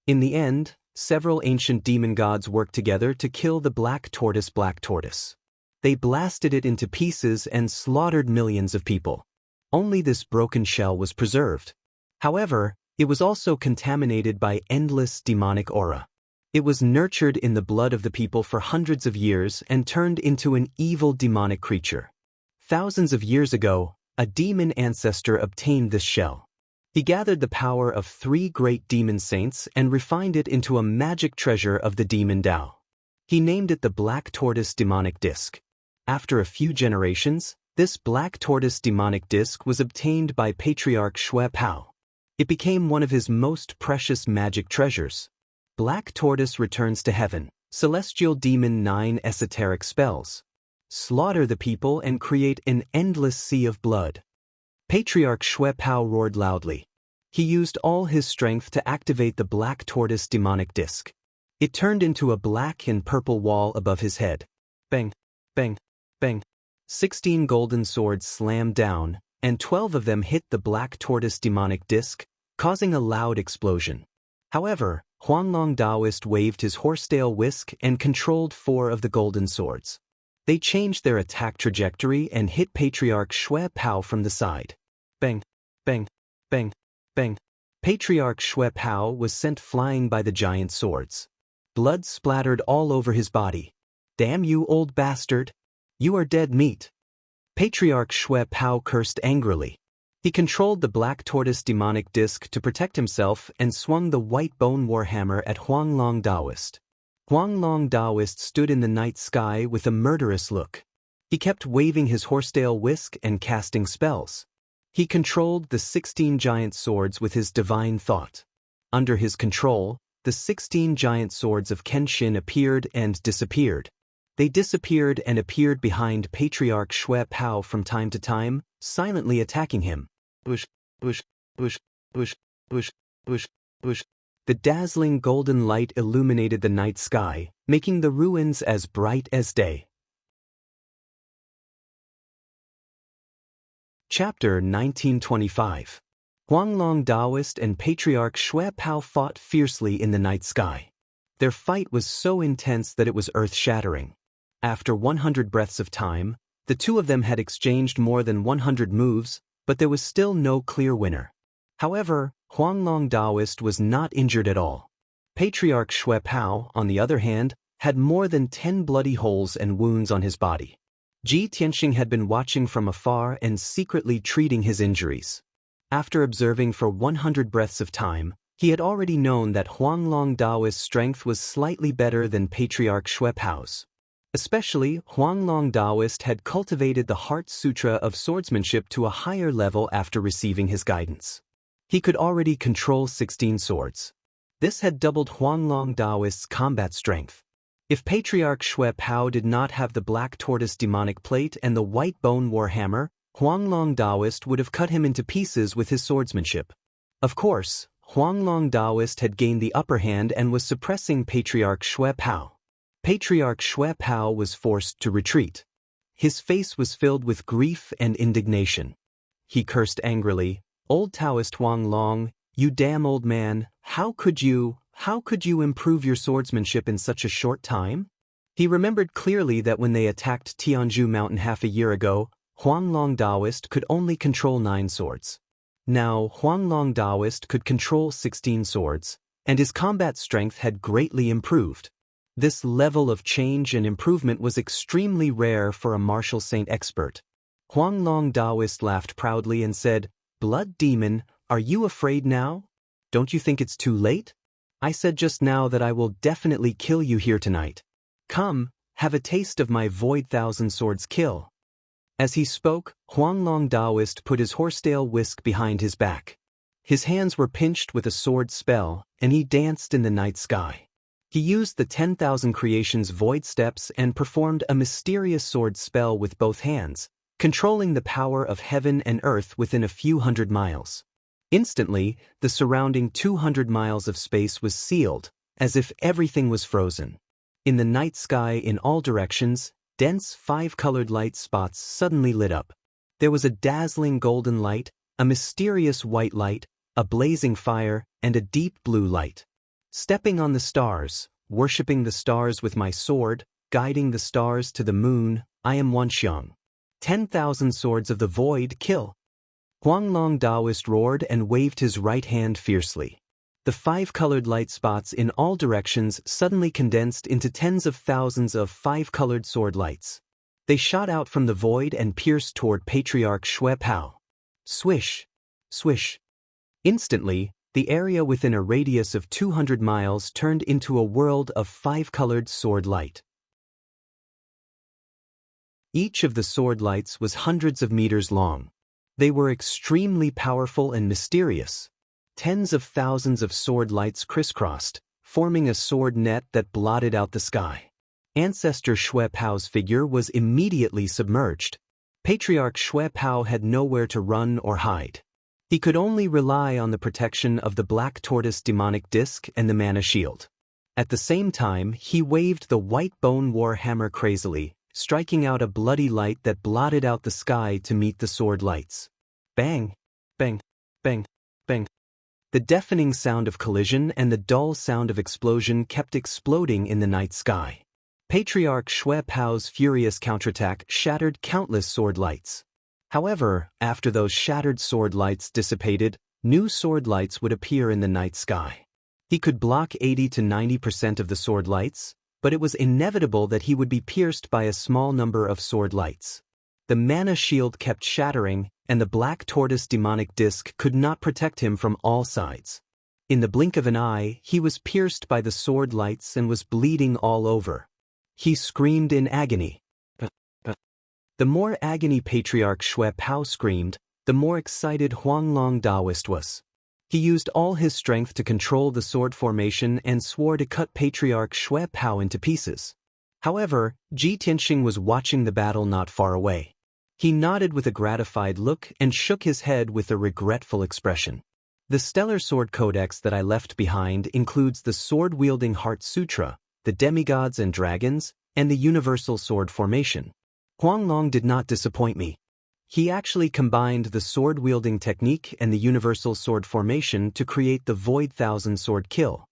In the end, several ancient demon gods worked together to kill the black tortoise. They blasted it into pieces and slaughtered millions of people. Only this broken shell was preserved. However, it was also contaminated by endless demonic aura. It was nurtured in the blood of the people for hundreds of years and turned into an evil demonic creature. Thousands of years ago, a demon ancestor obtained this shell. He gathered the power of 3 great demon saints and refined it into a magic treasure of the demon Tao. He named it the Black Tortoise Demonic Disc. After a few generations, this Black Tortoise Demonic Disc was obtained by Patriarch Xue Pao. It became one of his most precious magic treasures. Black Tortoise returns to heaven. Celestial Demon 9 esoteric spells. Slaughter the people and create an endless sea of blood. Patriarch Xue Pao roared loudly. He used all his strength to activate the Black Tortoise Demonic Disc. It turned into a black and purple wall above his head. Bang, bang, bang. 16 golden swords slammed down, and 12 of them hit the Black Tortoise Demonic Disc, causing a loud explosion. However, Huanglong Taoist waved his horsetail whisk and controlled 4 of the golden swords. They changed their attack trajectory and hit Patriarch Xue Pao from the side. Bang, bang, bang, bang. Patriarch Xue Pao was sent flying by the giant swords. Blood splattered all over his body. Damn you, old bastard! You are dead meat. Patriarch Xue Pao cursed angrily. He controlled the Black Tortoise Demonic Disc to protect himself and swung the white bone warhammer at Huanglong Taoist. Huanglong Taoist stood in the night sky with a murderous look. He kept waving his horsetail whisk and casting spells. He controlled the 16 giant swords with his divine thought. Under his control, the 16 giant swords of Kenshin appeared and disappeared. They disappeared and appeared behind Patriarch Xue Pao from time to time, silently attacking him. Bush, bush, bush, bush, bush, bush, bush. The dazzling golden light illuminated the night sky, making the ruins as bright as day. Chapter 1925. Huanglong Taoist and Patriarch Xue Pao fought fiercely in the night sky. Their fight was so intense that it was earth-shattering. After 100 breaths of time, the two of them had exchanged more than 100 moves, but there was still no clear winner. However, Huanglong Taoist was not injured at all. Patriarch Xue Pao, on the other hand, had more than 10 bloody holes and wounds on his body. Ji Tianxing had been watching from afar and secretly treating his injuries. After observing for 100 breaths of time, he had already known that Huanglong Taoist's strength was slightly better than Patriarch Xue Pao's. Especially, Huanglong Taoist had cultivated the Heart Sutra of swordsmanship to a higher level after receiving his guidance. He could already control 16 swords. This had doubled Huanglong Taoist's combat strength. If Patriarch Xue Pao did not have the Black Tortoise Demonic Plate and the White Bone Warhammer, Huanglong Taoist would have cut him into pieces with his swordsmanship. Of course, Huanglong Taoist had gained the upper hand and was suppressing Patriarch Xue Pao. Patriarch Xue Pao was forced to retreat. His face was filled with grief and indignation. He cursed angrily, "Old Taoist Huanglong, you damn old man, how could you improve your swordsmanship in such a short time?" He remembered clearly that when they attacked Tianzhu Mountain half a year ago, Huanglong Taoist could only control 9 swords. Now, Huanglong Taoist could control 16 swords, and his combat strength had greatly improved. This level of change and improvement was extremely rare for a martial saint expert. Huanglong Taoist laughed proudly and said, "Blood demon, are you afraid now? Don't you think it's too late? I said just now that I will definitely kill you here tonight. Come, have a taste of my Void Thousand Swords kill." As he spoke, Huanglong Taoist put his horsetail whisk behind his back. His hands were pinched with a sword spell, and he danced in the night sky. He used the 10,000 Creations Void Steps and performed a mysterious sword spell with both hands, controlling the power of heaven and earth within a few hundred miles. Instantly, the surrounding 200 miles of space was sealed, as if everything was frozen. In the night sky in all directions, dense 5-colored light spots suddenly lit up. There was a dazzling golden light, a mysterious white light, a blazing fire, and a deep blue light. Stepping on the stars, worshipping the stars with my sword, guiding the stars to the moon, I am Wanxiang. 10,000 swords of the void kill. Huanglong Taoist roared and waved his right hand fiercely. The 5-colored light spots in all directions suddenly condensed into tens of thousands of 5-colored sword lights. They shot out from the void and pierced toward Patriarch Xue Pao. Swish! Swish! Instantly, the area within a radius of 200 miles turned into a world of 5-colored sword light. Each of the sword lights was hundreds of meters long. They were extremely powerful and mysterious. Tens of thousands of sword lights crisscrossed, forming a sword net that blotted out the sky. Ancestor Xue Pao's figure was immediately submerged. Patriarch Xue Pao had nowhere to run or hide. He could only rely on the protection of the black tortoise demonic disc and the mana shield. At the same time, he waved the white bone war hammer crazily, striking out a bloody light that blotted out the sky to meet the sword lights. Bang! Bang! Bang! Bang! The deafening sound of collision and the dull sound of explosion kept exploding in the night sky. Patriarch Xue Pao's furious counterattack shattered countless sword lights. However, after those shattered sword lights dissipated, new sword lights would appear in the night sky. He could block 80 to 90% of the sword lights, but it was inevitable that he would be pierced by a small number of sword lights. The mana shield kept shattering, and the black tortoise demonic disc could not protect him from all sides. In the blink of an eye, he was pierced by the sword lights and was bleeding all over. He screamed in agony. The more agony Patriarch Xue Pao screamed, the more excited Huanglong Daoist was. He used all his strength to control the sword formation and swore to cut Patriarch Xue Pao into pieces. However, Ji Tianxing was watching the battle not far away. He nodded with a gratified look and shook his head with a regretful expression. The Stellar Sword Codex that I left behind includes the Sword-Wielding Heart Sutra, the Demigods and Dragons, and the Universal Sword Formation. Huanglong did not disappoint me. He actually combined the sword-wielding technique and the universal sword formation to create the Void Thousand Sword Kill.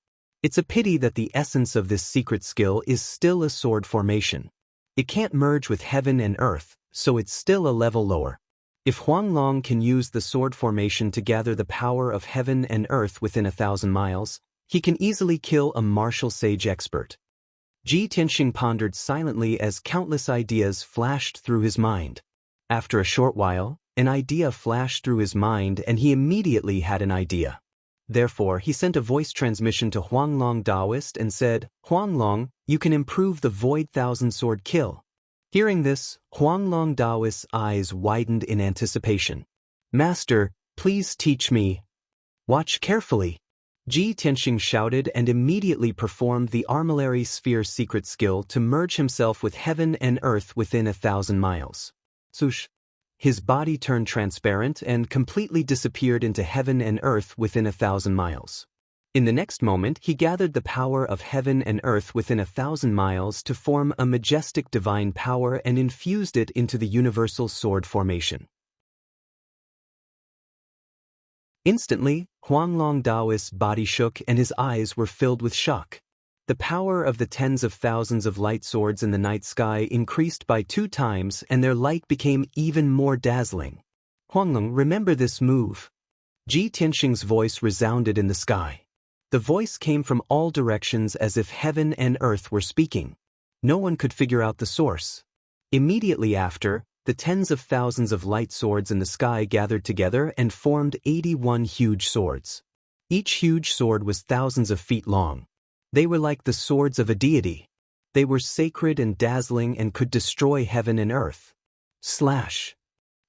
It's a pity that the essence of this secret skill is still a sword formation. It can't merge with heaven and earth, so it's still a level lower. If Huanglong can use the sword formation to gather the power of heaven and earth within 1,000 miles, he can easily kill a martial sage expert. Ji Tianxing pondered silently as countless ideas flashed through his mind. After a short while, an idea flashed through his mind and he immediately had an idea. Therefore, he sent a voice transmission to Huanglong Daoist and said, "Huanglong, you can improve the Void Thousand Sword Kill." Hearing this, Huanglong Daoist's eyes widened in anticipation. "Master, please teach me." "Watch carefully." Ji Tianxing shouted and immediately performed the Armillary Sphere secret skill to merge himself with heaven and earth within 1,000 miles. Swoosh! His body turned transparent and completely disappeared into heaven and earth within 1,000 miles. In the next moment, he gathered the power of heaven and earth within 1,000 miles to form a majestic divine power and infused it into the universal sword formation. Instantly, Huanglong Daoist's body shook and his eyes were filled with shock. The power of the tens of thousands of light swords in the night sky increased by 2 times and their light became even more dazzling. "Huanglong, remember this move." Ji Tianxing's voice resounded in the sky. The voice came from all directions as if heaven and earth were speaking. No one could figure out the source. Immediately after, the tens of thousands of light swords in the sky gathered together and formed 81 huge swords. Each huge sword was thousands of feet long. They were like the swords of a deity. They were sacred and dazzling and could destroy heaven and earth. Slash!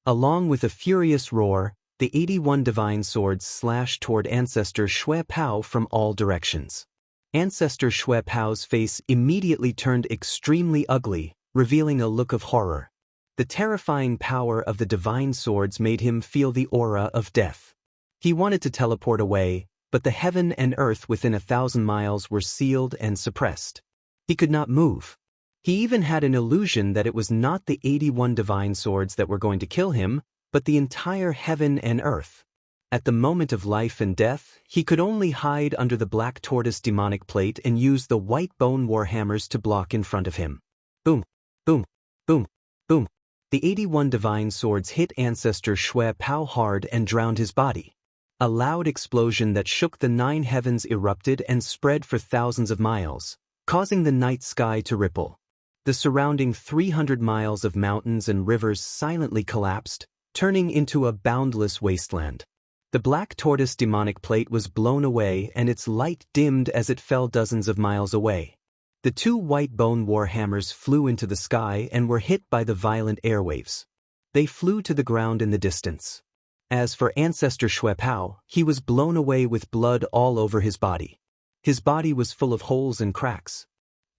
Along with a furious roar, the 81 divine swords slashed toward Ancestor Xue Pao from all directions. Ancestor Xue Pao's face immediately turned extremely ugly, revealing a look of horror. The terrifying power of the divine swords made him feel the aura of death. He wanted to teleport away, but the heaven and earth within 1,000 miles were sealed and suppressed. He could not move. He even had an illusion that it was not the 81 divine swords that were going to kill him, but the entire heaven and earth. At the moment of life and death, he could only hide under the black tortoise demonic plate and use the white bone warhammers to block in front of him. Boom, boom, boom, boom. The 81 divine swords hit Ancestor Xue Pao hard and drowned his body. A loud explosion that shook the 9 heavens erupted and spread for thousands of miles, causing the night sky to ripple. The surrounding 300 miles of mountains and rivers silently collapsed, turning into a boundless wasteland. The black tortoise demonic plate was blown away and its light dimmed as it fell dozens of miles away. The two white bone war hammers flew into the sky and were hit by the violent airwaves. They flew to the ground in the distance. As for Ancestor Xue Pao, he was blown away with blood all over his body. His body was full of holes and cracks.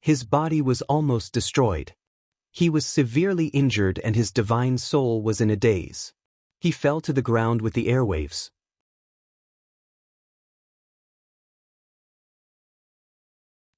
His body was almost destroyed. He was severely injured and his divine soul was in a daze. He fell to the ground with the airwaves.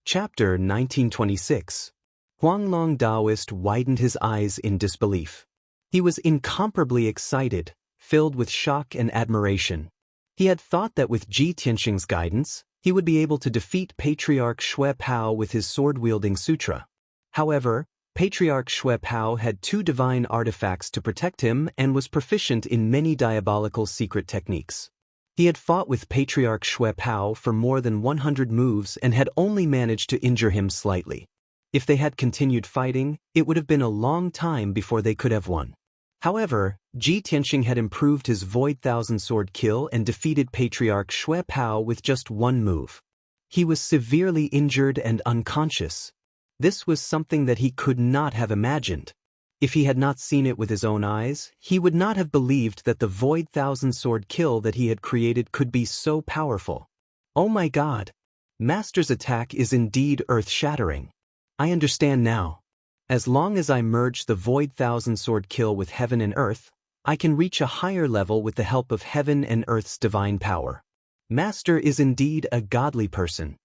Chapter 1926. Huanglong Taoist widened his eyes in disbelief. He was incomparably excited, filled with shock and admiration. He had thought that with Ji Tianxing's guidance, he would be able to defeat Patriarch Xue Pao with his sword-wielding sutra. However, Patriarch Xue Pao had two divine artifacts to protect him and was proficient in many diabolical secret techniques. He had fought with Patriarch Xue Pao for more than 100 moves and had only managed to injure him slightly. If they had continued fighting, it would have been a long time before they could have won. However, Ji Tianxing had improved his Void Thousand Sword kill and defeated Patriarch Xue Pao with just one move. He was severely injured and unconscious. This was something that he could not have imagined. If he had not seen it with his own eyes, he would not have believed that the Void Thousand Sword kill that he had created could be so powerful. Oh my God! Master's attack is indeed earth-shattering. I understand now. As long as I merge the Void Thousand Sword kill with heaven and earth, I can reach a higher level with the help of heaven and earth's divine power. Master is indeed a godly person.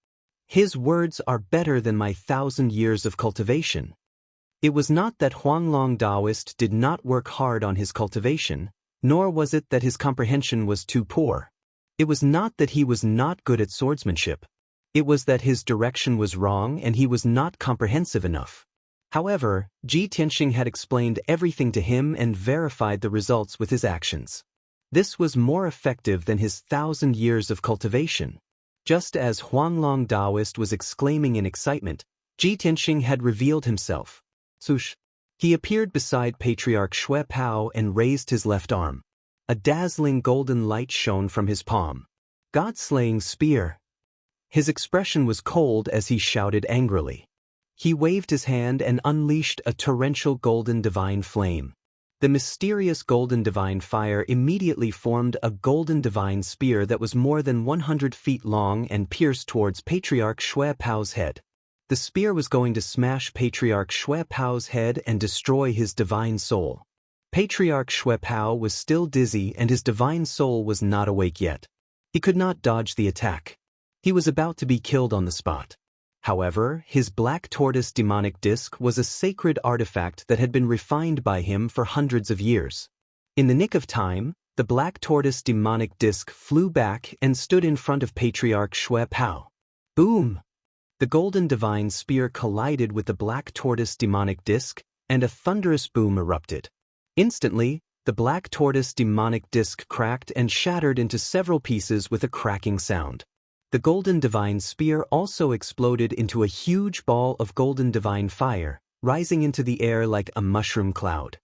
His words are better than my 1,000 years of cultivation. It was not that Huanglong Taoist did not work hard on his cultivation, nor was it that his comprehension was too poor. It was not that he was not good at swordsmanship. It was that his direction was wrong and he was not comprehensive enough. However, Ji Tianxing had explained everything to him and verified the results with his actions. This was more effective than his 1,000 years of cultivation. Just as Huanglong Taoist was exclaiming in excitement, Ji Tianxing had revealed himself. Swoosh! He appeared beside Patriarch Xue Pao and raised his left arm. A dazzling golden light shone from his palm. God-slaying spear! His expression was cold as he shouted angrily. He waved his hand and unleashed a torrential golden divine flame. The mysterious golden divine fire immediately formed a golden divine spear that was more than 100 feet long and pierced towards Patriarch Xue Pao's head. The spear was going to smash Patriarch Xue Pao's head and destroy his divine soul. Patriarch Xue Pao was still dizzy and his divine soul was not awake yet. He could not dodge the attack. He was about to be killed on the spot. However, his black tortoise demonic disc was a sacred artifact that had been refined by him for hundreds of years. In the nick of time, the black tortoise demonic disc flew back and stood in front of Patriarch Xue Pao. Boom! The golden divine spear collided with the black tortoise demonic disc, and a thunderous boom erupted. Instantly, the black tortoise demonic disc cracked and shattered into several pieces with a cracking sound. The golden divine spear also exploded into a huge ball of golden divine fire, rising into the air like a mushroom cloud.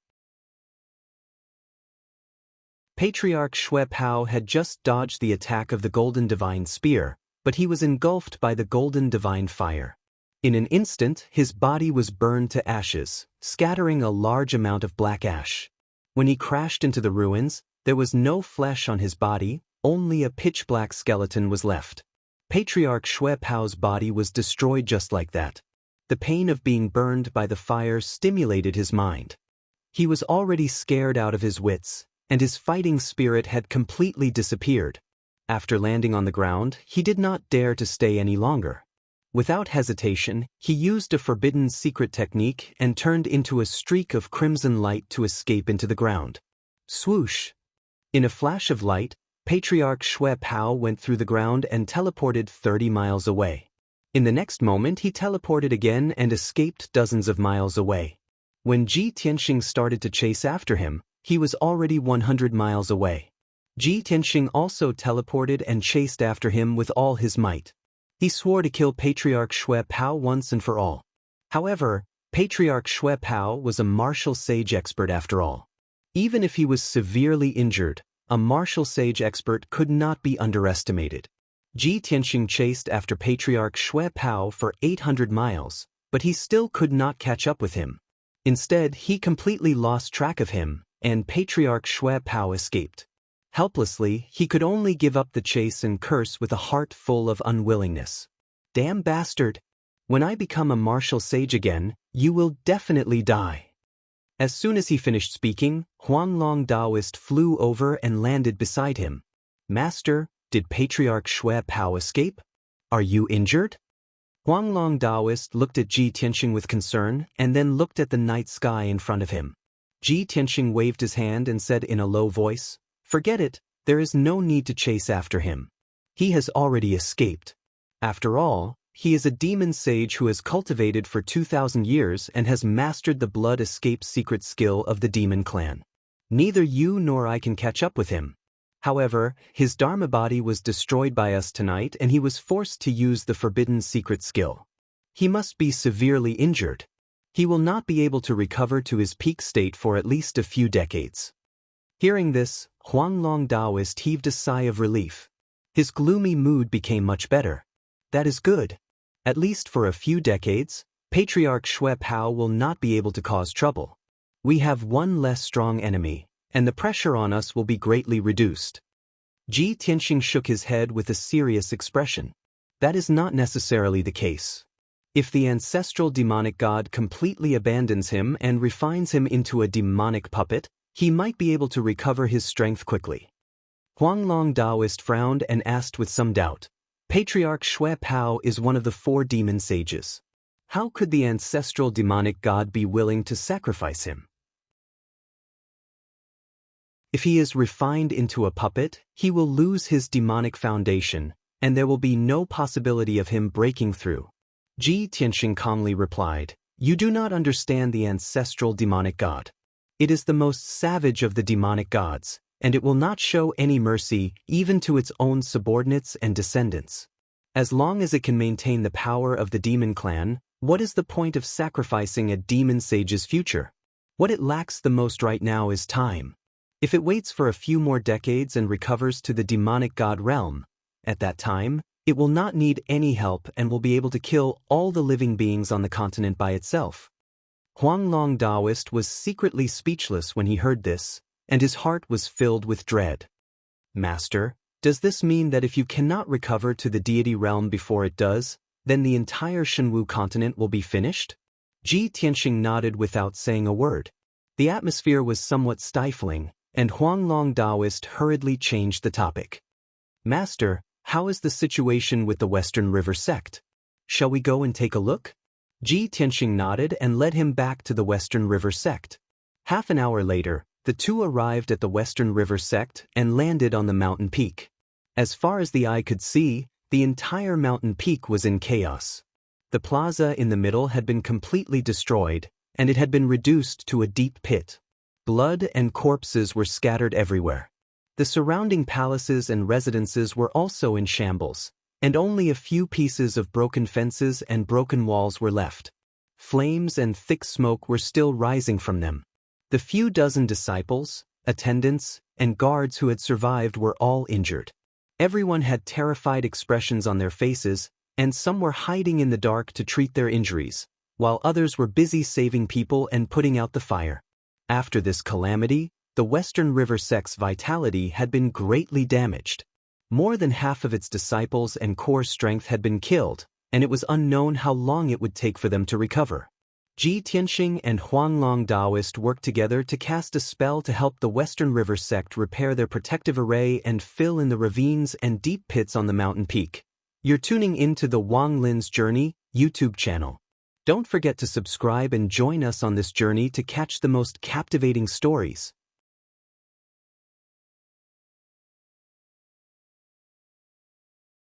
Patriarch Xue Pao had just dodged the attack of the golden divine spear, but he was engulfed by the golden divine fire. In an instant, his body was burned to ashes, scattering a large amount of black ash. When he crashed into the ruins, there was no flesh on his body, only a pitch-black skeleton was left. Patriarch Xue Pao's body was destroyed just like that. The pain of being burned by the fire stimulated his mind. He was already scared out of his wits, and his fighting spirit had completely disappeared. After landing on the ground, he did not dare to stay any longer. Without hesitation, he used a forbidden secret technique and turned into a streak of crimson light to escape into the ground. Swoosh! In a flash of light, Patriarch Xue Pao went through the ground and teleported 30 miles away. In the next moment he teleported again and escaped dozens of miles away. When Ji Tianxing started to chase after him, he was already 100 miles away. Ji Tianxing also teleported and chased after him with all his might. He swore to kill Patriarch Xue Pao once and for all. However, Patriarch Shui Pao was a martial sage expert after all. Even if he was severely injured, a martial sage expert could not be underestimated. Ji Tianxing chased after Patriarch Shui Pao for 800 miles, but he still could not catch up with him. Instead, he completely lost track of him, and Patriarch Shui Pao escaped. Helplessly, he could only give up the chase and curse with a heart full of unwillingness. "Damn bastard! When I become a martial sage again, you will definitely die." As soon as he finished speaking, Huanglong Daoist flew over and landed beside him. "Master, did Patriarch Shui Pao escape? Are you injured?" Huanglong Daoist looked at Ji Tianxing with concern and then looked at the night sky in front of him. Ji Tianxing waved his hand and said in a low voice, "Forget it, there is no need to chase after him. He has already escaped. After all, he is a demon sage who has cultivated for 2,000 years and has mastered the blood escape secret skill of the demon clan. Neither you nor I can catch up with him. However, his Dharma body was destroyed by us tonight and he was forced to use the forbidden secret skill. He must be severely injured. He will not be able to recover to his peak state for at least a few decades." Hearing this, Huanglong Daoist heaved a sigh of relief. His gloomy mood became much better. "That is good. At least for a few decades, Patriarch Shui Pao will not be able to cause trouble. We have one less strong enemy, and the pressure on us will be greatly reduced." Ji Tianxing shook his head with a serious expression. "That is not necessarily the case. If the ancestral demonic god completely abandons him and refines him into a demonic puppet, he might be able to recover his strength quickly." Huanglong Daoist frowned and asked with some doubt, "Patriarch Shui Pao is one of the 4 demon sages. How could the ancestral demonic god be willing to sacrifice him? If he is refined into a puppet, he will lose his demonic foundation, and there will be no possibility of him breaking through." Ji Tianxing calmly replied, "You do not understand the ancestral demonic god. It is the most savage of the demonic gods, and it will not show any mercy even to its own subordinates and descendants. As long as it can maintain the power of the demon clan, what is the point of sacrificing a demon sage's future? What it lacks the most right now is time. If it waits for a few more decades and recovers to the demonic god realm, at that time, it will not need any help and will be able to kill all the living beings on the continent by itself." Huanglong Daoist was secretly speechless when he heard this, and his heart was filled with dread. "Master, does this mean that if you cannot recover to the deity realm before it does, then the entire Shenwu continent will be finished?" Ji Tianxing nodded without saying a word. The atmosphere was somewhat stifling, and Huanglong Daoist hurriedly changed the topic. "Master, how is the situation with the Western River sect? Shall we go and take a look?" Ji Tianxing nodded and led him back to the Western River sect. Half an hour later, the two arrived at the Western River sect and landed on the mountain peak. As far as the eye could see, the entire mountain peak was in chaos. The plaza in the middle had been completely destroyed, and it had been reduced to a deep pit. Blood and corpses were scattered everywhere. The surrounding palaces and residences were also in shambles, and only a few pieces of broken fences and broken walls were left. Flames and thick smoke were still rising from them. The few dozen disciples, attendants, and guards who had survived were all injured. Everyone had terrified expressions on their faces, and some were hiding in the dark to treat their injuries, while others were busy saving people and putting out the fire. After this calamity, the Western River sect's vitality had been greatly damaged. More than half of its disciples and core strength had been killed, and it was unknown how long it would take for them to recover. Ji Tianxing and Huanglong Daoist worked together to cast a spell to help the Western River sect repair their protective array and fill in the ravines and deep pits on the mountain peak. You're tuning into the Wang Lin's Journey YouTube channel. Don't forget to subscribe and join us on this journey to catch the most captivating stories.